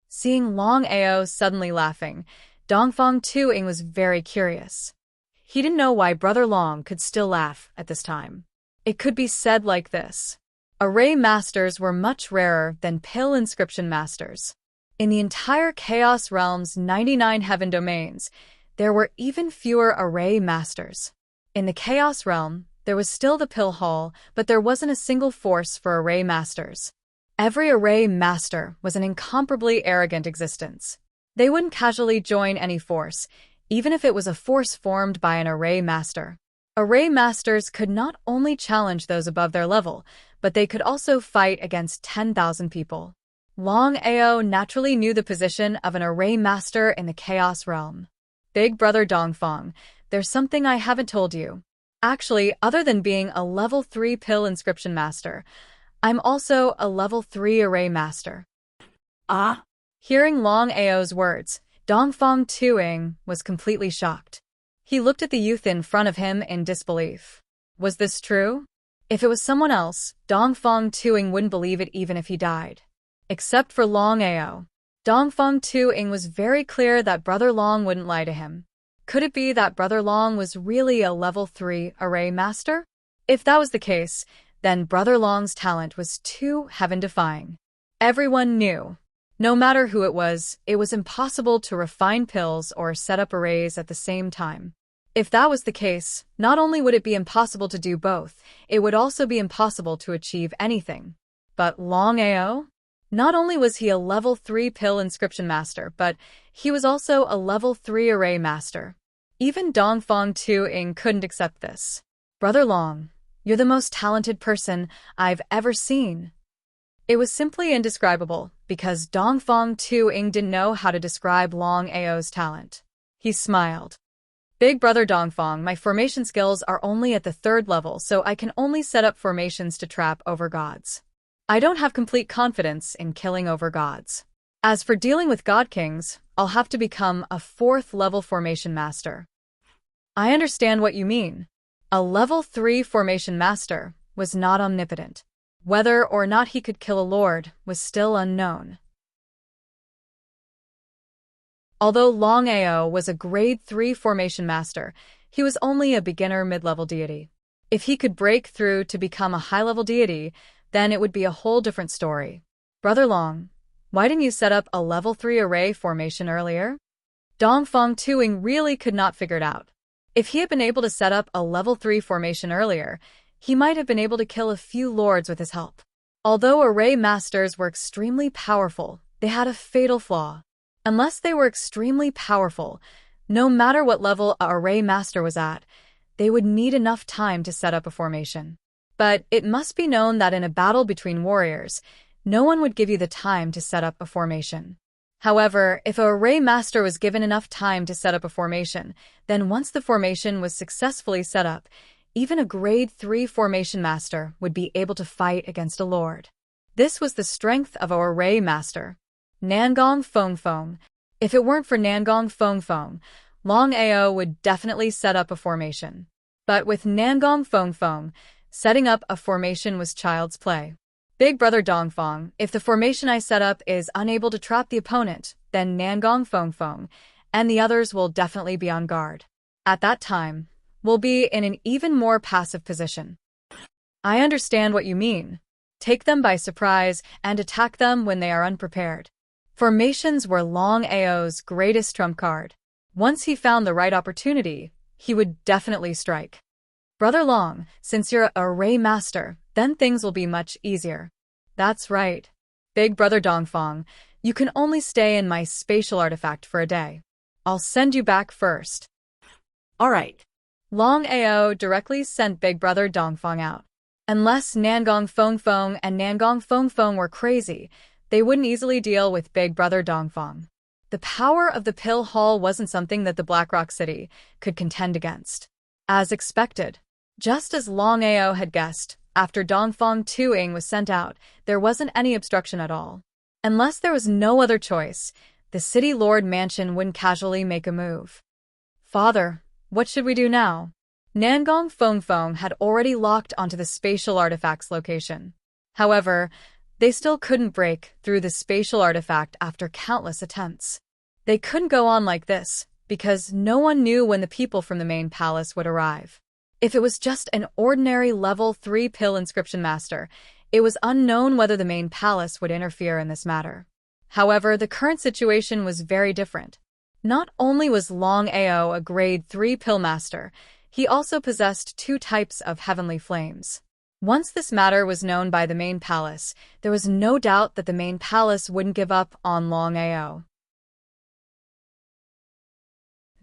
Seeing Longao suddenly laughing, Dongfang Tuing was very curious. He didn't know why Brother Long could still laugh at this time. It could be said like this. Array masters were much rarer than pill inscription masters. In the entire Chaos Realm's 99 heaven domains, there were even fewer array masters. In the Chaos Realm, there was still the Pill Hall, but there wasn't a single force for array masters. Every array master was an incomparably arrogant existence. They wouldn't casually join any force, even if it was a force formed by an array master. Array masters could not only challenge those above their level, but they could also fight against 10,000 people. Longao naturally knew the position of an array master in the Chaos Realm. "Big Brother Dongfang, there's something I haven't told you. Actually, other than being a level 3 pill inscription master, I'm also a level 3 array master." Ah? Hearing Longao's words, Dongfang Tuing was completely shocked. He looked at the youth in front of him in disbelief. Was this true? If it was someone else, Dongfang Tuing wouldn't believe it even if he died. Except for Longao. Dongfang Tuing was very clear that Brother Long wouldn't lie to him. Could it be that Brother Long was really a level 3 array master? If that was the case, then Brother Long's talent was too heaven-defying. Everyone knew. No matter who it was impossible to refine pills or set up arrays at the same time. If that was the case, not only would it be impossible to do both, it would also be impossible to achieve anything. But Longao? Not only was he a level 3 pill inscription master, but he was also a level 3 array master. Even Dongfang Tu-ing couldn't accept this. Brother Long, you're the most talented person I've ever seen. It was simply indescribable, because Dongfang Tu-ing didn't know how to describe Longao's talent. He smiled. Big brother Dongfang, my formation skills are only at the 3rd level, so I can only set up formations to trap over gods. I don't have complete confidence in killing over gods. As for dealing with god kings, I'll have to become a 4th level formation master. I understand what you mean. A level 3 formation master was not omnipotent. Whether or not he could kill a lord was still unknown. Although Longao was a grade 3 formation master, he was only a beginner mid-level deity. If he could break through to become a high-level deity, then it would be a whole different story. Brother Long, why didn't you set up a level 3 array formation earlier? Dongfang Tu-ing really could not figure it out. If he had been able to set up a level 3 formation earlier, he might have been able to kill a few lords with his help. Although array masters were extremely powerful, they had a fatal flaw. Unless they were extremely powerful, no matter what level a array master was at, they would need enough time to set up a formation. But it must be known that in a battle between warriors, no one would give you the time to set up a formation. However, if a array master was given enough time to set up a formation, then once the formation was successfully set up, even a grade 3 formation master would be able to fight against a lord. This was the strength of our array master. Nangong Feng Feng. If it weren't for Nangong Feng Feng, Longao would definitely set up a formation. But with Nangong Feng Feng, setting up a formation was child's play. Big brother Dongfang, if the formation I set up is unable to trap the opponent, then Nangong Feng Feng and the others will definitely be on guard. At that time, we'll be in an even more passive position. I understand what you mean. Take them by surprise and attack them when they are unprepared. Formations were Longao's greatest trump card. Once he found the right opportunity, he would definitely strike. Brother Long, since you're an array master, then things will be much easier. That's right. Big brother Dongfang, you can only stay in my spatial artifact for a day. I'll send you back first. All right. Longao directly sent big brother Dongfang out. Unless Nangong Feng Feng and Nangong Feng Feng were crazy, they wouldn't easily deal with big brother Dongfang. The power of the Pill Hall wasn't something that the Blackrock City could contend against. As expected, just as Longao had guessed, after Dongfang Tu-ing was sent out, there wasn't any obstruction at all. Unless there was no other choice, the City Lord Mansion wouldn't casually make a move. Father, what should we do now? Nangong Feng Feng had already locked onto the spatial artifact's location. However, they still couldn't break through the spatial artifact after countless attempts. They couldn't go on like this, because no one knew when the people from the main palace would arrive. If it was just an ordinary level 3 pill inscription master, it was unknown whether the main palace would interfere in this matter. However, the current situation was very different. Not only was Longao a grade 3 pill master, he also possessed 2 types of heavenly flames. Once this matter was known by the main palace, there was no doubt that the main palace wouldn't give up on Longao.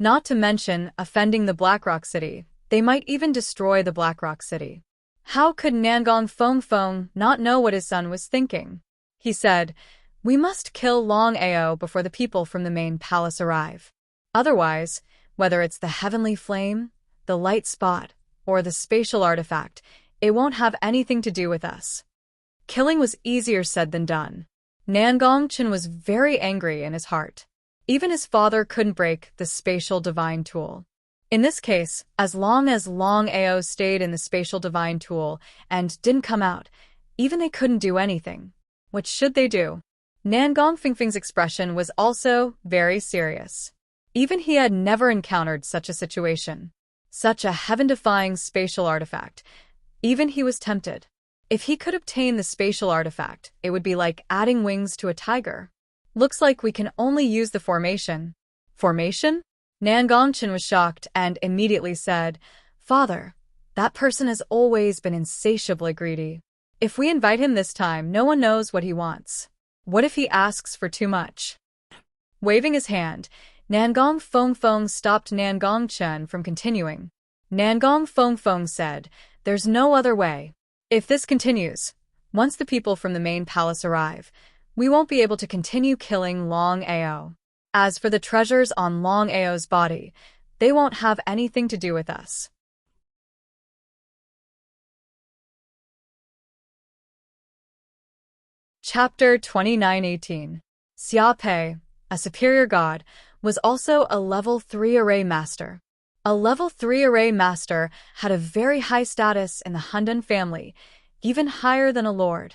Not to mention offending the Blackrock City, they might even destroy the Blackrock City. How could Nangong Feng Feng not know what his son was thinking? He said, "We must kill Longao before the people from the main palace arrive. Otherwise, whether it's the heavenly flame, the light spot, or the spatial artifact, it won't have anything to do with us." Killing was easier said than done. Nangong Chen was very angry in his heart. Even his father couldn't break the spatial divine tool. In this case, as long as Longao stayed in the spatial divine tool and didn't come out, even they couldn't do anything. What should they do? Nangong Fengfeng's expression was also very serious. Even he had never encountered such a situation. Such a heaven-defying spatial artifact. Even he was tempted. If he could obtain the spatial artifact, it would be like adding wings to a tiger. Looks like we can only use the formation. Formation? Nan Gongchen was shocked and immediately said, "Father, that person has always been insatiably greedy. If we invite him this time, no one knows what he wants. What if he asks for too much?" Waving his hand, Nangong Feng stopped Nan Gongchen from continuing. Nangong Feng said, "There's no other way. If this continues, once the people from the main palace arrive, we won't be able to continue killing Longao. As for the treasures on Longao's body, they won't have anything to do with us." Chapter 29:18. Xia Pei, a superior god, was also a level 3 array master. A level 3 array master had a very high status in the Hundan family, even higher than a lord.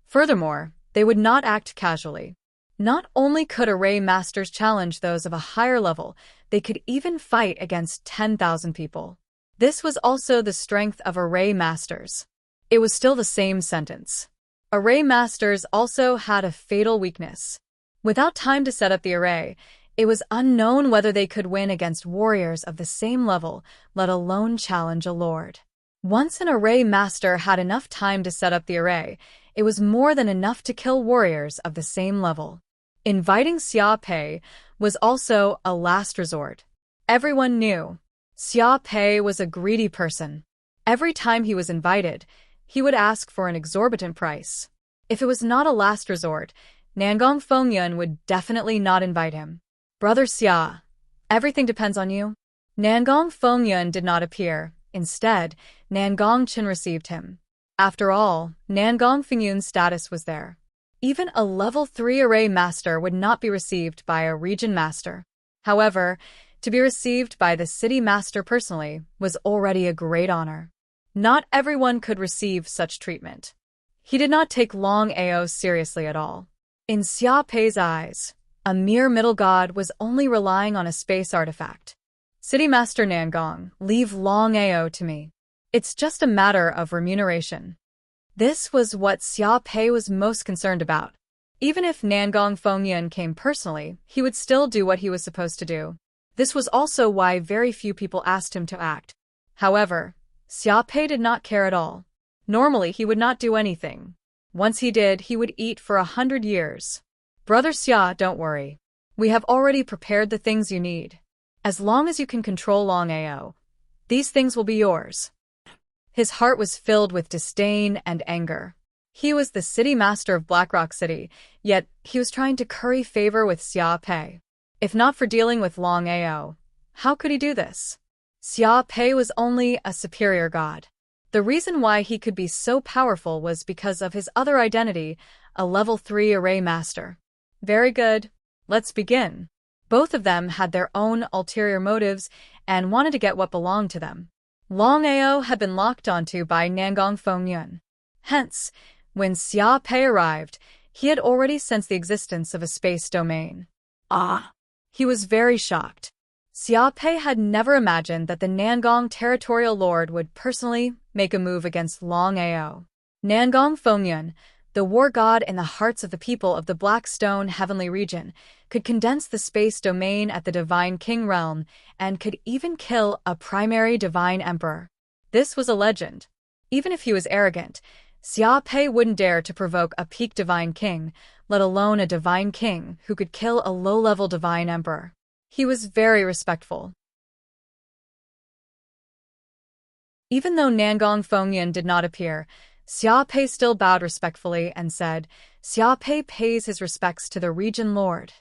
Furthermore, they would not act casually. Not only could array masters challenge those of a higher level, they could even fight against 10,000 people. This was also the strength of array masters. It was still the same sentence. Array masters also had a fatal weakness. Without time to set up the array, it was unknown whether they could win against warriors of the same level, let alone challenge a lord. Once an array master had enough time to set up the array, it was more than enough to kill warriors of the same level. Inviting Xia Pei was also a last resort. Everyone knew Xia Pei was a greedy person. Every time he was invited, he would ask for an exorbitant price. If it was not a last resort, Nangong Fengyun would definitely not invite him. "Brother Xia, everything depends on you." Nangong Fengyun did not appear. Instead, Nangong Chen received him. After all, Nangong Fengyun's status was there. Even a level 3 array master would not be received by a region master. However, to be received by the city master personally was already a great honor. Not everyone could receive such treatment. He did not take Longao seriously at all. In Xia Pei's eyes, a mere middle god was only relying on a space artifact. "City Master Nangong, leave Longao to me. It's just a matter of remuneration." This was what Xia Pei was most concerned about. Even if Nangong Fengyun came personally, he would still do what he was supposed to do. This was also why very few people asked him to act. However, Xia Pei did not care at all. Normally, he would not do anything. Once he did, he would eat for 100 years. "Brother Xia, don't worry. We have already prepared the things you need. As long as you can control Longao, these things will be yours." His heart was filled with disdain and anger. He was the city master of Blackrock City, yet he was trying to curry favor with Xia Pei. If not for dealing with Longao, how could he do this? Xia Pei was only a superior god. The reason why he could be so powerful was because of his other identity, a level 3 array master. Very good. Let's begin. Both of them had their own ulterior motives and wanted to get what belonged to them. Longao had been locked onto by Nangong Fengyun. Hence, when Xia Pei arrived, he had already sensed the existence of a space domain. He was very shocked. Xia Pei had never imagined that the Nangong territorial lord would personally make a move against Longao. Nangong Fengyun, the war god in the hearts of the people of the Black Stone Heavenly region, could condense the space domain at the Divine King realm and could even kill a primary Divine Emperor. This was a legend. Even if he was arrogant, Xia Pei wouldn't dare to provoke a peak Divine King, let alone a Divine King who could kill a low-level Divine Emperor. He was very respectful. Even though Nangong Fengyun did not appear, Xia Pei still bowed respectfully and said, "Xia Pei pays his respects to the region lord.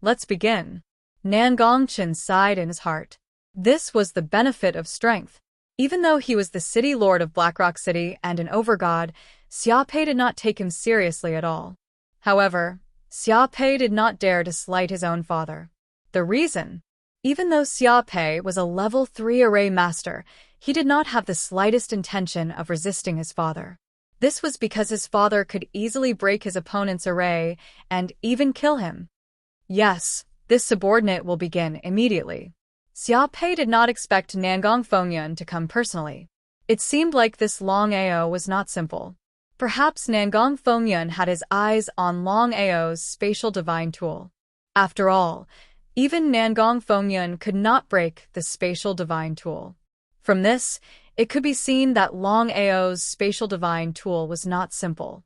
Let's begin." Nangong Chen sighed in his heart. This was the benefit of strength. Even though he was the city lord of Blackrock City and an overgod, Xia Pei did not take him seriously at all. However, Xia Pei did not dare to slight his own father. The reason? Even though Xia Pei was a level 3 array master, he did not have the slightest intention of resisting his father. This was because his father could easily break his opponent's array and even kill him. Yes, this subordinate will begin immediately. Xia Pei did not expect Nangong Fengyun to come personally. It seemed like this Longao was not simple. Perhaps Nangong Fengyun had his eyes on Longao's spatial divine tool. After all, Even Nangong Fengyun could not break the spatial divine tool. From this, it could be seen that Longao's spatial divine tool was not simple.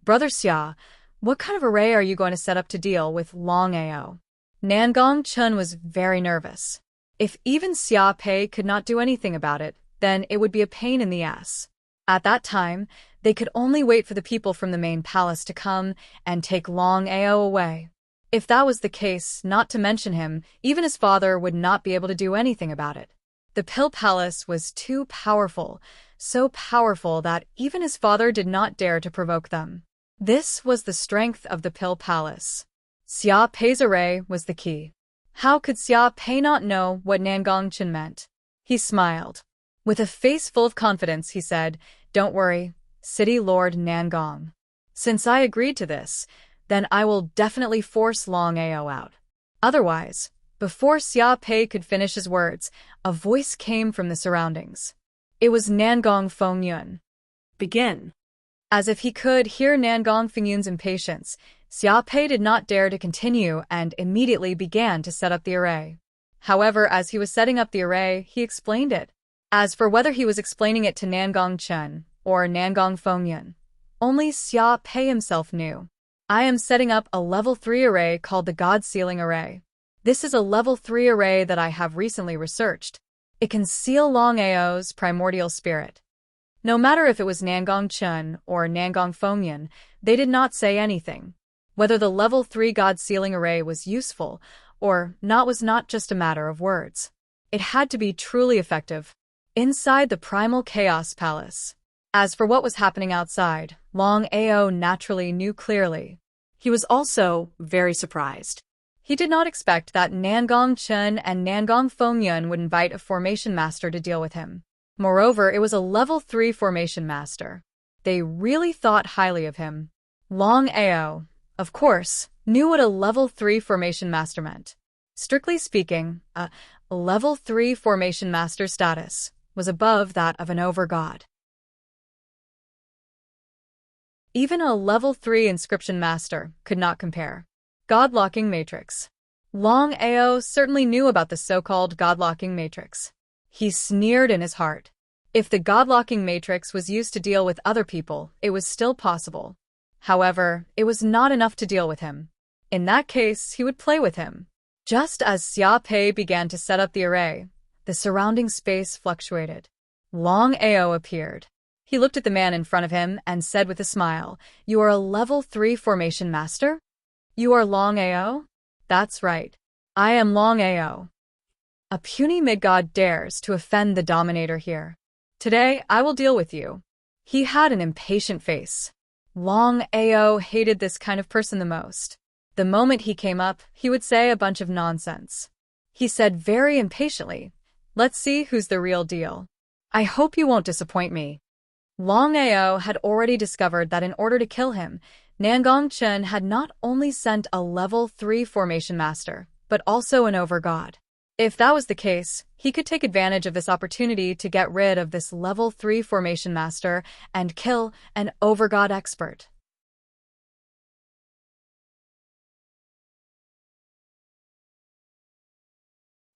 Brother Xia, what kind of array are you going to set up to deal with Longao? Nangong Chun was very nervous. If even Xia Pei could not do anything about it, then it would be a pain in the ass. At that time, they could only wait for the people from the main palace to come and take Longao away. If that was the case, not to mention him, even his father would not be able to do anything about it. The Pill Palace was too powerful, so powerful that even his father did not dare to provoke them. This was the strength of the Pill Palace. Xia Pei's array was the key. How could Xia Pei not know what Nangong Chen meant? He smiled. With a face full of confidence, he said, "Don't worry, City Lord Nangong. Since I agreed to this, then I will definitely force Longao out. Otherwise," before Xia Pei could finish his words, a voice came from the surroundings. It was Nangong Fengyun. Begin. As if he could hear Nangong Fengyun's impatience, Xia Pei did not dare to continue and immediately began to set up the array. However, as he was setting up the array, he explained it. As for whether he was explaining it to Nangong Chen or Nangong Fengyun, only Xia Pei himself knew. I am setting up a level 3 array called the God Sealing Array. This is a level 3 array that I have recently researched. It can seal Longao's primordial spirit. No matter if it was Nangong Chen or Nangong Fengyun, they did not say anything. Whether the level 3 God Sealing Array was useful or not was not just a matter of words. It had to be truly effective. Inside the Primal Chaos Palace. As for what was happening outside, Longao naturally knew clearly. He was also very surprised. He did not expect that Nangong Chen and Nangong Fengyun would invite a formation master to deal with him. Moreover, it was a level 3 formation master. They really thought highly of him. Longao, of course, knew what a level 3 formation master meant. Strictly speaking, a level 3 formation master status was above that of an overgod. Even a level 3 inscription master could not compare. God-locking matrix. Longao certainly knew about the so-called God-locking matrix. He sneered in his heart. If the God-locking matrix was used to deal with other people, it was still possible. However, it was not enough to deal with him. In that case, he would play with him. Just as Xia Pei began to set up the array, the surrounding space fluctuated. Longao appeared. He looked at the man in front of him and said with a smile, "You are a level 3 formation master? You are Longao?" "That's right. I am Longao. A puny mid-god dares to offend the dominator here. Today, I will deal with you." He had an impatient face. Longao hated this kind of person the most. The moment he came up, he would say a bunch of nonsense. He said very impatiently, "Let's see who's the real deal. I hope you won't disappoint me." Longao had already discovered that in order to kill him, Nangong Chen had not only sent a level 3 formation master, but also an overgod. If that was the case, he could take advantage of this opportunity to get rid of this level 3 formation master and kill an overgod expert.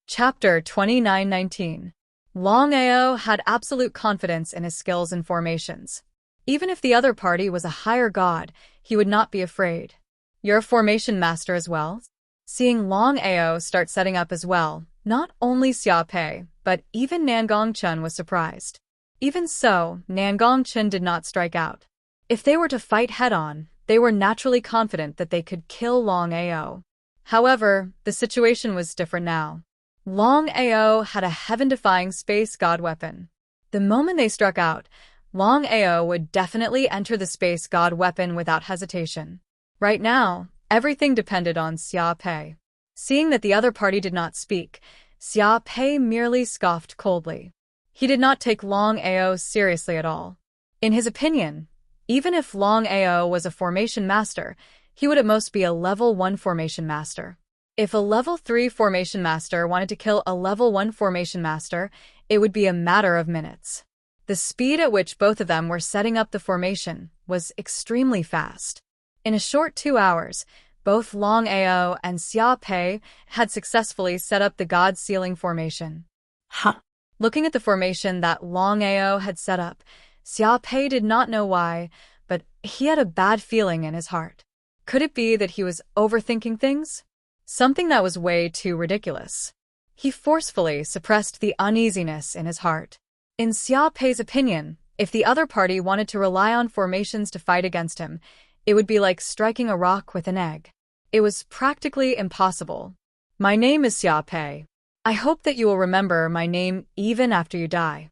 Chapter 2919. Longao had absolute confidence in his skills and formations. Even if the other party was a higher god, he would not be afraid. "You're a formation master as well?" Seeing Longao start setting up as well, not only Xia Pei, but even Nangong Chen was surprised. Even so, Nangong Chen did not strike out. If they were to fight head-on, they were naturally confident that they could kill Longao. However, the situation was different now. Longao had a heaven-defying space god weapon. The moment they struck out, Longao would definitely enter the space god weapon without hesitation. Right now, everything depended on Xia Pei. Seeing that the other party did not speak, Xia Pei merely scoffed coldly. He did not take Longao seriously at all. In his opinion, even if Longao was a formation master, he would at most be a level 1 formation master. If a level 3 formation master wanted to kill a level 1 formation master, it would be a matter of minutes. The speed at which both of them were setting up the formation was extremely fast. In a short 2 hours, Both Longao and Xia Pei had successfully set up the God Sealing formation. Ha! Looking at the formation that Longao had set up, Xia Pei did not know why, but he had a bad feeling in his heart. Could it be that he was overthinking things? Something that was way too ridiculous. He forcefully suppressed the uneasiness in his heart. In Xia Pei's opinion, if the other party wanted to rely on formations to fight against him, it would be like striking a rock with an egg. It was practically impossible. My name is Xia Pei. I hope that you will remember my name even after you die.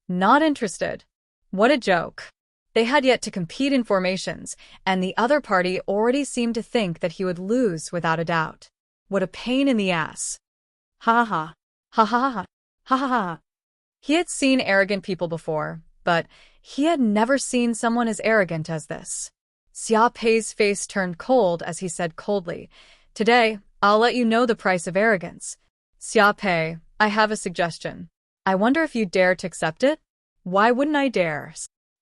Not interested. What a joke. They had yet to compete in formations, and the other party already seemed to think that he would lose without a doubt. What a pain in the ass. Ha ha. Ha ha ha. Ha ha ha. He had seen arrogant people before, but he had never seen someone as arrogant as this. Xia Pei's face turned cold as he said coldly, "Today, I'll let you know the price of arrogance. Xia Pei, I have a suggestion. I wonder if you dare to accept it?" Why wouldn't I dare?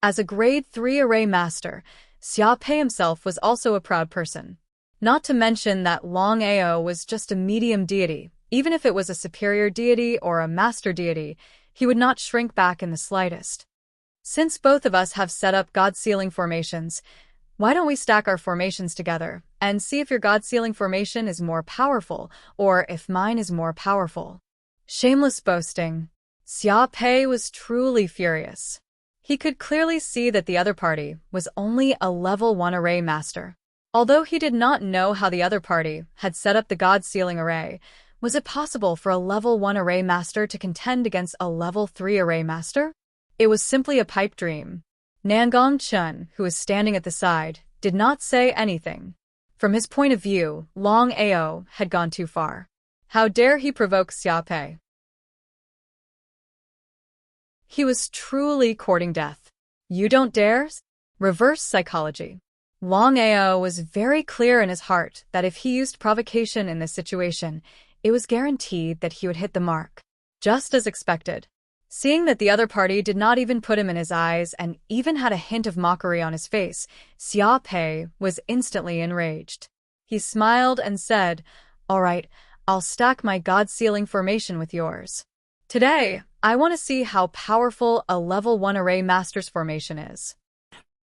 As a grade 3 array master, Xia Pei himself was also a proud person. Not to mention that Longao was just a medium deity. Even if it was a superior deity or a master deity, he would not shrink back in the slightest. Since both of us have set up God-sealing formations, why don't we stack our formations together and see if your God-sealing formation is more powerful or if mine is more powerful? Shameless boasting. Xia Pei was truly furious. He could clearly see that the other party was only a level 1 array master. Although he did not know how the other party had set up the God-sealing array, was it possible for a level 1 array master to contend against a level 3 array master? It was simply a pipe dream. Nangong Chun, who was standing at the side, did not say anything. From his point of view, Longao had gone too far. How dare he provoke Xia Pei? He was truly courting death. You don't dare? Reverse psychology. Longao was very clear in his heart that if he used provocation in this situation, it was guaranteed that he would hit the mark. Just as expected. Seeing that the other party did not even put him in his eyes and even had a hint of mockery on his face, Xia Pei was instantly enraged. He smiled and said, "All right, I'll stack my God-sealing formation with yours. Today, I want to see how powerful a level 1 array master's formation is."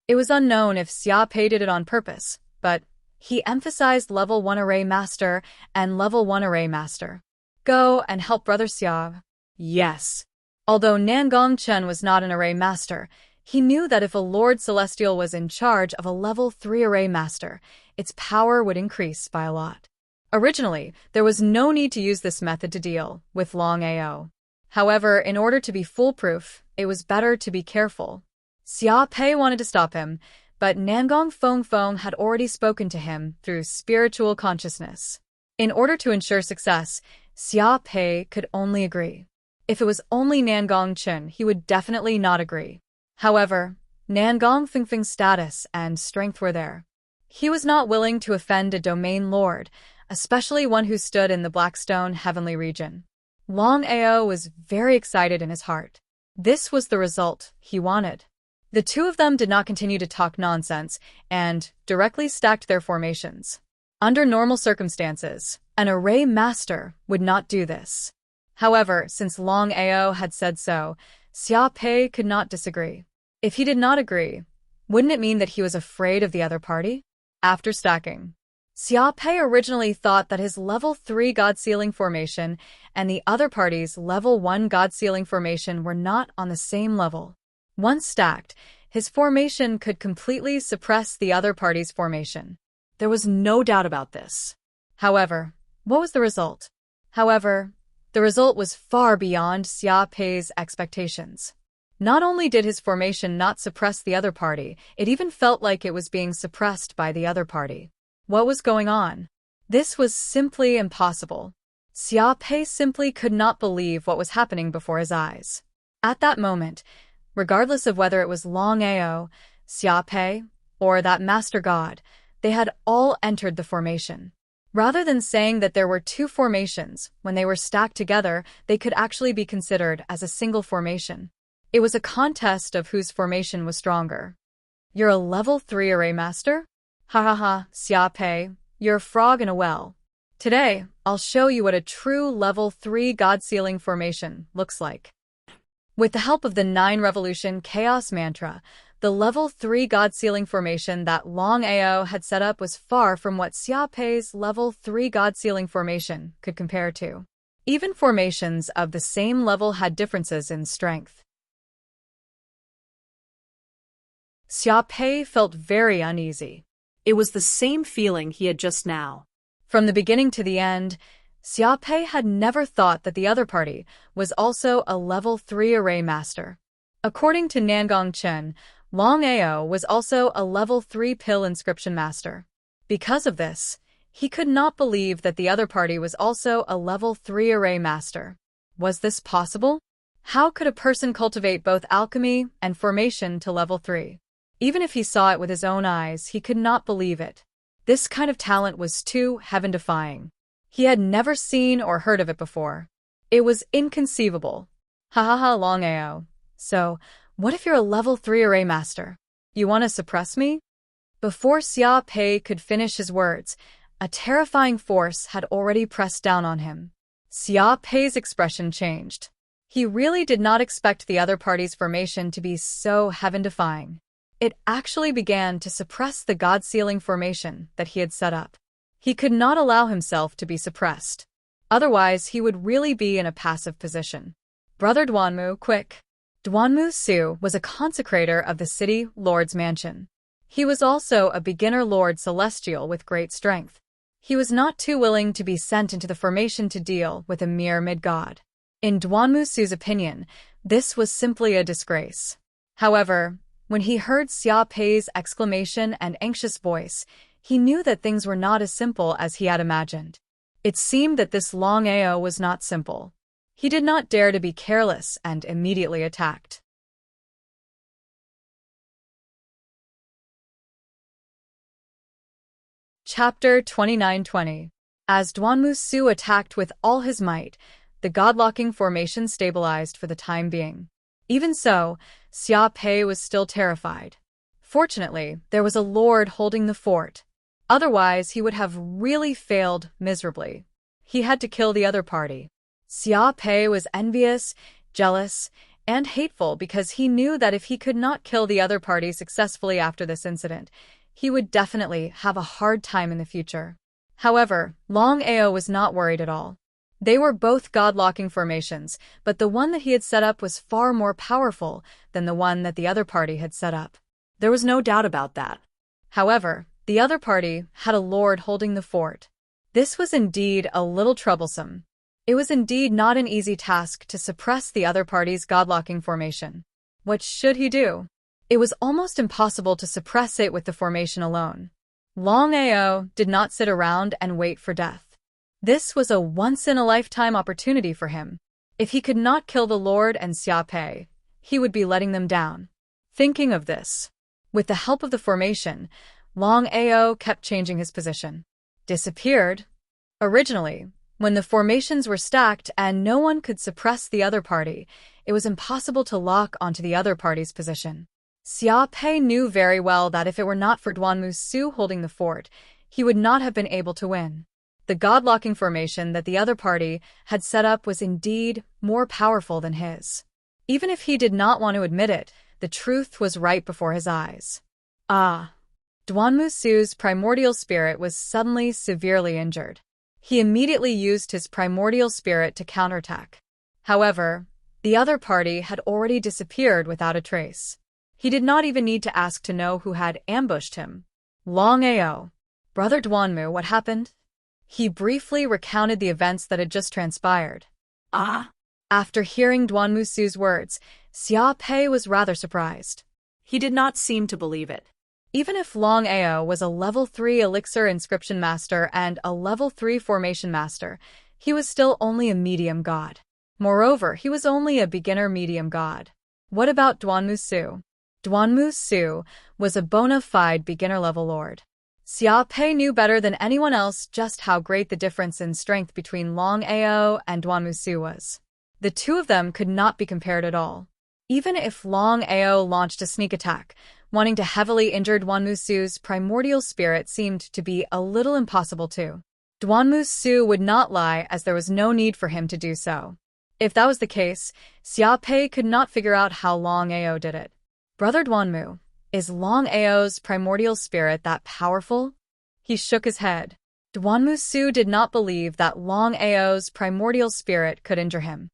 It was unknown if Xia Pei did it on purpose, but he emphasized level 1 array master and level 1 array master. Go and help Brother Xia. Yes. Although Nangong Chen was not an array master, he knew that if a Lord Celestial was in charge of a level 3 array master, its power would increase by a lot. Originally, there was no need to use this method to deal with Longao. However, in order to be foolproof, it was better to be careful. Xia Pei wanted to stop him, but Nangong Feng had already spoken to him through spiritual consciousness. In order to ensure success, Xia Pei could only agree. If it was only Nangong Chen, he would definitely not agree. However, Nangong Feng's status and strength were there. He was not willing to offend a domain lord, especially one who stood in the Blackstone Heavenly region. Longao was very excited in his heart. This was the result he wanted. The two of them did not continue to talk nonsense and directly stacked their formations. Under normal circumstances, an array master would not do this. However, since Longao had said so, Xia Pei could not disagree. If he did not agree, wouldn't it mean that he was afraid of the other party? After stacking, Xia Pei originally thought that his level 3 God-sealing formation and the other party's level 1 God-sealing formation were not on the same level. Once stacked, his formation could completely suppress the other party's formation. There was no doubt about this. However, what was the result? The result was far beyond Xia Pei's expectations. Not only did his formation not suppress the other party, it even felt like it was being suppressed by the other party. What was going on? This was simply impossible. Xia Pei simply could not believe what was happening before his eyes. At that moment, regardless of whether it was Longao, Xia Pei, or that Master God, they had all entered the formation. Rather than saying that there were two formations, when they were stacked together, they could actually be considered as a single formation. It was a contest of whose formation was stronger. You're a level 3 array master? Ha ha ha, Xia Pei. you're a frog in a well. Today, I'll show you what a true level 3 God Sealing formation looks like. With the help of the 9 Revolution Chaos Mantra, the level 3 God Sealing formation that Longao had set up was far from what Xiaopei's level 3 God Sealing formation could compare to. Even formations of the same level had differences in strength. Xiaopei felt very uneasy. It was the same feeling he had just now. From the beginning to the end, Xiaopei had never thought that the other party was also a level 3 array master. According to Nangong Chen, Longao was also a level 3 pill inscription master. Because of this, he could not believe that the other party was also a level 3 array master. Was this possible? How could a person cultivate both alchemy and formation to level 3? Even if he saw it with his own eyes, he could not believe it. This kind of talent was too heaven-defying. He had never seen or heard of it before. It was inconceivable. Ha ha ha, Longao. So, what if you're a level 3 array master? You want to suppress me? Before Xiaopei could finish his words, a terrifying force had already pressed down on him. Xiaopei's expression changed. He really did not expect the other party's formation to be so heaven-defying. It actually began to suppress the God-sealing formation that he had set up. He could not allow himself to be suppressed. Otherwise, he would really be in a passive position. Brother Duanmu, quick! Duanmu Su was a consecrator of the city lord's mansion. He was also a beginner lord celestial with great strength. He was not too willing to be sent into the formation to deal with a mere mid-god. In Duanmu Su's opinion, this was simply a disgrace. However, when he heard Xiaopei's exclamation and anxious voice, he knew that things were not as simple as he had imagined. It seemed that this Longao was not simple. He did not dare to be careless and immediately attacked. Chapter 29-20. As Duanmu Su attacked with all his might, the god-locking formation stabilized for the time being. Even so, Xiaopei was still terrified. Fortunately, there was a lord holding the fort. Otherwise, he would have really failed miserably. He had to kill the other party. Xiaopei was envious, jealous, and hateful because he knew that if he could not kill the other party successfully after this incident, he would definitely have a hard time in the future. However, Longao was not worried at all. They were both god-locking formations, but the one that he had set up was far more powerful than the one that the other party had set up. There was no doubt about that. However, the other party had a lord holding the fort. This was indeed a little troublesome. It was indeed not an easy task to suppress the other party's god-locking formation. What should he do? It was almost impossible to suppress it with the formation alone. Longao did not sit around and wait for death. This was a once-in-a-lifetime opportunity for him. If he could not kill the Lord and Xiaopei, he would be letting them down. Thinking of this, with the help of the formation, Longao kept changing his position. Disappeared. Originally, when the formations were stacked and no one could suppress the other party, it was impossible to lock onto the other party's position. Xiaopei knew very well that if it were not for Duanmu Su holding the fort, he would not have been able to win. The god-locking formation that the other party had set up was indeed more powerful than his. Even if he did not want to admit it, the truth was right before his eyes. Duanmu Su's primordial spirit was suddenly severely injured. He immediately used his primordial spirit to counterattack. However, the other party had already disappeared without a trace. He did not even need to ask to know who had ambushed him. Longao. Brother Duanmu, what happened? He briefly recounted the events that had just transpired. After hearing Duanmu Su's words, Xiaopei was rather surprised. He did not seem to believe it. Even if Longao was a level 3 elixir inscription master and a level 3 formation master, he was still only a medium god. Moreover, he was only a beginner medium god. What about Duanmu Su? Duanmu Su was a bona fide beginner-level lord. Xiaopei knew better than anyone else just how great the difference in strength between Longao and Duanmu Su was. The two of them could not be compared at all. Even if Longao launched a sneak attack, Wanting to heavily injure Duanmusu's primordial spirit seemed to be a little impossible too. Duanmusu would not lie, as there was no need for him to do so. If that was the case, Xiaopei could not figure out how Longao did it. Brother Duanmu, is Longao's primordial spirit that powerful? He shook his head. Duanmusu did not believe that Longao's primordial spirit could injure him.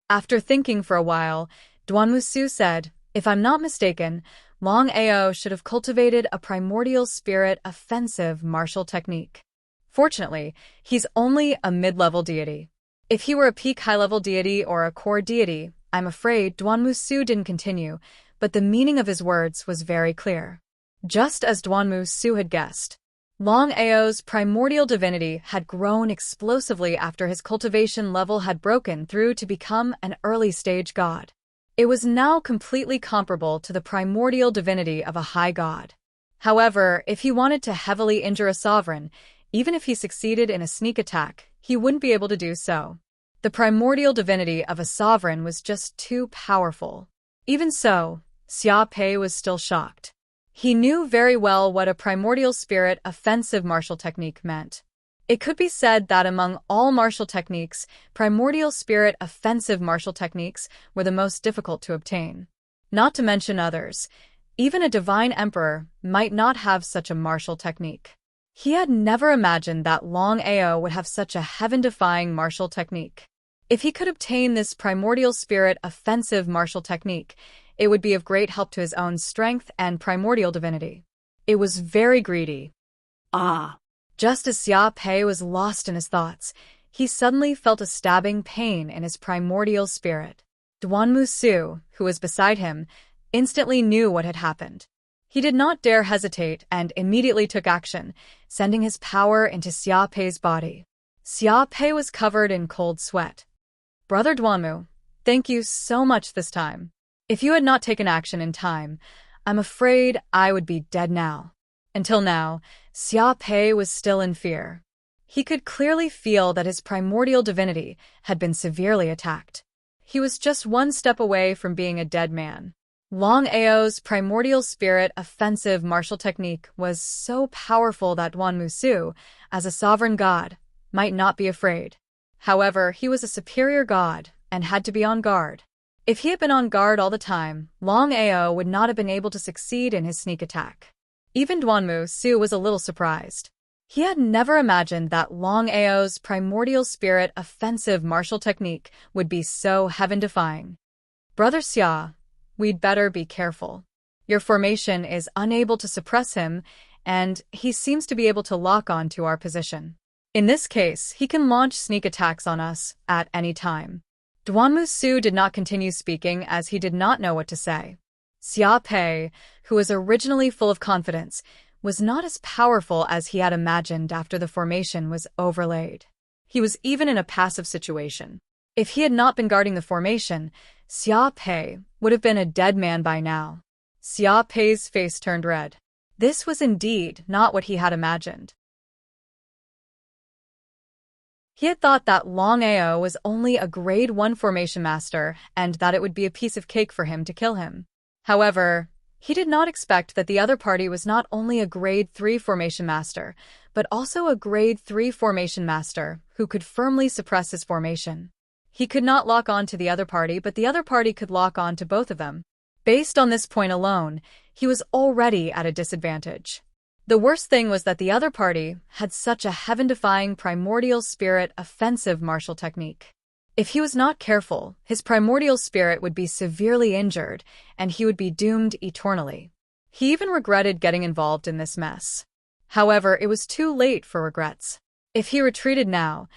After thinking for a while, Duanmusu said, "If I'm not mistaken, Longao should have cultivated a primordial spirit offensive martial technique. Fortunately, he's only a mid-level deity. If he were a peak high-level deity or a core deity, I'm afraid." Duanmusu didn't continue, but the meaning of his words was very clear. Just as Duanmusu had guessed, Longao's primordial divinity had grown explosively after his cultivation level had broken through to become an early-stage god. It was now completely comparable to the primordial divinity of a high god. However, if he wanted to heavily injure a sovereign, even if he succeeded in a sneak attack, he wouldn't be able to do so. The primordial divinity of a sovereign was just too powerful. Even so, Xiaopei was still shocked. He knew very well what a primordial spirit offensive martial technique meant. It could be said that among all martial techniques, primordial spirit offensive martial techniques were the most difficult to obtain. Not to mention others, even a divine emperor might not have such a martial technique. He had never imagined that Longao would have such a heaven-defying martial technique. If he could obtain this primordial spirit offensive martial technique, it would be of great help to his own strength and primordial divinity. It was very greedy. Ah! Just as Xiaopei was lost in his thoughts, he suddenly felt a stabbing pain in his primordial spirit. Duanmusu, who was beside him, instantly knew what had happened. He did not dare hesitate and immediately took action, sending his power into Xiaopei's body. Xiaopei was covered in cold sweat. "Brother Duanmu, thank you so much this time. If you had not taken action in time, I'm afraid I would be dead now." Until now, Xiaopei was still in fear. He could clearly feel that his primordial divinity had been severely attacked. He was just one step away from being a dead man. Longao's primordial spirit offensive martial technique was so powerful that Duanmusu, as a sovereign god, might not be afraid. However, he was a superior god and had to be on guard. If he had been on guard all the time, Longao would not have been able to succeed in his sneak attack. Even Duanmusu was a little surprised. He had never imagined that Longao's primordial spirit offensive martial technique would be so heaven-defying. "Brother Xia, we'd better be careful. Your formation is unable to suppress him, and he seems to be able to lock on to our position. In this case, he can launch sneak attacks on us at any time." Duanmusu did not continue speaking as he did not know what to say. Xiaopei, who was originally full of confidence, was not as powerful as he had imagined after the formation was overlaid. He was even in a passive situation. If he had not been guarding the formation, Xiaopei would have been a dead man by now. Xiaopei's face turned red. This was indeed not what he had imagined. He had thought that Longao was only a grade 1 formation master and that it would be a piece of cake for him to kill him. However, he did not expect that the other party was not only a grade 3 formation master, but also a grade 3 formation master who could firmly suppress his formation. He could not lock on to the other party, but the other party could lock on to both of them. Based on this point alone, he was already at a disadvantage. The worst thing was that the other party had such a heaven-defying primordial spirit offensive martial technique. If he was not careful, his primordial spirit would be severely injured, and he would be doomed eternally. He even regretted getting involved in this mess. However, it was too late for regrets. If he retreated now,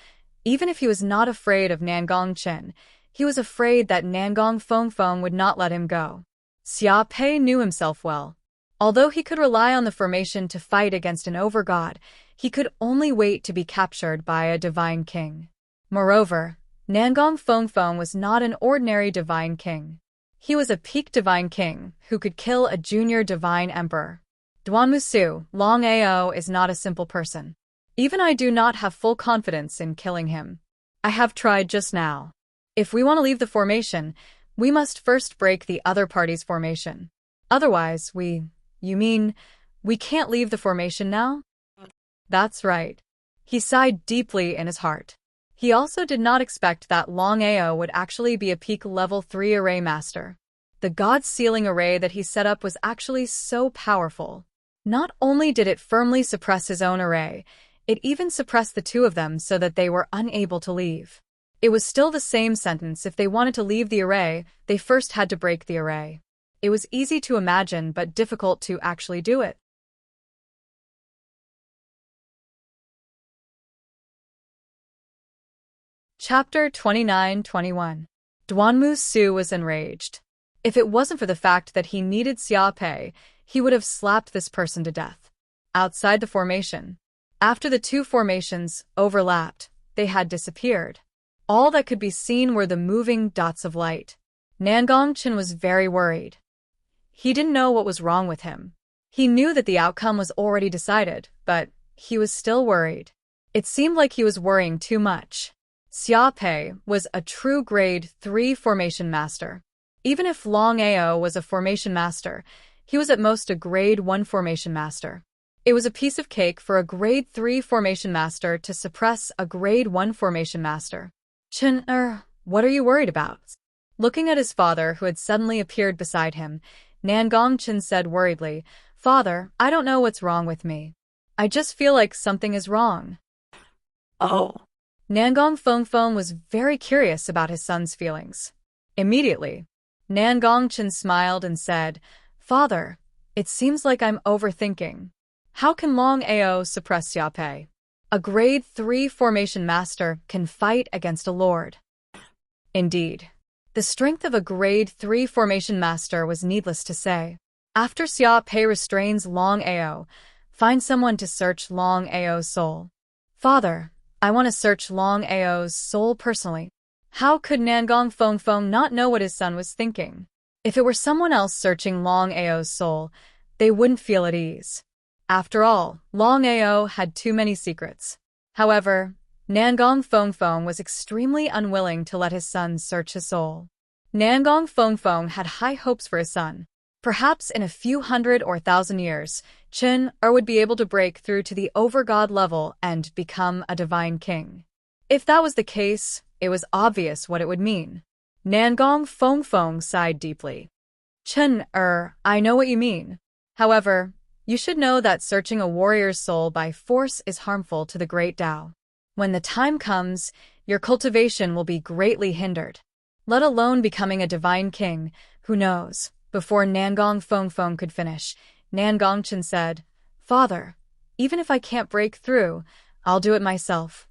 even if he was not afraid of Nangong Qin, he was afraid that Nangong Fengfeng would not let him go. Xiaopei knew himself well. Although he could rely on the formation to fight against an over-god, he could only wait to be captured by a divine king. Moreover, Nangong Fengfeng was not an ordinary divine king. He was a peak divine king who could kill a junior divine emperor. Duanmusu, Longao is not a simple person. Even I do not have full confidence in killing him. I have tried just now. If we want to leave the formation, We must first break the other party's formation. Otherwise, you mean, we can't leave the formation now? That's right. He sighed deeply in his heart. He also did not expect that Longao would actually be a peak level 3 array master. The God Sealing array that he set up was actually so powerful. Not only did it firmly suppress his own array, it even suppressed the two of them so that they were unable to leave. It was still the same sentence. If they wanted to leave the array, they first had to break the array. It was easy to imagine but difficult to actually do it. Chapter 29-21. Duanmu Su was enraged. If it wasn't for the fact that he needed Xia Pei, he would have slapped this person to death. Outside the formation. After the two formations overlapped, they had disappeared. All that could be seen were the moving dots of light. Nangongchen was very worried. He didn't know what was wrong with him. He knew that the outcome was already decided, but he was still worried. It seemed like he was worrying too much. Xia Pei was a true grade 3 formation master. Even if Longao was a formation master, he was at most a grade 1 formation master. It was a piece of cake for a grade 3 formation master to suppress a grade 1 formation master. Chen, what are you worried about? Looking at his father who had suddenly appeared beside him, Nangongchen said worriedly, "Father, I don't know what's wrong with me. I just feel like something is wrong." Oh. Nangong Fengfeng was very curious about his son's feelings. Immediately, Nangongchen smiled and said, "Father, it seems like I'm overthinking. How can Longao suppress Xia Pei? A grade 3 formation master can fight against a lord." Indeed, the strength of a grade 3 formation master was needless to say. After Xia Pei restrains Longao, find someone to search Longao's soul. "Father, I want to search Longao's soul personally." How could Nangong Fengfeng not know what his son was thinking? If it were someone else searching Longao's soul, they wouldn't feel at ease. After all, Longao had too many secrets. However, Nangong Fengfeng was extremely unwilling to let his son search his soul. Nangong Fengfeng had high hopes for his son. Perhaps in a few hundred or thousand years, Chen would be able to break through to the over-god level and become a divine king. If that was the case, it was obvious what it would mean. Nangong Fengfeng sighed deeply. "Chen, I know what you mean. However, you should know that searching a warrior's soul by force is harmful to the great Tao. When the time comes, your cultivation will be greatly hindered. Let alone becoming a divine king, who knows?" Before Nangong Fengfeng could finish, Nangongchen said, "Father, even if I can't break through, I'll do it myself."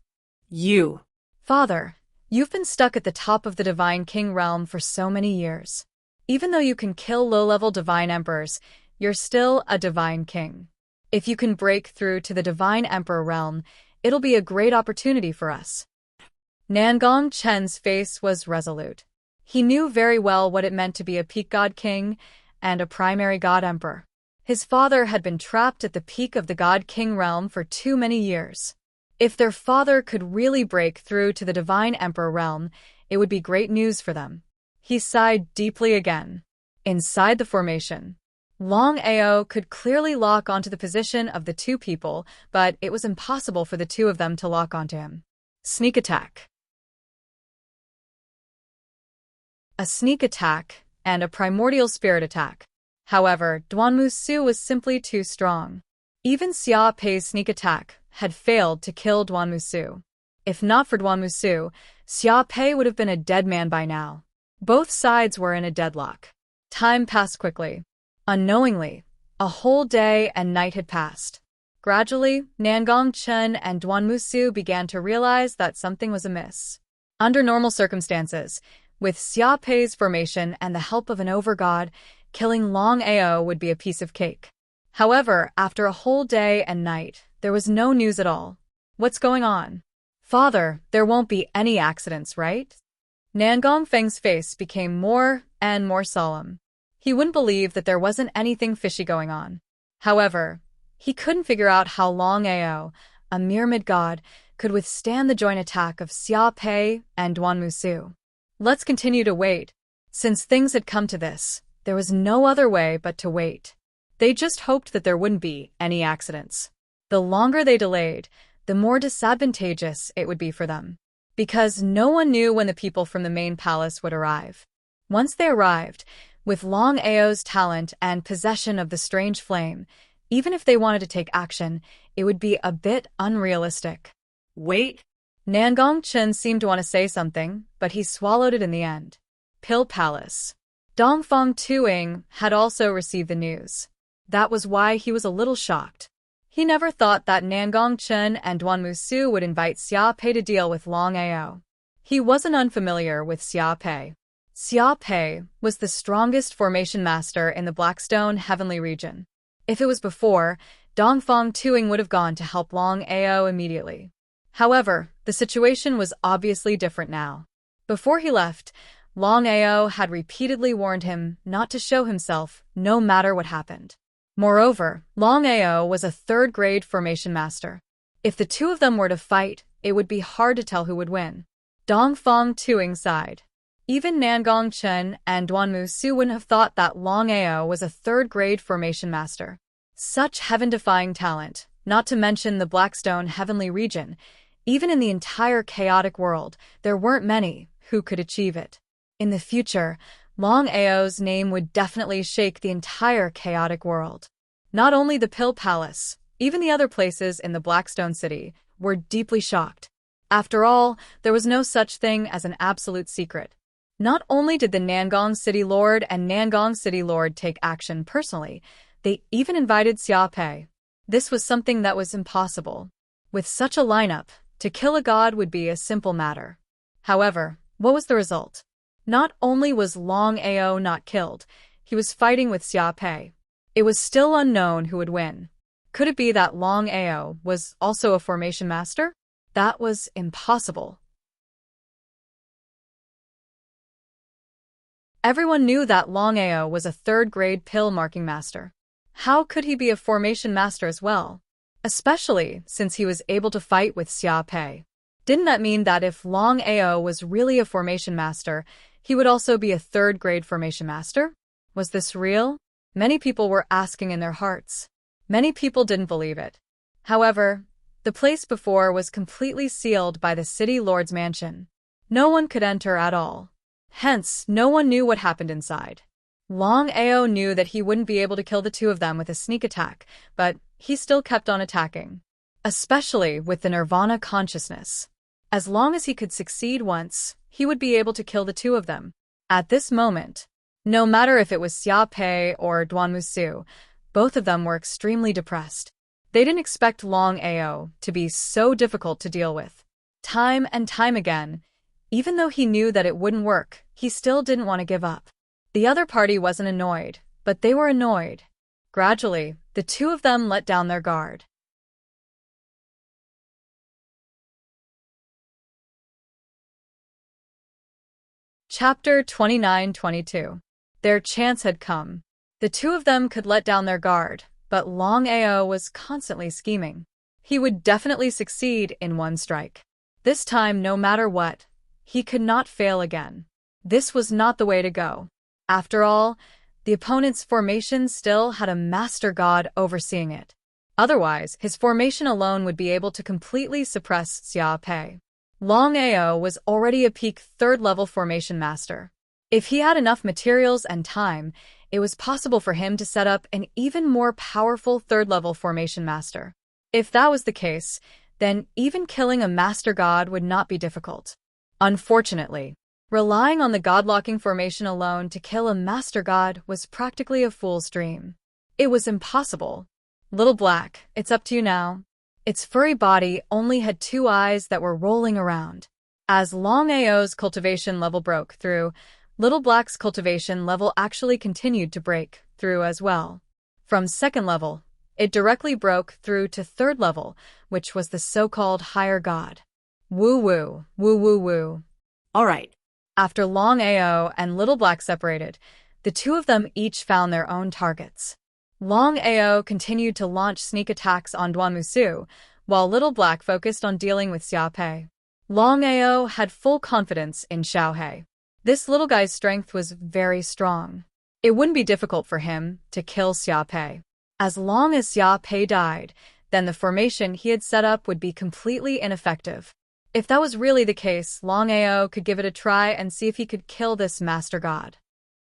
You. "Father, you've been stuck at the top of the divine king realm for so many years. Even though you can kill low-level divine emperors, you're still a divine king. If you can break through to the divine emperor realm, it'll be a great opportunity for us." Nangong Chen's face was resolute. He knew very well what it meant to be a peak god king and a primary god emperor. His father had been trapped at the peak of the god king realm for too many years. If their father could really break through to the divine emperor realm, it would be great news for them. He sighed deeply again. Inside the formation, Longao could clearly lock onto the position of the two people, but it was impossible for the two of them to lock onto him. Sneak attack. A sneak attack and a primordial spirit attack. However, Duanmu Su was simply too strong. Even Xia Pei's sneak attack had failed to kill Duanmu Su. If not for Duanmu Su, Xia Pei would have been a dead man by now. Both sides were in a deadlock. Time passed quickly. Unknowingly, a whole day and night had passed. Gradually, Nangong Chen and Duanmu Su began to realize that something was amiss. Under normal circumstances, with Xia Pei's formation and the help of an overgod, killing Longao would be a piece of cake. However, after a whole day and night, there was no news at all. "What's going on?" "Father, there won't be any accidents, right?" Nangong Feng's face became more and more solemn. He wouldn't believe that there wasn't anything fishy going on. However, he couldn't figure out how Longao, a mere mid-god, could withstand the joint attack of Xia Pei and Duanmu Su. "Let's continue to wait," Since things had come to this, there was no other way but to wait. They just hoped that there wouldn't be any accidents. The longer they delayed, the more disadvantageous it would be for them. Because no one knew when the people from the main palace would arrive. Once they arrived, with Longao's talent and possession of the strange flame, even if they wanted to take action, it would be a bit unrealistic. Wait. Nangong Chen seemed to want to say something, but he swallowed it in the end. Pill Palace. Dongfang Tuing had also received the news. That was why he was a little shocked. He never thought that Nangong Chen and Duan Musu would invite Xia Pei to deal with Longao. He wasn't unfamiliar with Xia Pei. Xia Pei was the strongest formation master in the Blackstone Heavenly region. If it was before, Dongfang Tuing would have gone to help Longao immediately. However, the situation was obviously different now. Before he left, Longao had repeatedly warned him not to show himself, no matter what happened. Moreover, Longao was a third-grade formation master. If the two of them were to fight, it would be hard to tell who would win. Dongfang Tuing sighed. Even Nangong Chen and Duan Musu wouldn't have thought that Longao was a third-grade formation master. Such heaven-defying talent, not to mention the Blackstone Heavenly region. Even in the entire chaotic world, there weren't many who could achieve it. In the future, Longao's name would definitely shake the entire chaotic world. Not only the Pill Palace, even the other places in the Blackstone City were deeply shocked. After all, there was no such thing as an absolute secret. Not only did the Nangong City Lord and Nangong City Lord take action personally, they even invited Xia Pei. This was something that was impossible. With such a lineup, to kill a god would be a simple matter. However, what was the result? Not only was Longao not killed, he was fighting with Xia Pei. It was still unknown who would win. Could it be that Longao was also a formation master? That was impossible. Everyone knew that Longao was a third-grade pill marking master. How could he be a formation master as well? Especially since he was able to fight with Xia Pei. Didn't that mean that if Longao was really a formation master, he would also be a third-grade formation master? Was this real? Many people were asking in their hearts. Many people didn't believe it. However, the place before was completely sealed by the city lord's mansion. No one could enter at all. Hence, no one knew what happened inside. Longao knew that he wouldn't be able to kill the two of them with a sneak attack, but he still kept on attacking. Especially with the Nirvana consciousness. As long as he could succeed once, he would be able to kill the two of them. At this moment, no matter if it was Xia Pei or Duan Musu, both of them were extremely depressed. They didn't expect Longao to be so difficult to deal with. Time and time again, even though he knew that it wouldn't work, he still didn't want to give up. The other party wasn't annoyed, but they were annoyed. Gradually, the two of them let down their guard. Chapter 29-22. Their chance had come. The two of them could let down their guard, but Longao was constantly scheming. He would definitely succeed in one strike. This time, no matter what, he could not fail again. This was not the way to go. After all, the opponent's formation still had a master god overseeing it. Otherwise, his formation alone would be able to completely suppress Xia Pei. Longao was already a peak third-level formation master. If he had enough materials and time, it was possible for him to set up an even more powerful third-level formation master. If that was the case, then even killing a master god would not be difficult. Unfortunately, relying on the god-locking formation alone to kill a master god was practically a fool's dream. It was impossible. Little Black, it's up to you now. Its furry body only had two eyes that were rolling around. As Longao's cultivation level broke through, Little Black's cultivation level actually continued to break through as well. From second level, it directly broke through to third level, which was the so-called higher god. Woo-woo, woo-woo-woo. All right. After Longao and Little Black separated, the two of them each found their own targets. Longao continued to launch sneak attacks on Duan Musu, while Little Black focused on dealing with Xia Pei. Longao had full confidence in Xiao He. This little guy's strength was very strong. It wouldn't be difficult for him to kill Xia Pei. As long as Xia Pei died, then the formation he had set up would be completely ineffective. If that was really the case, Longao could give it a try and see if he could kill this master god.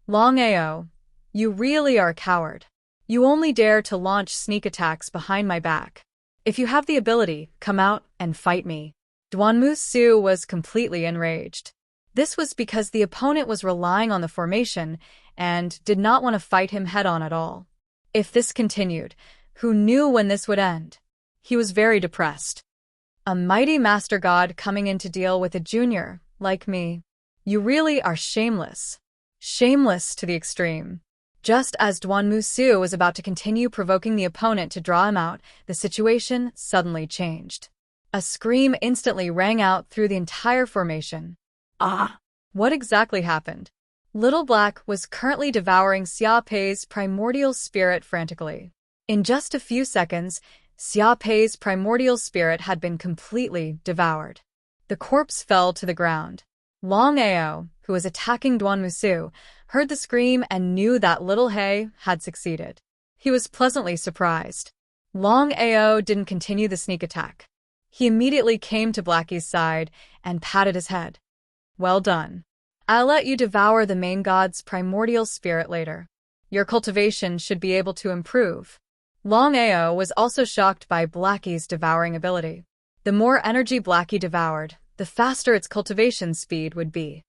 Longao, you really are a coward. You only dare to launch sneak attacks behind my back. If you have the ability, come out and fight me. Duanmu Su was completely enraged. This was because the opponent was relying on the formation and did not want to fight him head-on at all. If this continued, who knew when this would end? He was very depressed. A mighty master god coming in to deal with a junior, like me. You really are shameless. Shameless to the extreme. Just as Duanmu Su was about to continue provoking the opponent to draw him out, the situation suddenly changed. A scream instantly rang out through the entire formation. Ah! What exactly happened? Little Black was currently devouring Xia Pei's primordial spirit frantically. In just a few seconds, Xia Pei's primordial spirit had been completely devoured. The corpse fell to the ground. Longao, who was attacking Duanmu Su, heard the scream and knew that Little He had succeeded. He was pleasantly surprised. Longao didn't continue the sneak attack. He immediately came to Blackie's side and patted his head. Well done. I'll let you devour the main god's primordial spirit later. Your cultivation should be able to improve. Longao was also shocked by Blackie's devouring ability. The more energy Blackie devoured, the faster its cultivation speed would be.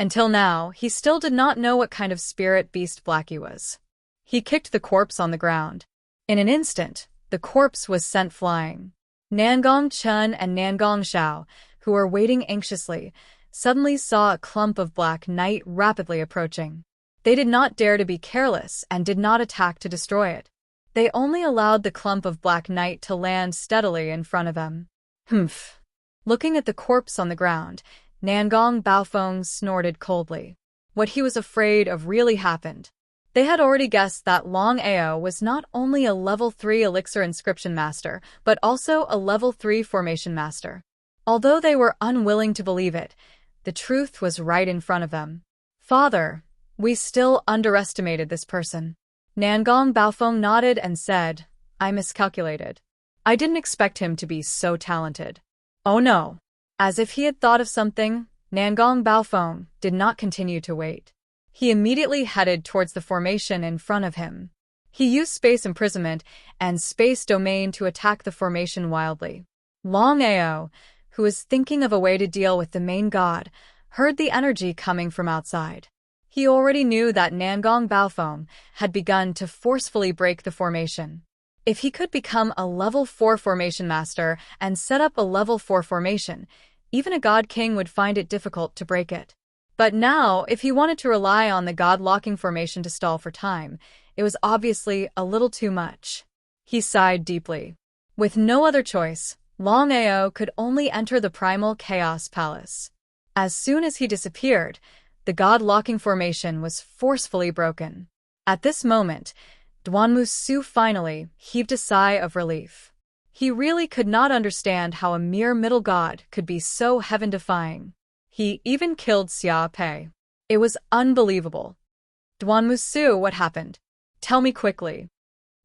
Until now, he still did not know what kind of spirit beast Blackie was. He kicked the corpse on the ground. In an instant, the corpse was sent flying. Nangong Chun and Nangong Xiao, who were waiting anxiously, suddenly saw a clump of black night rapidly approaching. They did not dare to be careless and did not attack to destroy it. They only allowed the clump of black night to land steadily in front of them. Humph. Looking at the corpse on the ground, Nangong Baofeng snorted coldly. What he was afraid of really happened. They had already guessed that Longao was not only a level 3 elixir inscription master, but also a level 3 formation master. Although they were unwilling to believe it, the truth was right in front of them. Father, we still underestimated this person. Nangong Baofeng nodded and said, I miscalculated. I didn't expect him to be so talented. Oh no. As if he had thought of something, Nangong Baofeng did not continue to wait. He immediately headed towards the formation in front of him. He used space imprisonment and space domain to attack the formation wildly. Longao, who was thinking of a way to deal with the main god, heard the energy coming from outside. He already knew that Nangong Baofeng had begun to forcefully break the formation. If he could become a level 4 formation master and set up a level 4 formation, even a god king would find it difficult to break it. But now, if he wanted to rely on the god-locking formation to stall for time, it was obviously a little too much. He sighed deeply. With no other choice, Longao could only enter the primal chaos palace. As soon as he disappeared, the god-locking formation was forcefully broken. At this moment, Duanmu Su finally heaved a sigh of relief. He really could not understand how a mere middle god could be so heaven-defying. He even killed Xia Pei. It was unbelievable. Duanmu Su, what happened? Tell me quickly.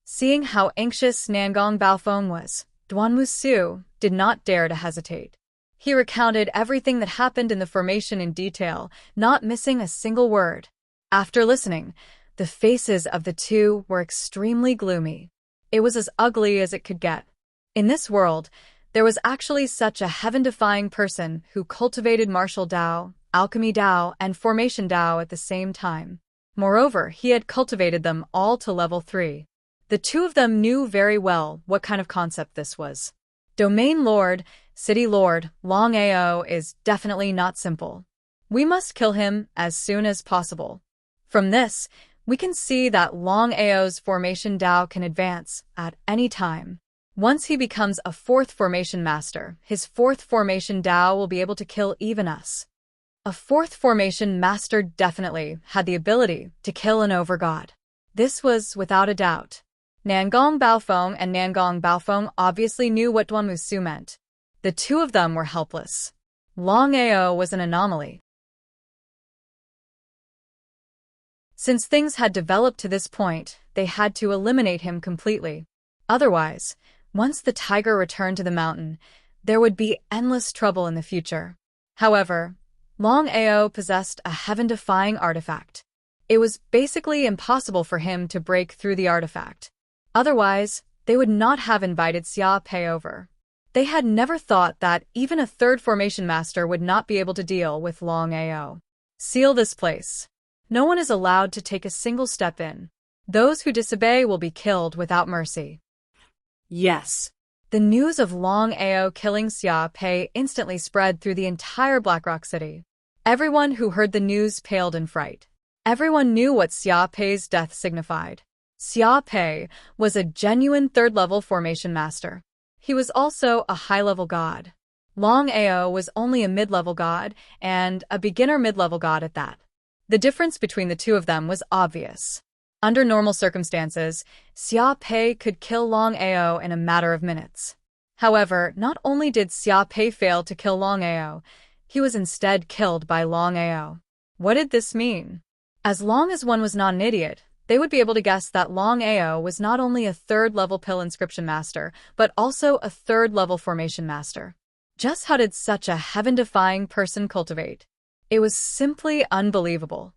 Seeing how anxious Nangong Baofeng was, Duanmu Su did not dare to hesitate. He recounted everything that happened in the formation in detail, not missing a single word. After listening, the faces of the two were extremely gloomy. It was as ugly as it could get. In this world, there was actually such a heaven-defying person who cultivated martial Dao, alchemy Dao, and formation Dao at the same time. Moreover, he had cultivated them all to level 3. The two of them knew very well what kind of concept this was. Domain Lord, City Lord, Longao is definitely not simple. We must kill him as soon as possible. From this, we can see that Longao's formation Dao can advance at any time. Once he becomes a 4th formation master, his 4th formation Dao will be able to kill even us. A 4th formation master definitely had the ability to kill an overgod. This was without a doubt. Nangong Baofeng and Nangong Baofeng obviously knew what Duanmu Su meant. The two of them were helpless. Longao was an anomaly. Since things had developed to this point, they had to eliminate him completely. Otherwise, once the tiger returned to the mountain, there would be endless trouble in the future. However, Longao possessed a heaven-defying artifact. It was basically impossible for him to break through the artifact. Otherwise, they would not have invited Xia Pei over. They had never thought that even a third formation master would not be able to deal with Longao. Seal this place. No one is allowed to take a single step in. Those who disobey will be killed without mercy. Yes. The news of Longao killing Xia Pei instantly spread through the entire Blackrock City. Everyone who heard the news paled in fright. Everyone knew what Xia Pei's death signified. Xia Pei was a genuine third-level formation master. He was also a high-level god. Longao was only a mid-level god, and a beginner mid-level god at that. The difference between the two of them was obvious. Under normal circumstances, Xia Pei could kill Longao in a matter of minutes. However, not only did Xia Pei fail to kill Longao, he was instead killed by Longao. What did this mean? As long as one was not an idiot, they would be able to guess that Longao was not only a third-level pill inscription master, but also a third-level formation master. Just how did such a heaven-defying person cultivate? It was simply unbelievable.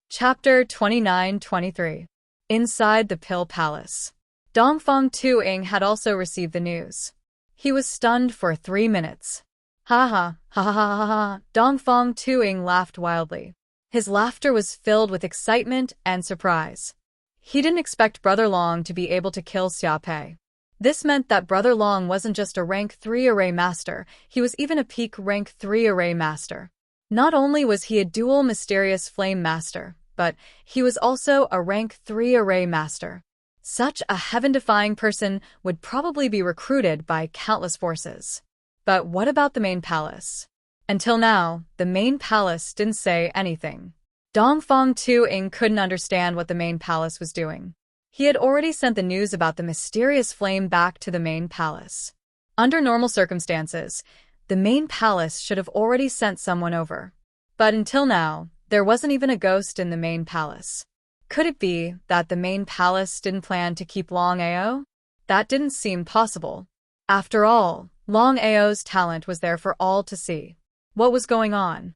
Chapter 29-23. Inside the Pill Palace. Dongfeng Tuing had also received the news. He was stunned for 3 minutes. Ha ha, ha ha ha ha ha, Dongfeng Tuing laughed wildly. His laughter was filled with excitement and surprise. He didn't expect Brother Long to be able to kill Xia Pei. This meant that Brother Long wasn't just a rank 3 array master, he was even a peak rank 3 array master. Not only was he a dual mysterious flame master, but he was also a rank 3 array master. Such a heaven-defying person would probably be recruited by countless forces. But what about the main palace? Until now, the main palace didn't say anything. Dongfeng Tuing couldn't understand what the main palace was doing. He had already sent the news about the mysterious flame back to the main palace. Under normal circumstances, the main palace should have already sent someone over. But until now, there wasn't even a ghost in the main palace. Could it be that the main palace didn't plan to keep Longao? That didn't seem possible. After all, Longao's talent was there for all to see. What was going on?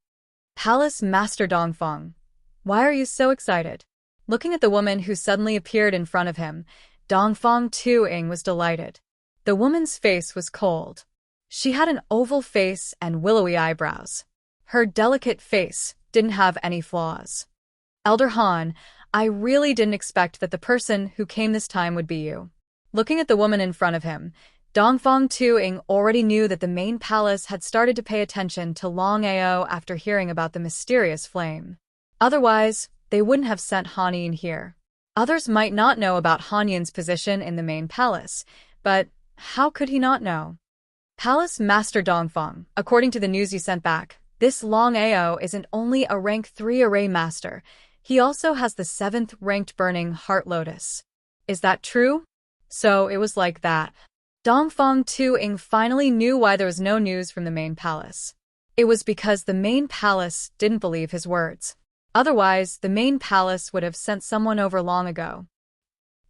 Palace Master Dongfeng, why are you so excited? Looking at the woman who suddenly appeared in front of him, Dongfeng Tuing was delighted. The woman's face was cold. She had an oval face and willowy eyebrows. Her delicate face didn't have any flaws. Elder Han, I really didn't expect that the person who came this time would be you. Looking at the woman in front of him, Dongfeng Tuing already knew that the main palace had started to pay attention to Longao after hearing about the mysterious flame. Otherwise, they wouldn't have sent Han Yin here. Others might not know about Han Yin's position in the main palace, but how could he not know? Palace Master Dongfeng, according to the news you sent back, this Longao isn't only a rank 3 array master, he also has the 7th ranked burning heart lotus. Is that true? So it was like that. Dongfeng Tuing finally knew why there was no news from the main palace. It was because the main palace didn't believe his words. Otherwise, the main palace would have sent someone over long ago.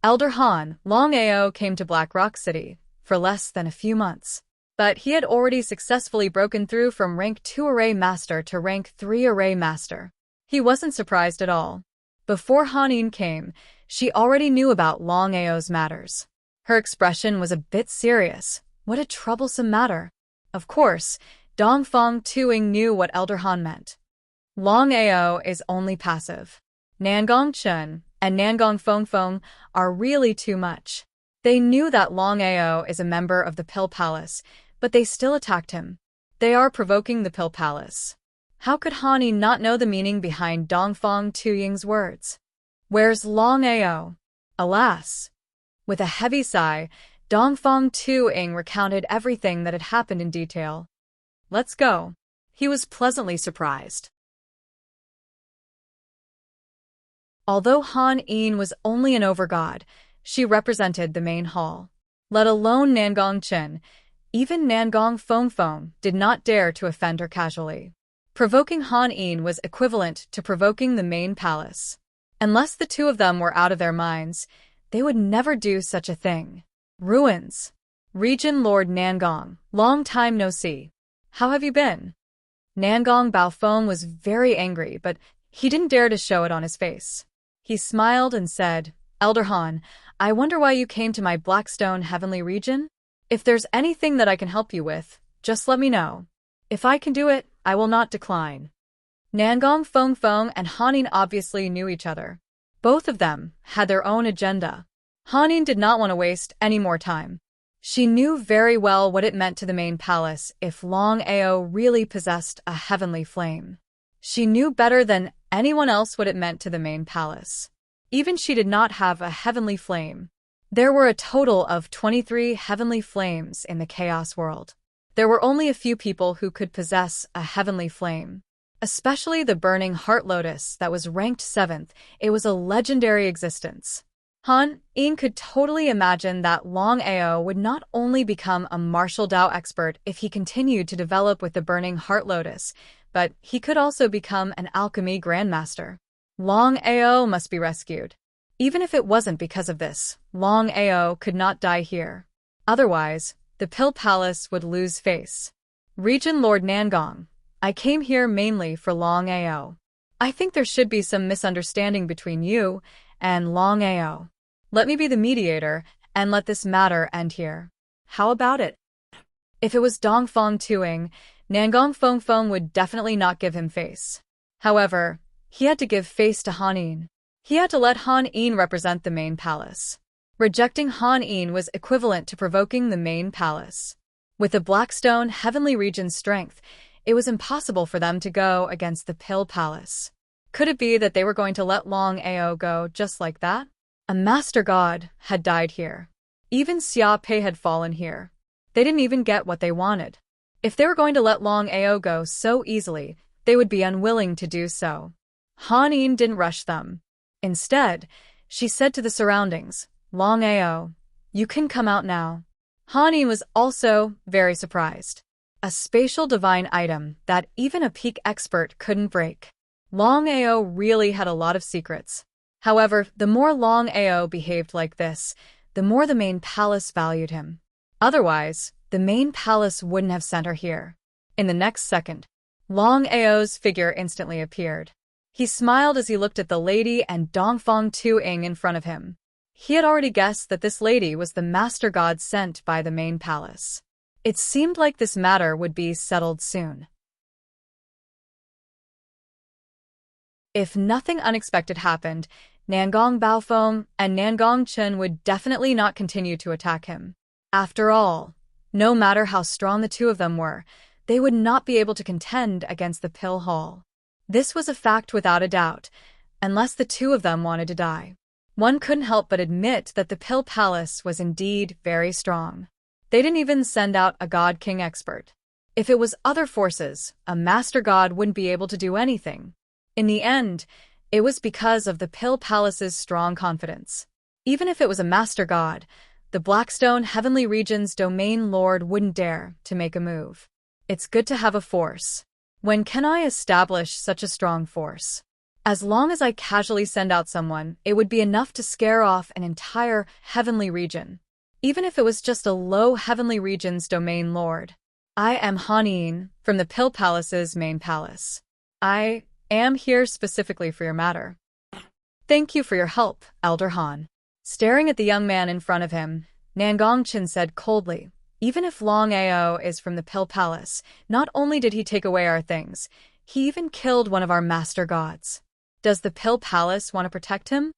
Elder Han, Longao came to Blackrock City for less than a few months. But he had already successfully broken through from rank 2 array master to rank 3 array master. He wasn't surprised at all. Before Han Yin came, she already knew about Longao's matters. Her expression was a bit serious. What a troublesome matter. Of course, Dongfeng Tuing knew what Elder Han meant. Longao is only passive. Nangong Chun and Nangong Feng are really too much. They knew that Longao is a member of the Pill Palace, but they still attacked him. They are provoking the Pill Palace. How could Han Yin not know the meaning behind Dongfeng Tuing's words? Where's Longao? Alas! With a heavy sigh, Dongfeng Tuing recounted everything that had happened in detail. Let's go. He was pleasantly surprised. Although Han Yin was only an overgod, she represented the main hall. Let alone Nangong Chen, even Nangong Feng did not dare to offend her casually. Provoking Han Yin was equivalent to provoking the main palace. Unless the two of them were out of their minds, they would never do such a thing. Ruins. Regent Lord Nangong, long time no see. How have you been? Nangong Baofeng was very angry, but he didn't dare to show it on his face. He smiled and said, Elder Han, I wonder why you came to my Blackstone Heavenly Region? If there's anything that I can help you with, just let me know. If I can do it, I will not decline. Nangong Feng and Hanin obviously knew each other. Both of them had their own agenda. Hanin did not want to waste any more time. She knew very well what it meant to the main palace if Longao really possessed a heavenly flame. She knew better than anyone else what it meant to the main palace. Even she did not have a heavenly flame. There were a total of 23 heavenly flames in the chaos world. There were only a few people who could possess a heavenly flame. Especially the burning heart lotus that was ranked 7th, it was a legendary existence. Han Yin could totally imagine that Longao would not only become a martial Dao expert if he continued to develop with the burning heart lotus, but he could also become an alchemy grandmaster. Longao must be rescued. Even if it wasn't because of this, Longao could not die here. Otherwise, the Pill Palace would lose face. Regent Lord Nangong, I came here mainly for Longao. I think there should be some misunderstanding between you and Longao. Let me be the mediator and let this matter end here. How about it? If it was Dongfeng Tuing, Nangong Feng would definitely not give him face. However, he had to give face to Han Yin. He had to let Han Yin represent the main palace. Rejecting Han Yin was equivalent to provoking the main palace. With the Blackstone Heavenly Region's strength, it was impossible for them to go against the Pill Palace. Could it be that they were going to let Longao go just like that? A master god had died here. Even Xia Pei had fallen here. They didn't even get what they wanted. If they were going to let Longao go so easily, they would be unwilling to do so. Han Yin didn't rush them. Instead, she said to the surroundings, Longao, you can come out now. Han Yin was also very surprised. A spatial divine item that even a peak expert couldn't break. Longao really had a lot of secrets. However, the more Longao behaved like this, the more the main palace valued him. Otherwise, the main palace wouldn't have sent her here. In the next second, Longao's figure instantly appeared. He smiled as he looked at the lady and Dongfeng Tuing in front of him. He had already guessed that this lady was the master god sent by the main palace. It seemed like this matter would be settled soon. If nothing unexpected happened, Nangong Baofeng and Nangong Chen would definitely not continue to attack him. After all, no matter how strong the two of them were, they would not be able to contend against the Pill Hall. This was a fact without a doubt, unless the two of them wanted to die. One couldn't help but admit that the Pill Palace was indeed very strong. They didn't even send out a God King expert. If it was other forces, a Master God wouldn't be able to do anything. In the end, it was because of the Pill Palace's strong confidence. Even if it was a Master God, the Blackstone Heavenly Region's domain lord wouldn't dare to make a move. It's good to have a force. When can I establish such a strong force? As long as I casually send out someone, it would be enough to scare off an entire Heavenly Region. Even if it was just a low Heavenly Region's domain lord. I am Han Yin from the Pill Palace's main palace. I am here specifically for your matter. Thank you for your help, Elder Han. Staring at the young man in front of him, Nangong Chen said coldly, even if Longao is from the Pill Palace, not only did he take away our things, he even killed one of our master gods. Does the Pill Palace want to protect him?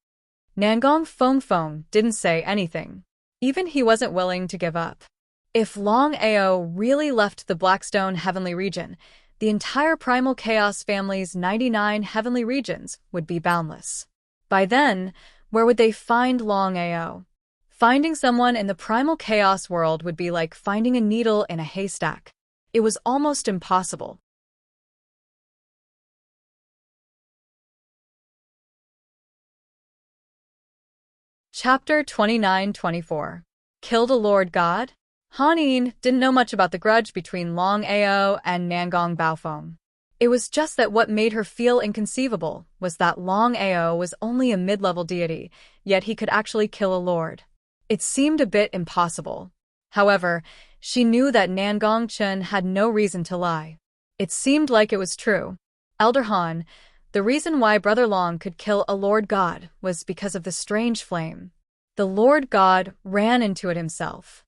Nangong Feng didn't say anything. Even he wasn't willing to give up. If Longao really left the Blackstone Heavenly Region, the entire Primal Chaos family's 99 Heavenly Regions would be boundless. By then, where would they find Longao? Finding someone in the Primal Chaos world would be like finding a needle in a haystack. It was almost impossible. Chapter 29-24. Killed a Lord God? Han Yin didn't know much about the grudge between Longao and Nangong Baofeng. It was just that what made her feel inconceivable was that Longao was only a mid-level deity, yet he could actually kill a lord. It seemed a bit impossible. However, she knew that Nangong Chen had no reason to lie. It seemed like it was true. Elder Han, the reason why Brother Long could kill a Lord God was because of the strange flame. The Lord God ran into it himself.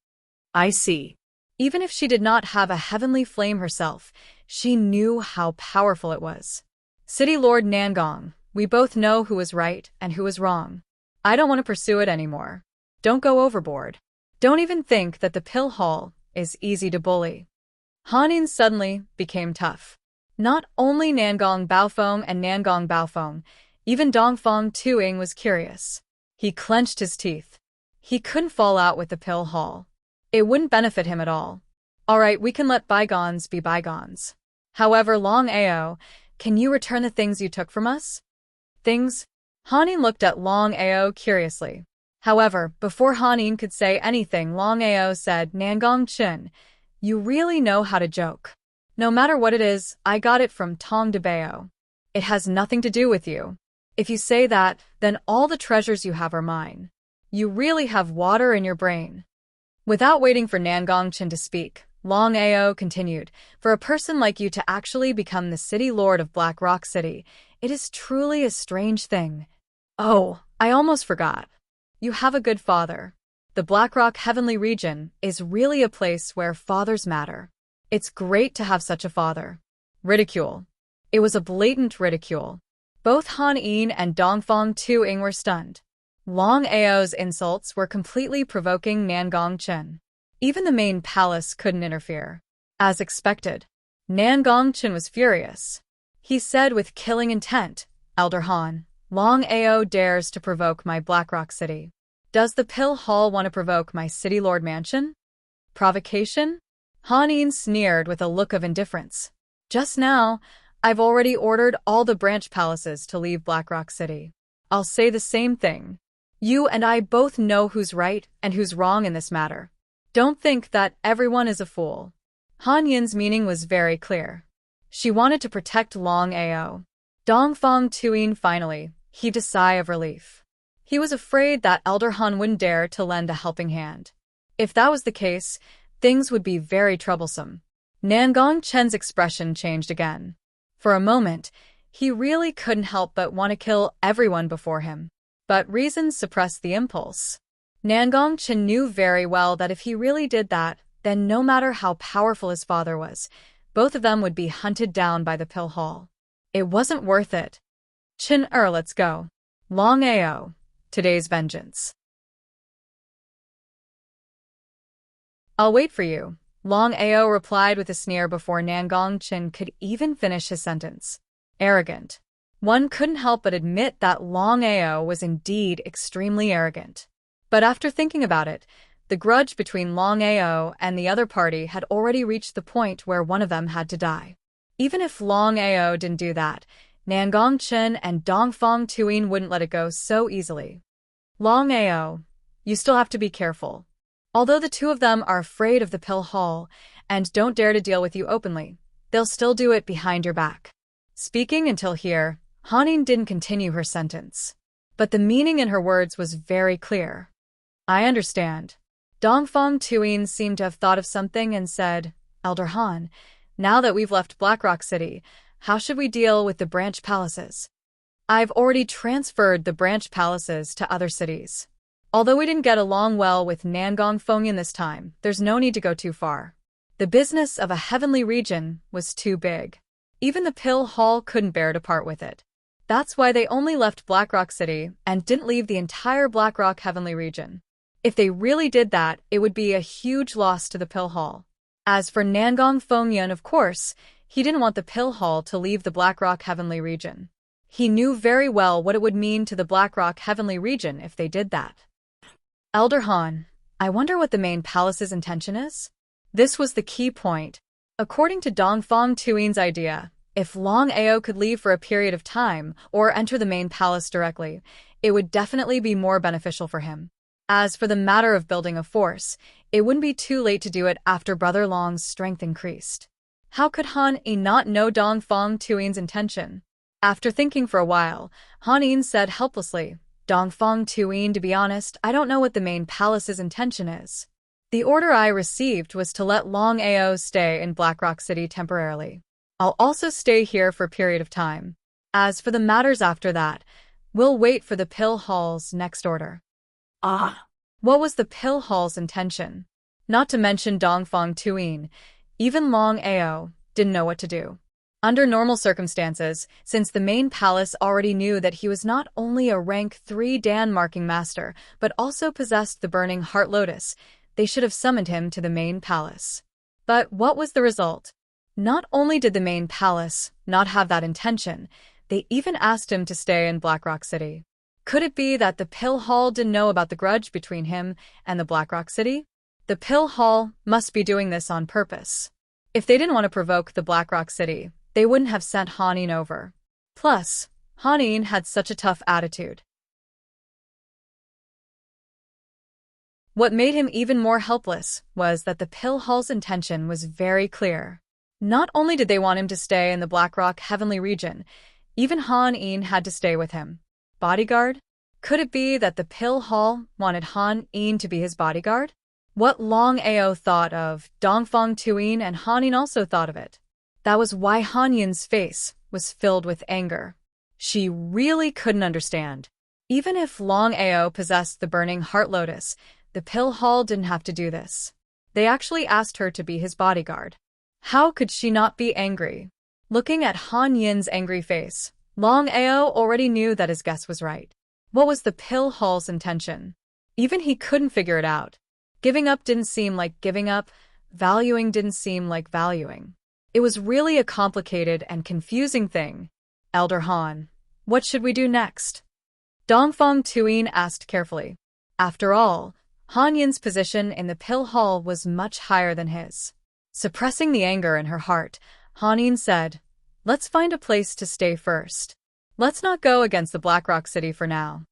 I see. Even if she did not have a heavenly flame herself, she knew how powerful it was. City Lord Nangong, we both know who was right and who was wrong. I don't want to pursue it anymore. Don't go overboard. Don't even think that the pill hall is easy to bully. Han Yin suddenly became tough. Not only Nangong Baofeng and Nangong Baofeng, even Dongfang Tuing was curious. He clenched his teeth. He couldn't fall out with the pill hall. It wouldn't benefit him at all. All right, we can let bygones be bygones. However, Longao, can you return the things you took from us? Things? Han Yin looked at Longao curiously. However, before Han Yin could say anything, Longao said, Nangong Chen, you really know how to joke. No matter what it is, I got it from Tong de Bao. It has nothing to do with you. If you say that, then all the treasures you have are mine. You really have water in your brain. Without waiting for Nangong Chen to speak, Longao continued, for a person like you to actually become the city lord of Black Rock City, it is truly a strange thing. Oh, I almost forgot. You have a good father. The Black Rock Heavenly Region is really a place where fathers matter. It's great to have such a father. Ridicule. It was a blatant ridicule. Both Han Yin and Dongfang Tuing were stunned. Longao's insults were completely provoking Nangong Chen. Even the main palace couldn't interfere. As expected, Nangong Chen was furious. He said with killing intent, Elder Han, Longao dares to provoke my Blackrock City. Does the pill hall want to provoke my city lord mansion? Provocation? Han Yin sneered with a look of indifference. Just now, I've already ordered all the branch palaces to leave Blackrock City. I'll say the same thing. You and I both know who's right and who's wrong in this matter. Don't think that everyone is a fool. Han Yin's meaning was very clear. She wanted to protect Longao. Dongfang Tuin finally heaved a sigh of relief. He was afraid that Elder Han wouldn't dare to lend a helping hand. If that was the case, things would be very troublesome. Nangong Chen's expression changed again. For a moment, he really couldn't help but want to kill everyone before him. But reason suppressed the impulse. Nangong Chen knew very well that if he really did that, then no matter how powerful his father was, both of them would be hunted down by the pill hall. It wasn't worth it. Let's go. Longao, today's vengeance. I'll wait for you, Longao replied with a sneer before Nangong Chen could even finish his sentence. Arrogant. One couldn't help but admit that Longao was indeed extremely arrogant. But after thinking about it, the grudge between Longao and the other party had already reached the point where one of them had to die. Even if Longao didn't do that, Nangong Chen and Dongfang Tuin wouldn't let it go so easily. Longao, you still have to be careful. Although the two of them are afraid of the pill hall and don't dare to deal with you openly, they'll still do it behind your back. Speaking until here, Han Yin didn't continue her sentence. But the meaning in her words was very clear. I understand. Dongfang Tuin seemed to have thought of something and said, Elder Han, now that we've left Blackrock City, how should we deal with the branch palaces? I've already transferred the branch palaces to other cities. Although we didn't get along well with Nangong Fengyan this time, there's no need to go too far. The business of a heavenly region was too big. Even the pill hall couldn't bear to part with it. That's why they only left Blackrock City and didn't leave the entire Blackrock Heavenly Region. If they really did that, it would be a huge loss to the pill hall. As for Nangong Fengyan, of course, he didn't want the pill hall to leave the Blackrock Heavenly Region. He knew very well what it would mean to the Blackrock Heavenly Region if they did that. Elder Han, I wonder what the main palace's intention is? This was the key point. According to Dongfang Tuin's idea, If Longao could leave for a period of time or enter the main palace directly, it would definitely be more beneficial for him. As for the matter of building a force, it wouldn't be too late to do it after Brother Long's strength increased. How could Han Yi not know Dongfang Tuin's intention? After thinking for a while, Han Yi said helplessly, Dongfang Tuin, to be honest, I don't know what the main palace's intention is. The order I received was to let Longao stay in Blackrock City temporarily. I'll also stay here for a period of time. As for the matters after that, we'll wait for the Pill Hall's next order. Ah, What was the Pill Hall's intention? Not to mention Dongfang Tuin, even Longao didn't know what to do. Under normal circumstances, since the main palace already knew that he was not only a rank 3 Dan marking master, but also possessed the burning heart lotus, they should have summoned him to the main palace. But what was the result? Not only did the main palace not have that intention, they even asked him to stay in Blackrock City. Could it be that the Pill Hall didn't know about the grudge between him and the Blackrock City? The Pill Hall must be doing this on purpose. If they didn't want to provoke the Blackrock City, they wouldn't have sent Han Yi over. Plus, Han Yi had such a tough attitude. What made him even more helpless was that the Pill Hall's intention was very clear. Not only did they want him to stay in the Blackrock Heavenly region, even Han Yi had to stay with him. Bodyguard? Could it be that the Pill Hall wanted Han Yi to be his bodyguard? What Longao thought of, Dongfang Tuin and Han Yi also thought of it. That was why Han Yin's face was filled with anger. She really couldn't understand. Even if Longao possessed the burning heart lotus, the Pill Hall didn't have to do this. They actually asked her to be his bodyguard. How could she not be angry? Looking at Han Yin's angry face, Longao already knew that his guess was right. What was the Pill Hall's intention? Even he couldn't figure it out. Giving up didn't seem like giving up, valuing didn't seem like valuing. It was really a complicated and confusing thing. Elder Han, what should we do next? Dongfang Tuin asked carefully. After all, Han Yin's position in the Pill Hall was much higher than his. Suppressing the anger in her heart, Han Yin said, Let's find a place to stay first. Let's not go against the Blackrock City for now.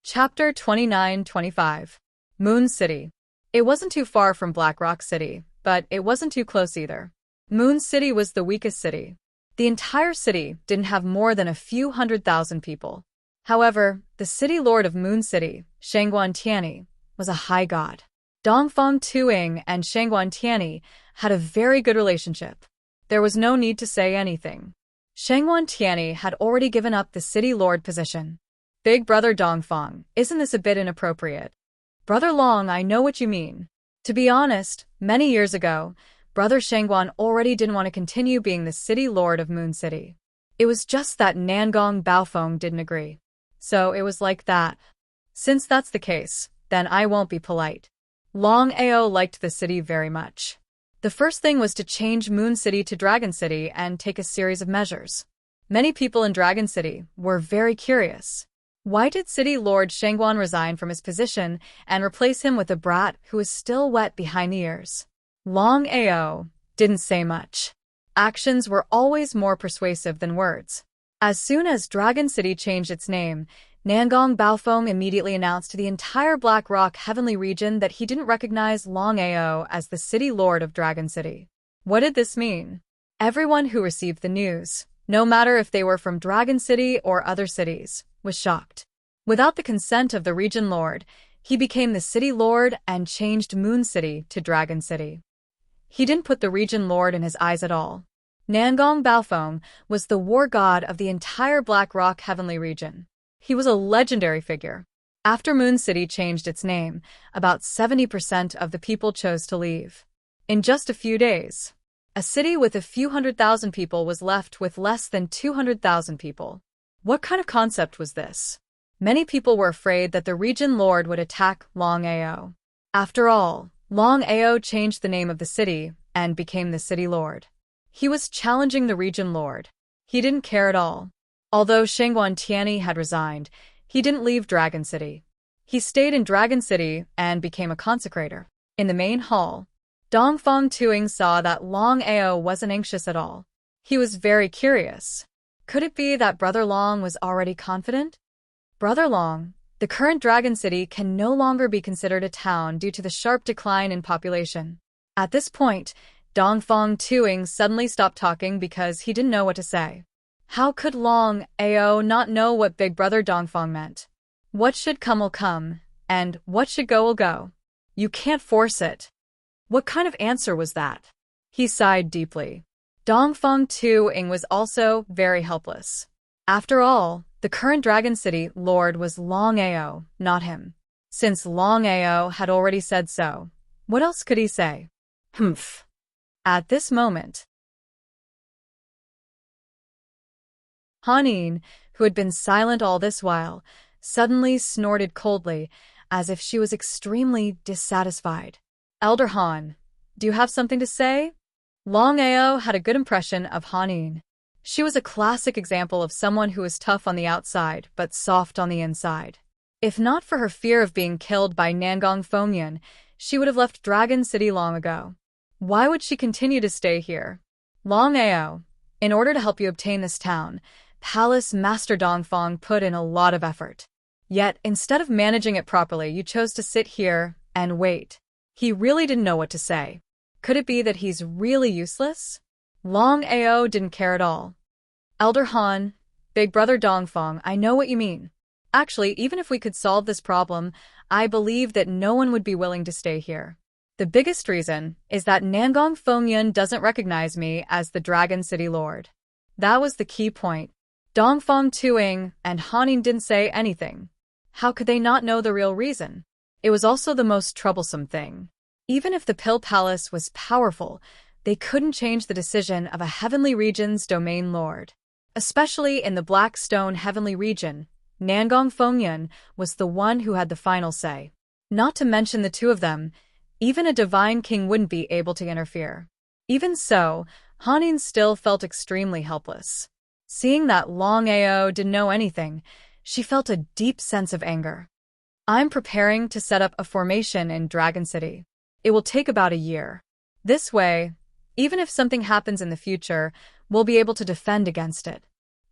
Chapter 29-25 Moon City. It wasn't too far from Blackrock City, but it wasn't too close either. Moon City was the weakest city. The entire city didn't have more than a few 100,000 people. However, the city lord of Moon City, Shangguan Tianyi, was a high god. Dongfang Tuing and Shangguan Tianyi had a very good relationship. There was no need to say anything. Shangguan Tianyi had already given up the city lord position. Big brother Dongfang, isn't this a bit inappropriate? Brother Long, I know what you mean. To be honest, many years ago, Brother Shangguan already didn't want to continue being the city lord of Moon City. It was just that Nangong Baofeng didn't agree. So it was like that. Since that's the case, then I won't be polite. Longao liked the city very much. The first thing was to change Moon City to Dragon City and take a series of measures. Many people in Dragon City were very curious. Why did City Lord Shangguan resign from his position and replace him with a brat who was still wet behind the ears? Longao didn't say much. Actions were always more persuasive than words. As soon as Dragon City changed its name, Nangong Baofeng immediately announced to the entire Black Rock Heavenly region that he didn't recognize Longao as the city lord of Dragon City. What did this mean? Everyone who received the news, no matter if they were from Dragon City or other cities, was shocked. Without the consent of the region lord, he became the city lord and changed Moon City to Dragon City. He didn't put the region lord in his eyes at all. Nangong Baofeng was the war god of the entire Black Rock Heavenly region. He was a legendary figure. After Moon City changed its name, about 70% of the people chose to leave. In just a few days, a city with a few 100,000 people was left with less than 200,000 people. What kind of concept was this? Many people were afraid that the region lord would attack Longao. After all, Longao changed the name of the city and became the city lord. He was challenging the region lord. He didn't care at all. Although Shangguan Tianyi had resigned, he didn't leave Dragon City. He stayed in Dragon City and became a consecrator. In the main hall, Dongfang Tuing saw that Longao wasn't anxious at all. He was very curious. Could it be that Brother Long was already confident? Brother Long, the current Dragon City can no longer be considered a town due to the sharp decline in population. At this point, Dongfang Tuing suddenly stopped talking because he didn't know what to say. How could Long Ao not know what Big Brother Dongfang meant? What should come will come, and what should go will go. You can't force it. What kind of answer was that? He sighed deeply. Dongfang Tuing was also very helpless. After all, the current Dragon City Lord was Long Ao, not him. Since Long Ao had already said so, what else could he say? Humph. At this moment, Hanin, who had been silent all this while, suddenly snorted coldly, as if she was extremely dissatisfied. Elder Han, do you have something to say? Long Ao had a good impression of Hanin. She was a classic example of someone who was tough on the outside but soft on the inside. If not for her fear of being killed by Nangong Fengyan, she would have left Dragon City long ago. Why would she continue to stay here? Long Ao, in order to help you obtain this town, Palace Master Dongfang put in a lot of effort. Yet, instead of managing it properly, you chose to sit here and wait. He really didn't know what to say. Could it be that he's really useless? Long Ao didn't care at all. Elder Han, Big Brother Dongfang, I know what you mean. Actually, even if we could solve this problem, I believe that no one would be willing to stay here. The biggest reason is that Nangong Fengyan doesn't recognize me as the Dragon City Lord. That was the key point. Dongfang Tuing and Hanin didn't say anything. How could they not know the real reason? It was also the most troublesome thing. Even if the Pill Palace was powerful, they couldn't change the decision of a Heavenly Region's domain lord. Especially in the Black Stone Heavenly Region, Nangong Fengyan was the one who had the final say. Not to mention the two of them, even a divine king wouldn't be able to interfere. Even so, Hanin still felt extremely helpless. Seeing that Long Ao didn't know anything, she felt a deep sense of anger. I'm preparing to set up a formation in Dragon City. It will take about a year. This way, even if something happens in the future, we'll be able to defend against it.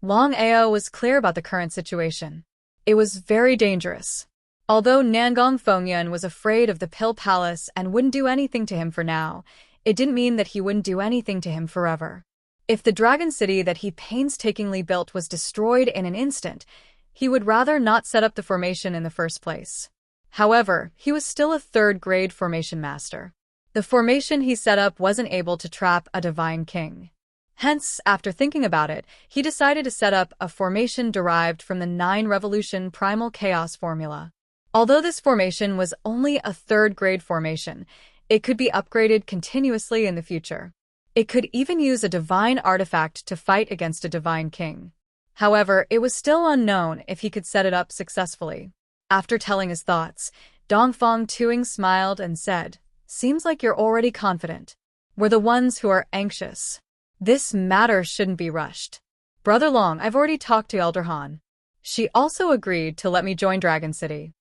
Long Ao was clear about the current situation. It was very dangerous. Although Nangong Fengyan was afraid of the Pill Palace and wouldn't do anything to him for now, it didn't mean that he wouldn't do anything to him forever. If the Dragon City that he painstakingly built was destroyed in an instant, he would rather not set up the formation in the first place. However, he was still a third-grade formation master. The formation he set up wasn't able to trap a divine king. Hence, after thinking about it, he decided to set up a formation derived from the 9-revolution primal chaos formula. Although this formation was only a third-grade formation, it could be upgraded continuously in the future. It could even use a divine artifact to fight against a divine king. However, it was still unknown if he could set it up successfully. After telling his thoughts, Dongfang Tuing smiled and said, "Seems like you're already confident. We're the ones who are anxious. This matter shouldn't be rushed. Brother Long, I've already talked to Elder Han. She also agreed to let me join Dragon City."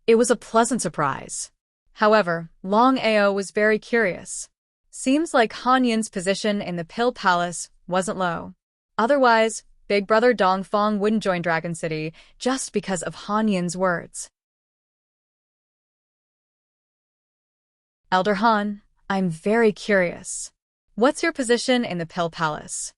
It was a pleasant surprise. However, Long Ao was very curious. Seems like Han Yin's position in the Pill Palace wasn't low. Otherwise, Big Brother Dongfang wouldn't join Dragon City just because of Han Yin's words. Elder Han, I'm very curious. What's your position in the Pill Palace?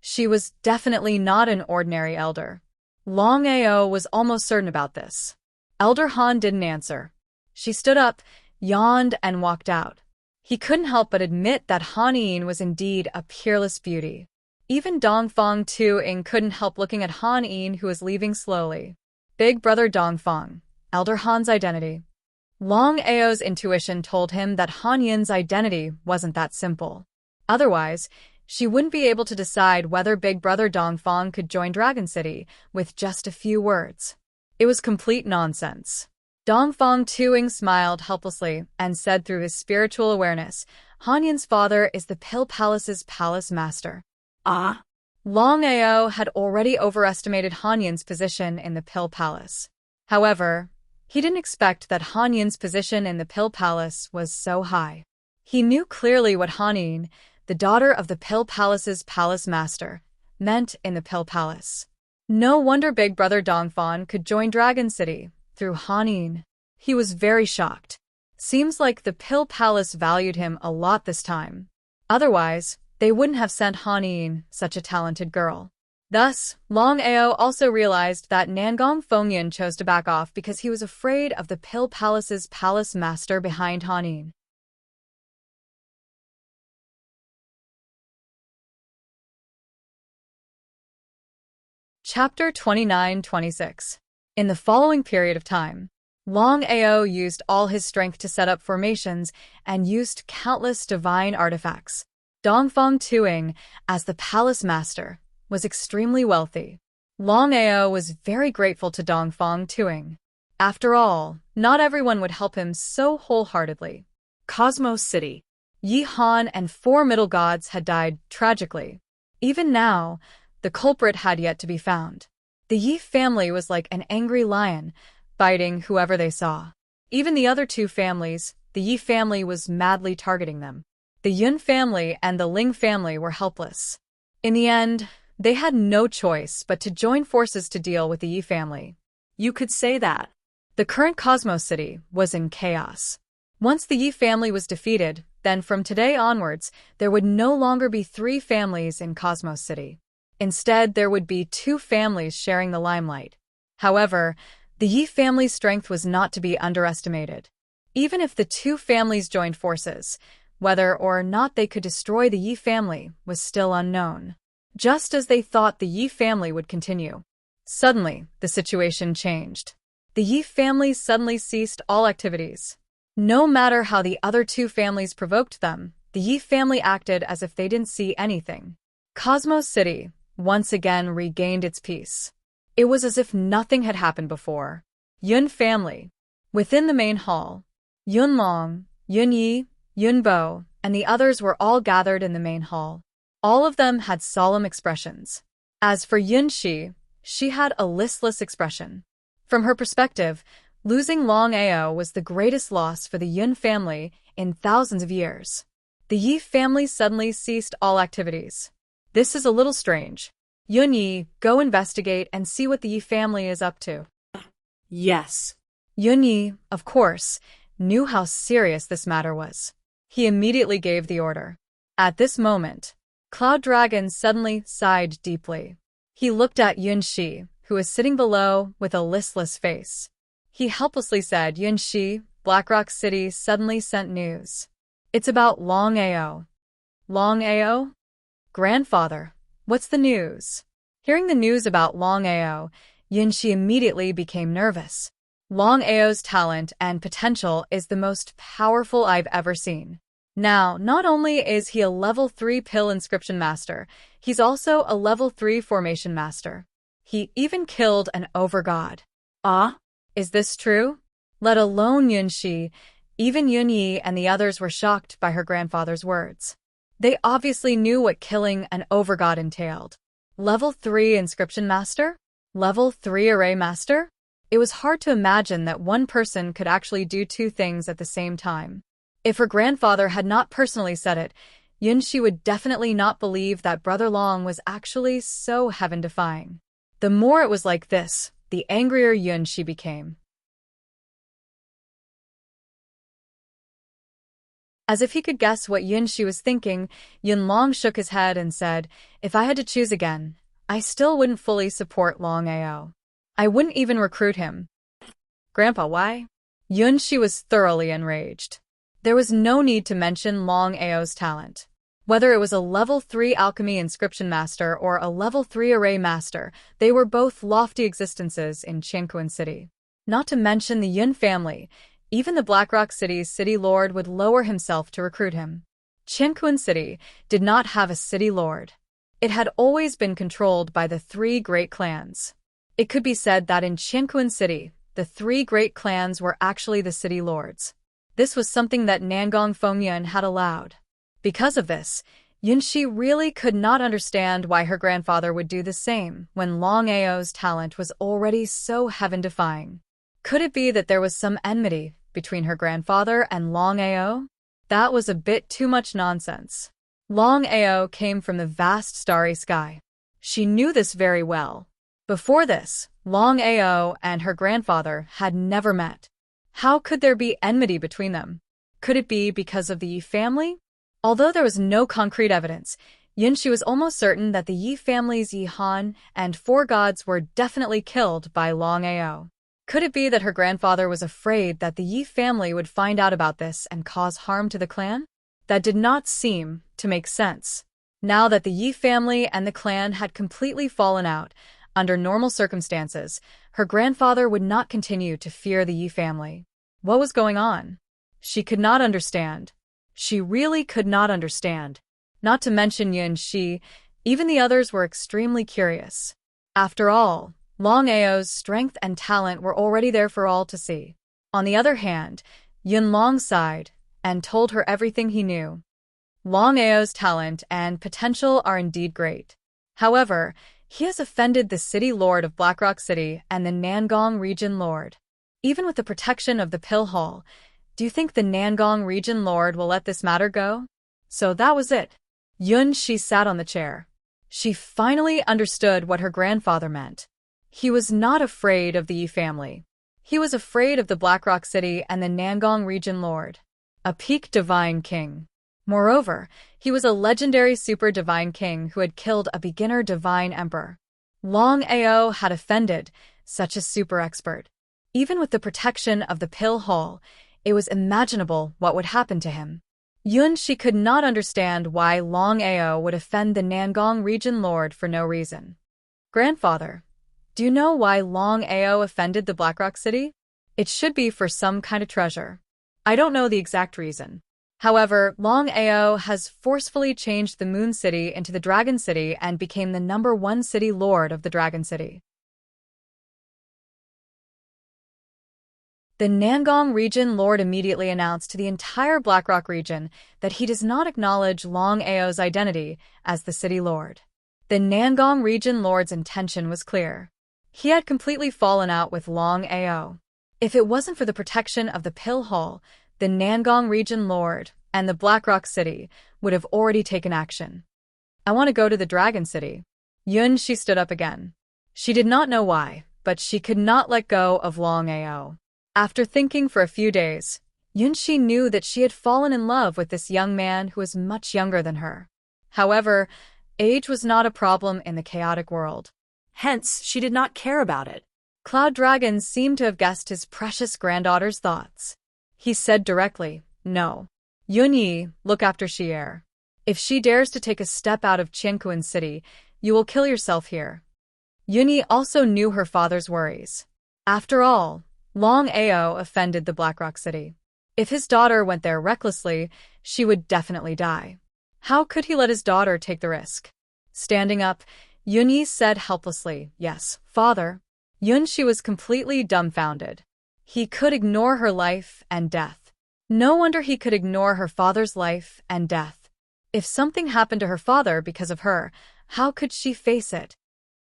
She was definitely not an ordinary elder. Long Ao was almost certain about this. Elder Han didn't answer. She stood up, yawned, and walked out. He couldn't help but admit that Han Yin was indeed a peerless beauty. Even Dongfang Tuing couldn't help looking at Han Yin, who was leaving slowly. Big Brother Dongfang, Elder Han's identity. Long Ao's intuition told him that Han Yin's identity wasn't that simple. Otherwise, she wouldn't be able to decide whether Big Brother Dongfang could join Dragon City with just a few words. It was complete nonsense. Dongfang Tuing smiled helplessly and said through his spiritual awareness, Han Yin's father is the Pill Palace's palace master. Ah? Long Ao had already overestimated Han Yin's position in the Pill Palace. However, He didn't expect that Han Yin's position in the Pill Palace was so high. He knew clearly what Han Yin, the daughter of the Pill Palace's palace master, meant in the Pill Palace. No wonder big brother Dongfang could join Dragon City through Han Yin. He was very shocked. Seems like the Pill Palace valued him a lot this time. Otherwise, they wouldn't have sent Han Yin, such a talented girl. Thus, Longao also realized that Nangong Fengyan chose to back off because he was afraid of the Pill Palace's palace master behind Han Yin. Chapter 29-26. In the following period of time, Longao used all his strength to set up formations and used countless divine artifacts. Dongfang Tuing, as the palace master, was extremely wealthy. Longao was very grateful to Dongfang Tuing. After all, not everyone would help him so wholeheartedly. Cosmos City. Yi Han and 4 middle gods had died tragically. Even now, the culprit had yet to be found. The Yi family was like an angry lion, biting whoever they saw. Even the other 2 families, the Yi family was madly targeting them. The Yun family and the Ling family were helpless. In the end, they had no choice but to join forces to deal with the Yi family. You could say that. The current Cosmos City was in chaos. Once the Yi family was defeated, then from today onwards, there would no longer be 3 families in Cosmos City. Instead, there would be 2 families sharing the limelight. However, the Yi family's strength was not to be underestimated. Even if the 2 families joined forces, whether or not they could destroy the Yi family was still unknown. Just as they thought the Yi family would continue. Suddenly, the situation changed. The Yi family suddenly ceased all activities. No matter how the other 2 families provoked them, the Yi family acted as if they didn't see anything. Cosmos City once again regained its peace. It was as if nothing had happened before. Yun family. Within the main hall, Yun Long, Yun Yi, Yun Bo, and the others were all gathered in the main hall. All of them had solemn expressions. As for Yun Shi, she had a listless expression. From her perspective, losing Longao was the greatest loss for the Yun family in thousands of years. The Yi family suddenly ceased all activities. This is a little strange. Yun Yi, go investigate and see what the Yi family is up to. Yes. Yun Yi, of course, knew how serious this matter was. He immediately gave the order. At this moment, Cloud Dragon suddenly sighed deeply. He looked at Yun Shi, who was sitting below with a listless face. He helplessly said, Yun Shi, Blackrock City suddenly sent news. It's about Longao. Longao? Grandfather, what's the news? Hearing the news about Longao, Yun Shi immediately became nervous. Longao's talent and potential is the most powerful I've ever seen. Now, not only is he a level 3 pill inscription master, he's also a level 3 formation master. He even killed an overgod. Ah? Is this true? Let alone Yun Shi, even Yun Yi and the others were shocked by her grandfather's words. They obviously knew what killing an overgod entailed. Level 3 inscription master? Level 3 array master? It was hard to imagine that one person could actually do 2 things at the same time. If her grandfather had not personally said it, Yun Shi would definitely not believe that Brother Long was actually so heaven-defying. The more it was like this, the angrier Yun Shi became. As if he could guess what Yun Shi was thinking, Yun Long shook his head and said, if I had to choose again, I still wouldn't fully support Longao. I wouldn't even recruit him. Grandpa, why? Yun Shi was thoroughly enraged. There was no need to mention Longao's talent. Whether it was a level 3 alchemy inscription master or a level 3 array master, they were both lofty existences in Tranquil City. Not to mention the Yun family, even the Blackrock City's city lord would lower himself to recruit him. Tranquil City did not have a city lord. It had always been controlled by the 3 great clans. It could be said that in Tranquil City, the 3 great clans were actually the city lords. This was something that Nangong Fengyan had allowed. Because of this, Yun Shi really could not understand why her grandfather would do the same when Longao's talent was already so heaven-defying. Could it be that there was some enmity between her grandfather and Longao? That was a bit too much nonsense. Longao came from the vast starry sky. She knew this very well. Before this, Longao and her grandfather had never met. How could there be enmity between them? Could it be because of the Yi family? Although there was no concrete evidence, Yunxi was almost certain that the Yi family's Yi Han and four gods were definitely killed by Longao. Could it be that her grandfather was afraid that the Yi family would find out about this and cause harm to the clan? That did not seem to make sense. Now that the Yi family and the clan had completely fallen out, under normal circumstances, her grandfather would not continue to fear the Yi family. What was going on? She could not understand. She really could not understand. Not to mention Yunxi, even the others were extremely curious. After all, Longao's strength and talent were already there for all to see. On the other hand, Yunlong sighed and told her everything he knew. Longao's talent and potential are indeed great. However, he has offended the city lord of Blackrock City and the Nangong region lord. Even with the protection of the Pill Hall, do you think the Nangong region lord will let this matter go? So that was it. Yunxi sat on the chair. She finally understood what her grandfather meant. He was not afraid of the Yi family. He was afraid of the Blackrock City and the Nangong region lord, a peak divine king. Moreover, he was a legendary super divine king who had killed a beginner divine emperor. Longao had offended such a super expert. Even with the protection of the Pill Hall, it was imaginable what would happen to him. Yunxi could not understand why Longao would offend the Nangong region lord for no reason. Grandfather, do you know why Longao offended the Blackrock City? It should be for some kind of treasure. I don't know the exact reason. However, Longao has forcefully changed the Moon City into the Dragon City and became the #1 city lord of the Dragon City. The Nangong region lord immediately announced to the entire Blackrock region that he does not acknowledge Longao's identity as the city lord. The Nangong region lord's intention was clear. He had completely fallen out with Longao. If it wasn't for the protection of the Pill Hall, the Nangong region lord and the Blackrock City would have already taken action. I want to go to the Dragon City. Yunxi stood up again. She did not know why, but she could not let go of Longao. After thinking for a few days, Yunxi knew that she had fallen in love with this young man who was much younger than her. However, age was not a problem in the chaotic world. Hence, she did not care about it. Cloud Dragon seemed to have guessed his precious granddaughter's thoughts. He said directly, "No. Yunyi, look after Xier. If she dares to take a step out of Qianquan City, you will kill yourself here." Yunyi also knew her father's worries. After all, Longao offended the Blackrock City. If his daughter went there recklessly, she would definitely die. How could he let his daughter take the risk? Standing up, Yunyi said helplessly, "Yes, father." Yunxi was completely dumbfounded. He could ignore her life and death. No wonder he could ignore her father's life and death. If something happened to her father because of her, how could she face it?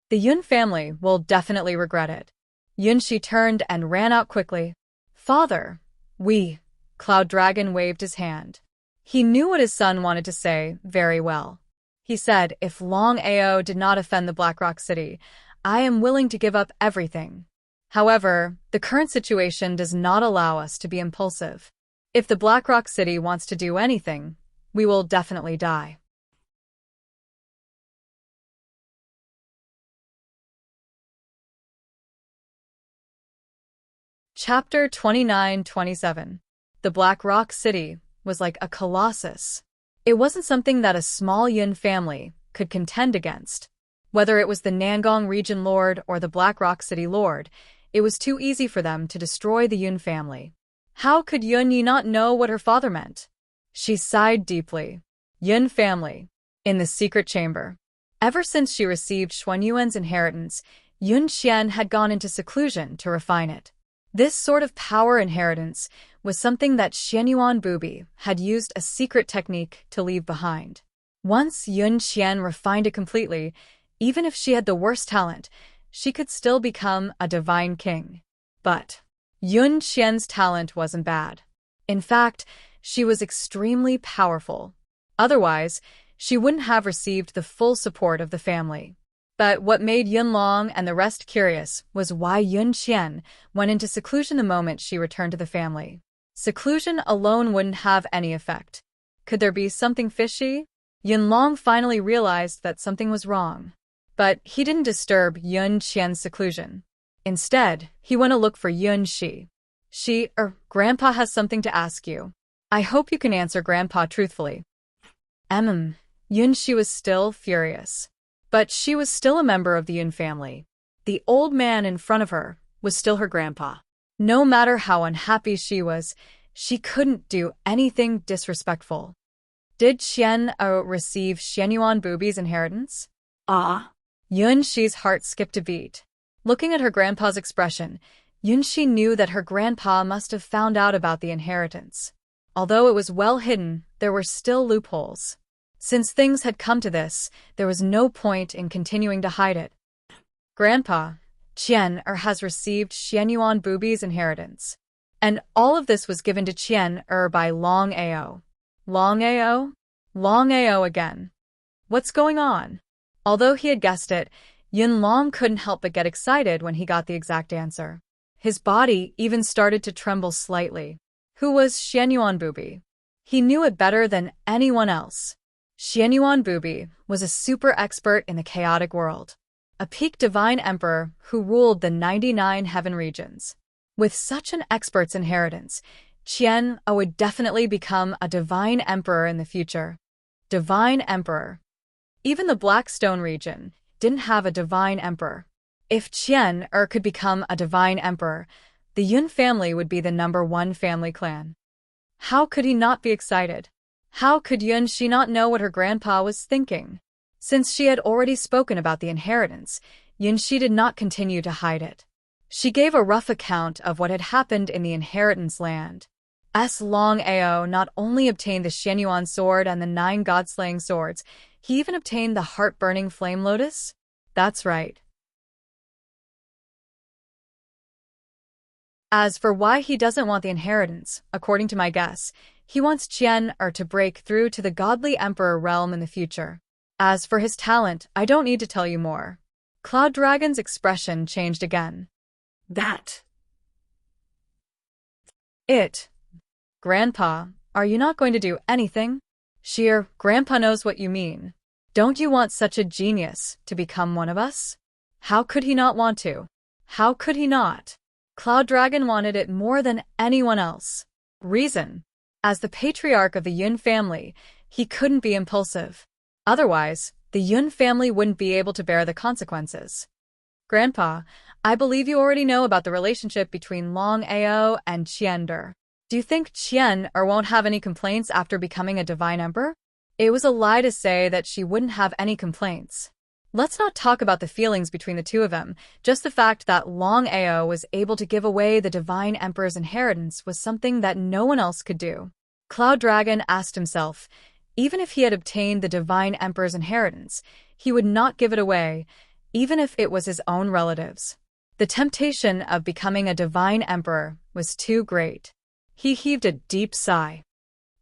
The Yun family will definitely regret it. Yunxi turned and ran out quickly. "Father, Cloud Dragon waved his hand. He knew what his son wanted to say very well. He said, "If Longao did not offend the Blackrock City, I am willing to give up everything. However, the current situation does not allow us to be impulsive. If the Blackrock City wants to do anything, we will definitely die." Chapter 29-27. The Black Rock City was like a colossus. It wasn't something that a small Yun family could contend against. Whether it was the Nangong region lord or the Black Rock City lord, it was too easy for them to destroy the Yun family. How could Yun Yi not know what her father meant? She sighed deeply. Yun family. In the secret chamber. Ever since she received Xuanyuan's inheritance, Yun Xian had gone into seclusion to refine it. This sort of power inheritance was something that Xuanyuan Bubi had used a secret technique to leave behind. Once Yun Xian refined it completely, even if she had the worst talent, she could still become a divine king. But Yun Qian's talent wasn't bad. In fact, she was extremely powerful. Otherwise, she wouldn't have received the full support of the family. But what made Yunlong and the rest curious was why Yun Qian went into seclusion the moment she returned to the family. Seclusion alone wouldn't have any effect. Could there be something fishy? Yunlong finally realized that something was wrong. But he didn't disturb Yun Qian's seclusion. Instead, he went to look for Yun Shi. Grandpa has something to ask you. I hope you can answer Grandpa truthfully. Yun Shi was still furious. But she was still a member of the Yun family. The old man in front of her was still her grandpa. No matter how unhappy she was, she couldn't do anything disrespectful. Did Qian receive Xianyuan Bubi's inheritance? Yun Shi's heart skipped a beat. Looking at her grandpa's expression, Yun Shi knew that her grandpa must have found out about the inheritance. Although it was well hidden, there were still loopholes. Since things had come to this, there was no point in continuing to hide it. Grandpa, Qian has received Xianyuan Bubi's inheritance. And all of this was given to Qian by Longao. Longao? Longao again. What's going on? Although he had guessed it, Yunlong couldn't help but get excited when he got the exact answer. His body even started to tremble slightly. Who was Xianyuan Bubi? He knew it better than anyone else. Xianyuan Bubi was a super expert in the chaotic world, a peak divine emperor who ruled the 99 heaven regions. With such an expert's inheritance, Qian would definitely become a divine emperor in the future. Divine emperor. Even the Blackstone region didn't have a divine emperor. If Qian could become a divine emperor, the Yun family would be the #1 family clan. How could he not be excited? How could Yun Shi not know what her grandpa was thinking? Since she had already spoken about the inheritance, Yun Shi did not continue to hide it. She gave a rough account of what had happened in the inheritance land. Longao not only obtained the Xianyuan sword and the 9 god-slaying swords, he even obtained the heart-burning flame lotus? That's right. As for why he doesn't want the inheritance, according to my guess, he wants Qian to break through to the godly emperor realm in the future. As for his talent, I don't need to tell you more. Cloud Dragon's expression changed again. Grandpa, are you not going to do anything? Grandpa knows what you mean. Don't you want such a genius to become one of us? How could he not want to? How could he not? Cloud Dragon wanted it more than anyone else. Reason. As the patriarch of the Yun family, he couldn't be impulsive. Otherwise, the Yun family wouldn't be able to bear the consequences. Grandpa, I believe you already know about the relationship between Longao and Qian. Do you think Qian won't have any complaints after becoming a divine emperor? It was a lie to say that she wouldn't have any complaints. Let's not talk about the feelings between the two of them. Just the fact that Longao was able to give away the divine emperor's inheritance was something that no one else could do. Cloud Dragon asked himself, even if he had obtained the divine emperor's inheritance, he would not give it away, even if it was his own relatives. The temptation of becoming a divine emperor was too great. He heaved a deep sigh.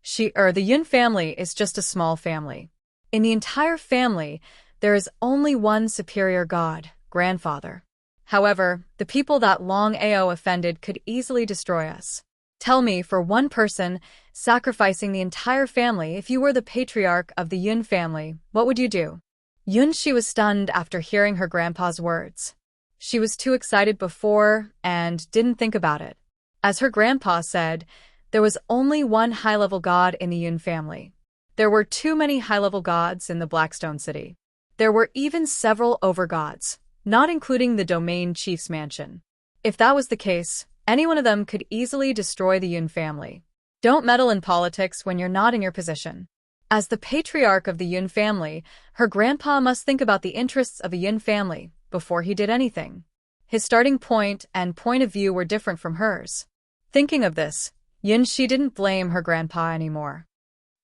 The Yun family is just a small family. In the entire family, there is only one superior god, grandfather. However, the people that Longao offended could easily destroy us. Tell me, for one person, sacrificing the entire family, if you were the patriarch of the Yun family, what would you do? Yun Shi was stunned after hearing her grandpa's words. She was too excited before and didn't think about it. As her grandpa said, there was only one high-level god in the Yun family. There were too many high-level gods in the Blackstone City. There were even several overgods, not including the domain chief's mansion. If that was the case, any one of them could easily destroy the Yun family. Don't meddle in politics when you're not in your position. As the patriarch of the Yun family, her grandpa must think about the interests of the Yun family before he did anything. His starting point and point of view were different from hers. Thinking of this, Yun Shi didn't blame her grandpa anymore.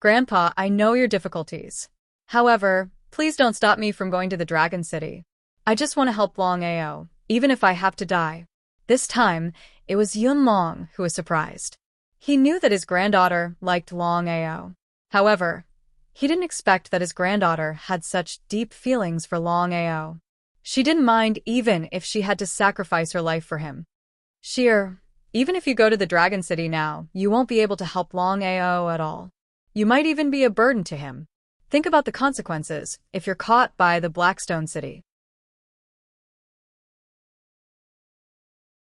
Grandpa, I know your difficulties. However, please don't stop me from going to the Dragon City. I just want to help Longao, even if I have to die. This time, It was Yun Long who was surprised. He knew that his granddaughter liked Longao. However, he didn't expect that his granddaughter had such deep feelings for Longao. She didn't mind even if she had to sacrifice her life for him. Sheer, even if you go to the Dragon City now, you won't be able to help Longao at all. You might even be a burden to him. Think about the consequences if you're caught by the Blackstone City.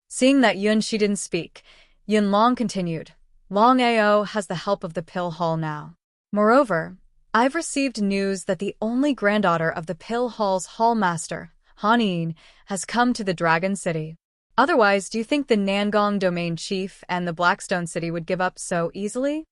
Seeing that Shi didn't speak, Yun Long continued, Longao has the help of the Pill Hall now. Moreover, I've received news that the only granddaughter of the Pill Hall's Hallmaster, Han, has come to the Dragon City. Otherwise, do you think the Nangong Domain Chief and the Blackstone City would give up so easily?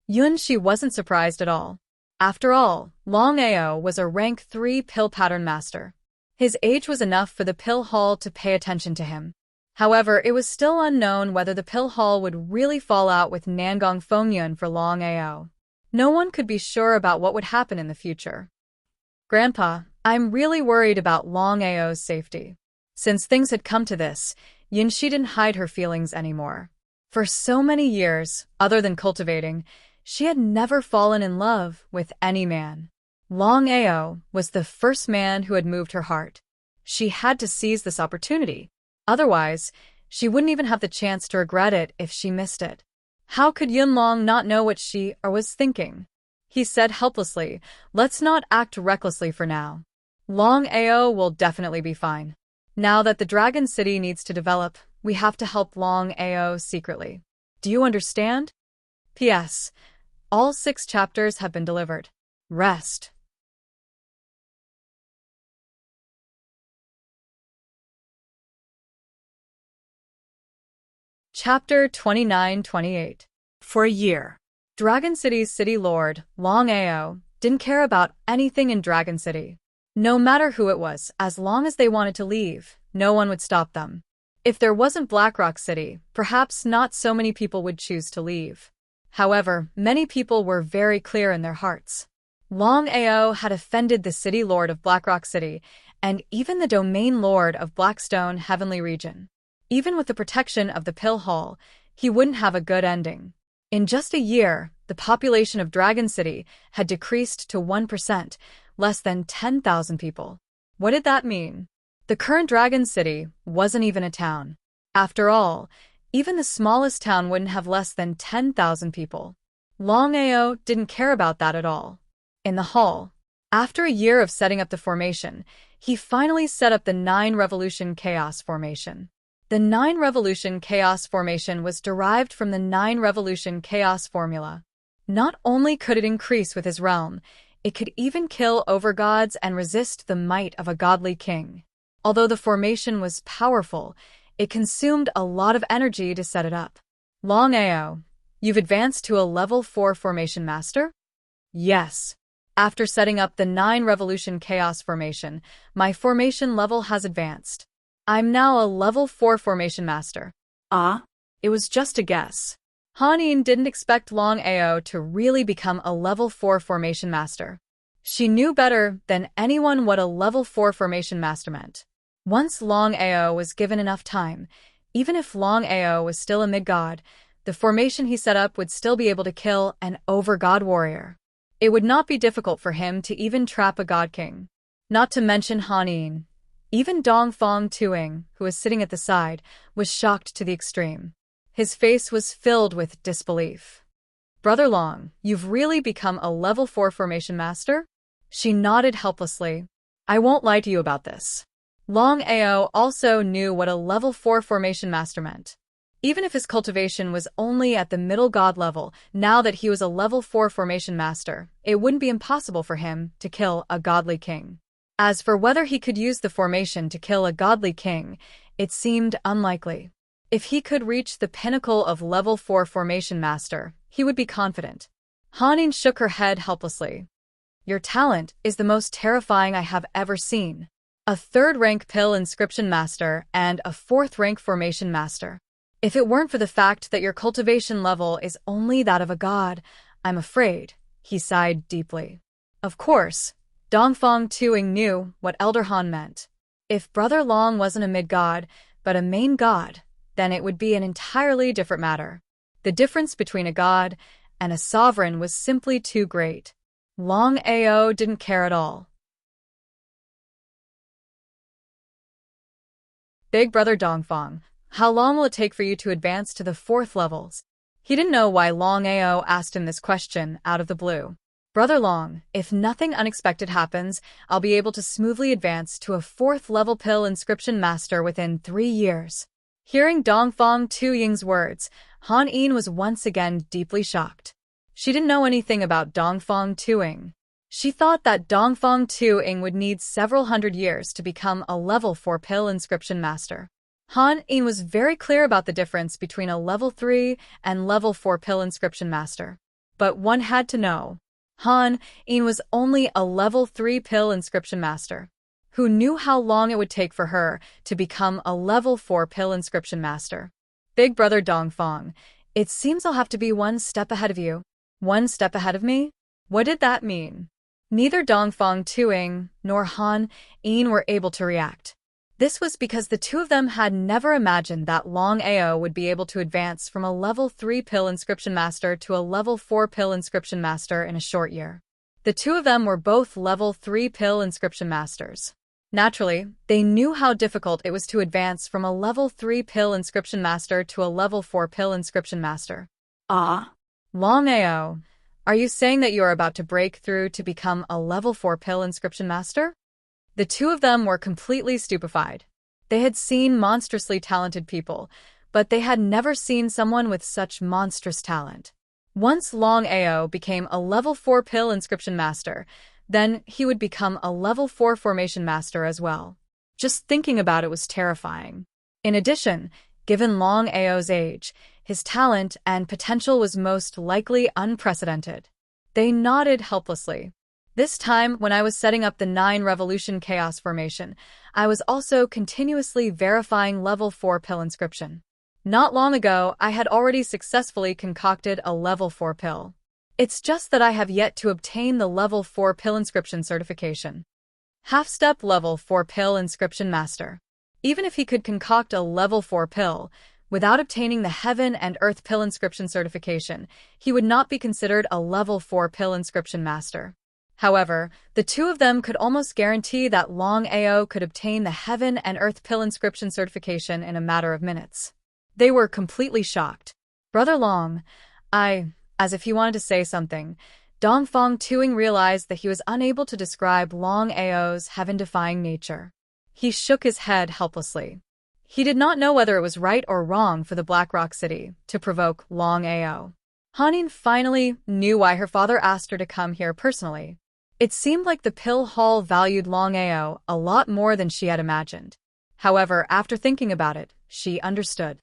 Shi wasn't surprised at all. After all, Longao was a rank 3 pill pattern master. His age was enough for the Pill Hall to pay attention to him. However, it was still unknown whether the Pill Hall would really fall out with Nangong Fengyun for Longao. No one could be sure about what would happen in the future. Grandpa, I'm really worried about Longao's safety. Since things had come to this, Shi didn't hide her feelings anymore. For so many years, other than cultivating, she had never fallen in love with any man. Longao was the first man who had moved her heart. She had to seize this opportunity. Otherwise, she wouldn't even have the chance to regret it if she missed it. How could Yun Long not know what she was thinking? He said helplessly, let's not act recklessly for now. Longao will definitely be fine. Now that the Dragon City needs to develop, we have to help Longao secretly. Do you understand? P.S. All 6 chapters have been delivered. Rest. Chapter 29-28. For a year. Dragon City's city lord, Longao, didn't care about anything in Dragon City. No matter who it was, as long as they wanted to leave, no one would stop them. If there wasn't Blackrock City, perhaps not so many people would choose to leave. However, many people were very clear in their hearts. Longao had offended the city lord of Blackrock City, and even the domain lord of Blackstone Heavenly Region. Even with the protection of the Pill Hall, he wouldn't have a good ending. In just a year, the population of Dragon City had decreased to 1%, less than 10,000 people. What did that mean? The current Dragon City wasn't even a town. After all, even the smallest town wouldn't have less than 10,000 people. Longao didn't care about that at all. In the hall, after a year of setting up the formation, he finally set up the 9 Revolution Chaos Formation. The 9 Revolution Chaos Formation was derived from the 9 Revolution Chaos Formula. Not only could it increase with his realm, it could even kill overgods and resist the might of a godly king. Although the formation was powerful, it consumed a lot of energy to set it up. Longao, you've advanced to a level 4 formation master? Yes. After setting up the 9 Revolution Chaos Formation, my formation level has advanced. I'm now a level 4 formation master. It was just a guess. Han didn't expect Longao to really become a level 4 formation master. She knew better than anyone what a level 4 formation master meant. Once Longao was given enough time, even if Longao was still a mid-god, the formation he set up would still be able to kill an over-god warrior. It would not be difficult for him to even trap a god king. Not to mention Han. Even Dongfang Tuing, who was sitting at the side, was shocked to the extreme. His face was filled with disbelief. Brother Long, you've really become a level 4 formation master? She nodded helplessly. I won't lie to you about this. Longao also knew what a level 4 formation master meant. Even if his cultivation was only at the middle god level, now that he was a level 4 formation master, it wouldn't be impossible for him to kill a godly king. As for whether he could use the formation to kill a godly king, it seemed unlikely. If he could reach the pinnacle of level 4 formation master, he would be confident. Han shook her head helplessly. Your talent is the most terrifying I have ever seen. A 3rd rank pill inscription master and a 4th rank formation master. If it weren't for the fact that your cultivation level is only that of a god, I'm afraid, he sighed deeply. Of course, Dongfang Tuing knew what Elder Han meant. If Brother Long wasn't a mid-god, but a main god, then it would be an entirely different matter. The difference between a god and a sovereign was simply too great. Longao didn't care at all. Big brother Dongfang, how long will it take for you to advance to the 4th levels? He didn't know why Longao asked him this question out of the blue. Brother Long, if nothing unexpected happens, I'll be able to smoothly advance to a 4th level pill inscription master within 3 years. Hearing Dongfang Tuying's words, Han Yin was once again deeply shocked. She didn't know anything about Dongfang Tuying. She thought that Dongfang Tuying would need several hundred years to become a level 4 pill inscription master. Han Yin was very clear about the difference between a level 3 and level 4 pill inscription master. But one had to know. Han Yin was only a level 3 pill inscription master. Who knew how long it would take for her to become a level 4 pill inscription master? Big brother Dongfang, it seems I'll have to be 1 step ahead of you. 1 step ahead of me? What did that mean? Neither Dongfang Tuying nor Han Yin were able to react. This was because the two of them had never imagined that Longao would be able to advance from a level 3 pill inscription master to a level 4 pill inscription master in a short year. The two of them were both level 3 pill inscription masters. Naturally, they knew how difficult it was to advance from a level 3 pill inscription master to a level 4 pill inscription master. Longao, are you saying that you are about to break through to become a level 4 pill inscription master? The two of them were completely stupefied. They had seen monstrously talented people, but they had never seen someone with such monstrous talent. Once Longao became a level 4 pill inscription master, then he would become a level 4 formation master as well. Just thinking about it was terrifying. In addition, given Longao's age, his talent and potential was most likely unprecedented. They nodded helplessly. This time, when I was setting up the 9 Revolution Chaos formation, I was also continuously verifying level 4 pill inscription. Not long ago, I had already successfully concocted a level 4 pill. It's just that I have yet to obtain the level 4 pill inscription certification. Half-step level 4 pill inscription master. Even if he could concoct a level 4 pill, without obtaining the Heaven and Earth pill inscription certification, he would not be considered a level 4 pill inscription master. However, the two of them could almost guarantee that Longao could obtain the Heaven and Earth pill inscription certification in a matter of minutes. They were completely shocked. Brother Long, as if he wanted to say something, Dongfang Tuying realized that he was unable to describe Longao's heaven-defying nature. He shook his head helplessly. He did not know whether it was right or wrong for the Black Rock City to provoke Longao. Han Yin finally knew why her father asked her to come here personally. It seemed like the pill hall valued Longao a lot more than she had imagined. However, after thinking about it, she understood.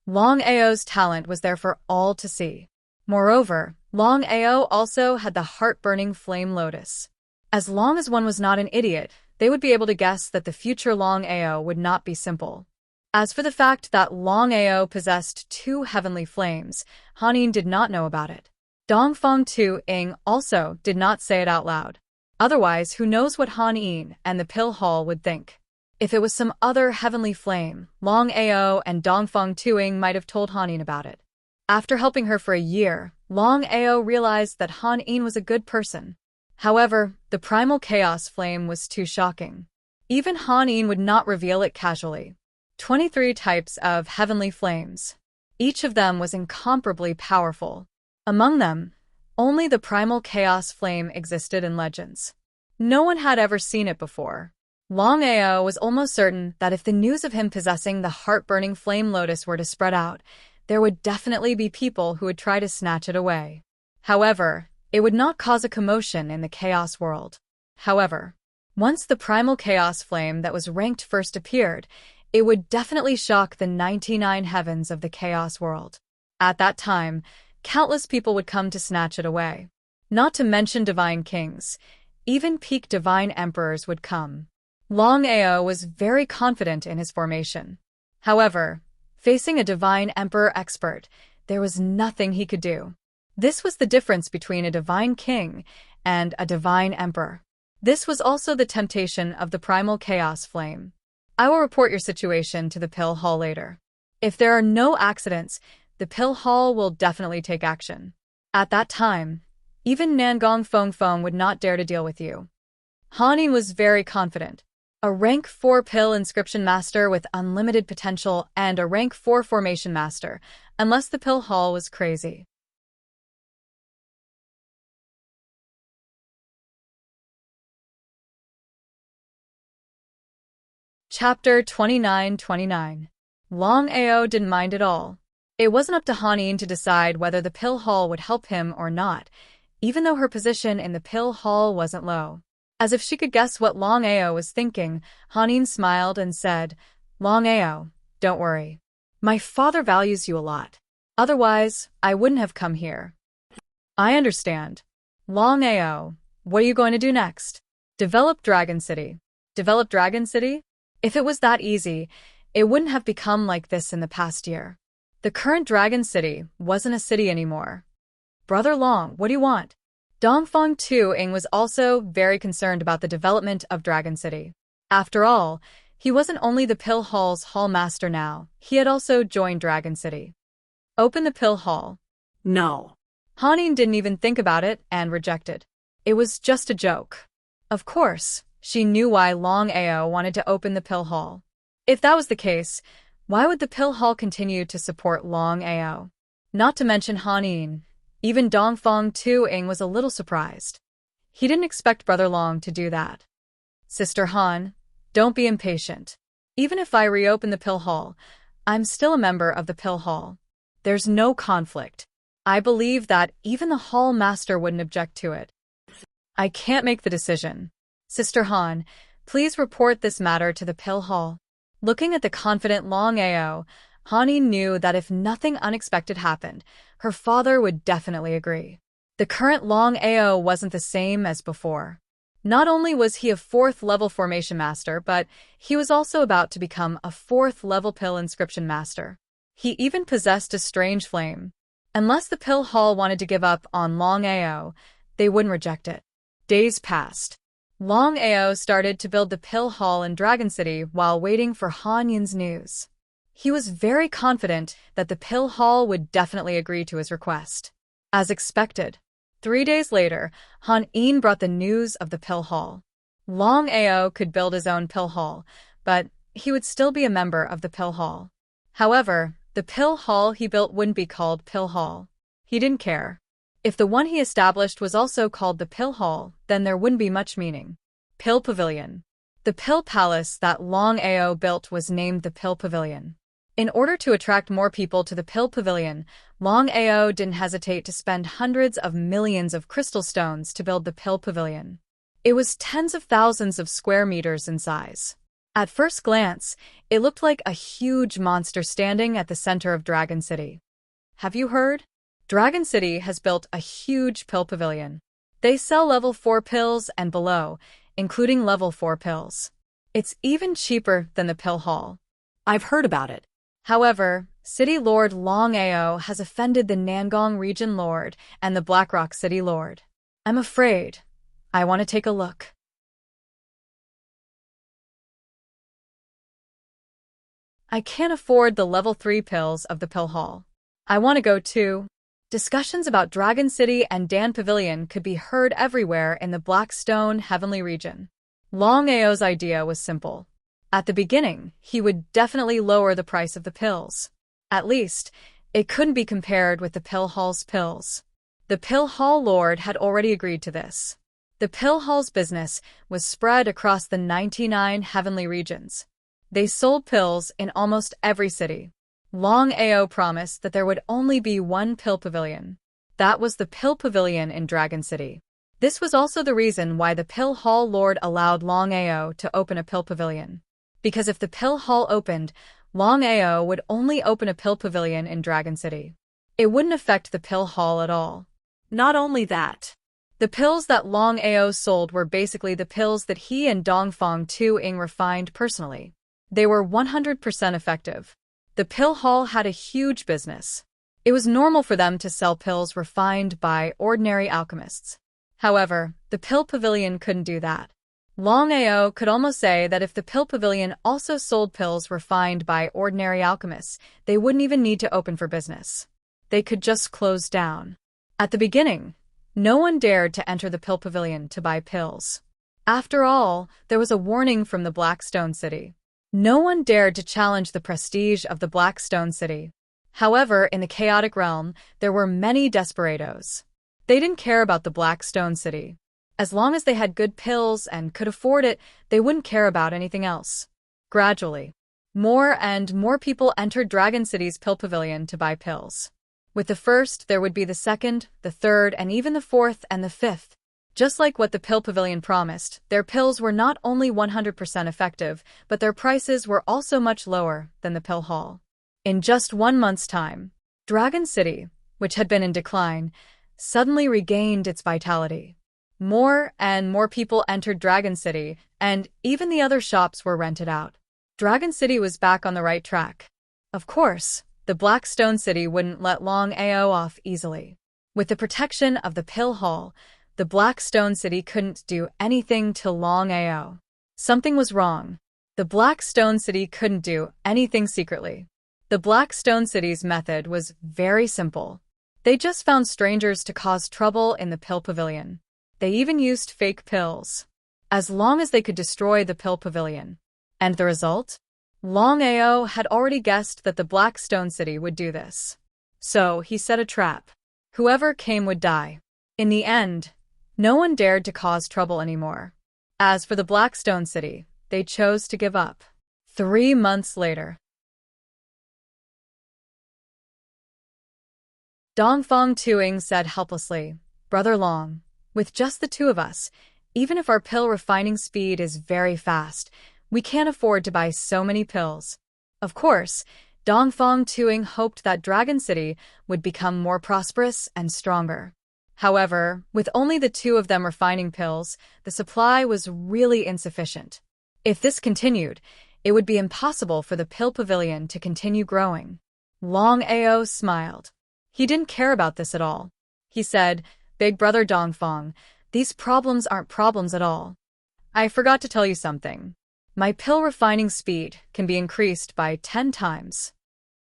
Longao's talent was there for all to see. Moreover, Longao also had the heart-burning flame lotus. As long as one was not an idiot, they would be able to guess that the future Longao would not be simple. As for the fact that Longao possessed 2 heavenly flames, Han Yin did not know about it. Dongfang Tuying also did not say it out loud. Otherwise, who knows what Han Yin and the pill hall would think. If it was some other heavenly flame, Longao and Dongfang Tuying might have told Han Yin about it. After helping her for a year, Longao realized that Han Yin was a good person. However, the primal chaos flame was too shocking. Even Han Yin would not reveal it casually. 23 types of heavenly flames. Each of them was incomparably powerful. Among them, only the primal chaos flame existed in legends. No one had ever seen it before. Longao was almost certain that if the news of him possessing the heart-burning flame lotus were to spread out, there would definitely be people who would try to snatch it away. However, it would not cause a commotion in the chaos world. However, once the primal chaos flame that was ranked first appeared, it would definitely shock the 99 heavens of the chaos world. At that time, countless people would come to snatch it away. Not to mention divine kings, even peak divine emperors would come. Longao was very confident in his formation. However, facing a divine emperor expert, there was nothing he could do. This was the difference between a divine king and a divine emperor. This was also the temptation of the primal chaos flame. I will report your situation to the pill hall later. If there are no accidents, the pill hall will definitely take action. At that time, even Nangong Fong Fong would not dare to deal with you. Hanin was very confident. A rank 4 pill inscription master with unlimited potential and a rank 4 formation master, unless the pill hall was crazy. Chapter 29-29. Longao didn't mind at all. It wasn't up to Hanin to decide whether the pill hall would help him or not, even though her position in the pill hall wasn't low. As if she could guess what Longao was thinking, Hanin smiled and said, Longao, don't worry. My father values you a lot. Otherwise, I wouldn't have come here. I understand. Longao, what are you going to do next? Develop Dragon City. Develop Dragon City? If it was that easy, it wouldn't have become like this in the past year. The current Dragon City wasn't a city anymore. Brother Long, what do you want? Dongfang Tu-ing was also very concerned about the development of Dragon City. After all, he wasn't only the pill hall's hall master now, he had also joined Dragon City. Open the pill hall. No. Hanin didn't even think about it and rejected. It was just a joke. Of course, she knew why Longao wanted to open the pill hall. If that was the case, why would the pill hall continue to support Longao? Not to mention Hanin. Even Dongfang Tu-ing was a little surprised. He didn't expect Brother Long to do that. Sister Han, don't be impatient. Even if I reopen the pill hall, I'm still a member of the pill hall. There's no conflict. I believe that even the hall master wouldn't object to it. I can't make the decision. Sister Han, please report this matter to the pill hall. Looking at the confident Longao, Hanin knew that if nothing unexpected happened, her father would definitely agree. The current Longao wasn't the same as before. Not only was he a 4th level formation master, but he was also about to become a 4th level pill inscription master. He even possessed a strange flame. Unless the pill hall wanted to give up on Longao, they wouldn't reject it. Days passed. Longao started to build the pill hall in Dragon City while waiting for Hanin's news. He was very confident that the pill hall would definitely agree to his request. As expected, 3 days later, Hanin brought the news of the pill hall. Longao could build his own pill hall, but he would still be a member of the pill hall. However, the pill hall he built wouldn't be called pill hall. He didn't care. If the one he established was also called the pill hall, then there wouldn't be much meaning. Pill Pavilion. The pill palace that Longao built was named the Pill Pavilion. In order to attract more people to the Pill Pavilion, Longao didn't hesitate to spend hundreds of millions of crystal stones to build the Pill Pavilion. It was tens of thousands of square meters in size. At first glance, it looked like a huge monster standing at the center of Dragon City. Have you heard? Dragon City has built a huge pill pavilion. They sell level 4 pills and below, including level 4 pills. It's even cheaper than the pill hall. I've heard about it. However, City Lord Longao has offended the Nangong Region Lord and the Blackrock City Lord. I'm afraid. I want to take a look. I can't afford the level 3 pills of the pill hall. I want to go too. Discussions about Dragon City and Dan Pavilion could be heard everywhere in the Blackstone Heavenly region. Longao's idea was simple. At the beginning, he would definitely lower the price of the pills. At least, it couldn't be compared with the pill hall's pills. The pill hall lord had already agreed to this. The pill hall's business was spread across the 99 heavenly regions. They sold pills in almost every city. Longao promised that there would only be one pill pavilion. That was the pill pavilion in Dragon City. This was also the reason why the pill hall lord allowed Longao to open a pill pavilion. Because if the pill hall opened, Longao would only open a pill pavilion in Dragon City. It wouldn't affect the pill hall at all. Not only that, the pills that Longao sold were basically the pills that he and Dongfang Tu-ing refined personally. They were 100% effective. The pill hall had a huge business. It was normal for them to sell pills refined by ordinary alchemists. However, the pill pavilion couldn't do that. Longao could almost say that if the pill pavilion also sold pills refined by ordinary alchemists, they wouldn't even need to open for business. They could just close down. At the beginning, no one dared to enter the pill pavilion to buy pills. After all, there was a warning from the Black Stone City. No one dared to challenge the prestige of the Black Stone City. However, in the chaotic realm, there were many desperados. They didn't care about the Black Stone City. As long as they had good pills and could afford it, they wouldn't care about anything else. Gradually, more and more people entered Dragon City's pill pavilion to buy pills. With the first, there would be the second, the third, and even the fourth and the fifth. Just like what the pill pavilion promised, their pills were not only 100% effective, but their prices were also much lower than the pill hall. In just 1 month's time, Dragon City, which had been in decline, suddenly regained its vitality. More and more people entered Dragon City, and even the other shops were rented out. Dragon City was back on the right track. Of course, the Black Stone City wouldn't let Longao off easily. With the protection of the pill hall, the Black Stone City couldn't do anything to Longao. Something was wrong. The Black Stone City couldn't do anything secretly. The Black Stone City's method was very simple. They just found strangers to cause trouble in the pill pavilion. They even used fake pills, as long as they could destroy the pill pavilion. And the result? Longao had already guessed that the Black Stone City would do this. So he set a trap. Whoever came would die. In the end, no one dared to cause trouble anymore. As for the Black Stone City, they chose to give up. 3 months later, Dongfang Tuing said helplessly, "Brother Long, with just the two of us, even if our pill refining speed is very fast, we can't afford to buy so many pills." Of course, Dongfang Tuing hoped that Dragon City would become more prosperous and stronger. However, with only the two of them refining pills, the supply was really insufficient. If this continued, it would be impossible for the pill pavilion to continue growing. Longao smiled. He didn't care about this at all. He said, "Big brother Dongfang, these problems aren't problems at all. I forgot to tell you something. My pill refining speed can be increased by 10 times.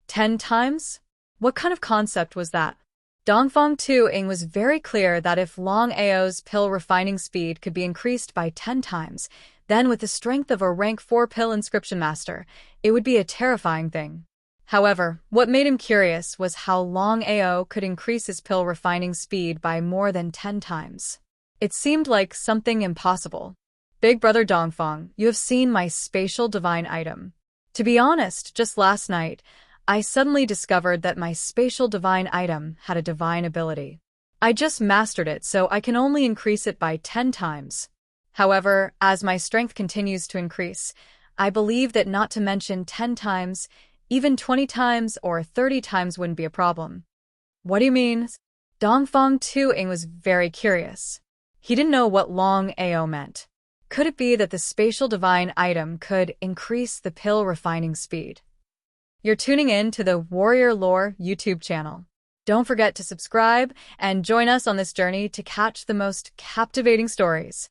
10 times? What kind of concept was that?" Dongfang Tuing was very clear that if Longao's pill refining speed could be increased by 10 times, then with the strength of a rank 4 pill inscription master, it would be a terrifying thing. However, what made him curious was how Longao could increase his pill refining speed by more than 10 times. It seemed like something impossible. "Big brother Dongfang, you have seen my spatial divine item. To be honest, just last night, I suddenly discovered that my spatial divine item had a divine ability. I just mastered it, so I can only increase it by 10 times. However, as my strength continues to increase, I believe that not to mention 10 times, even 20 times or 30 times wouldn't be a problem." "What do you mean?" Dongfang Tuing was very curious. He didn't know what Longao meant. Could it be that the spatial divine item could increase the pill refining speed? You're tuning in to the Warrior Lore YouTube channel. Don't forget to subscribe and join us on this journey to catch the most captivating stories.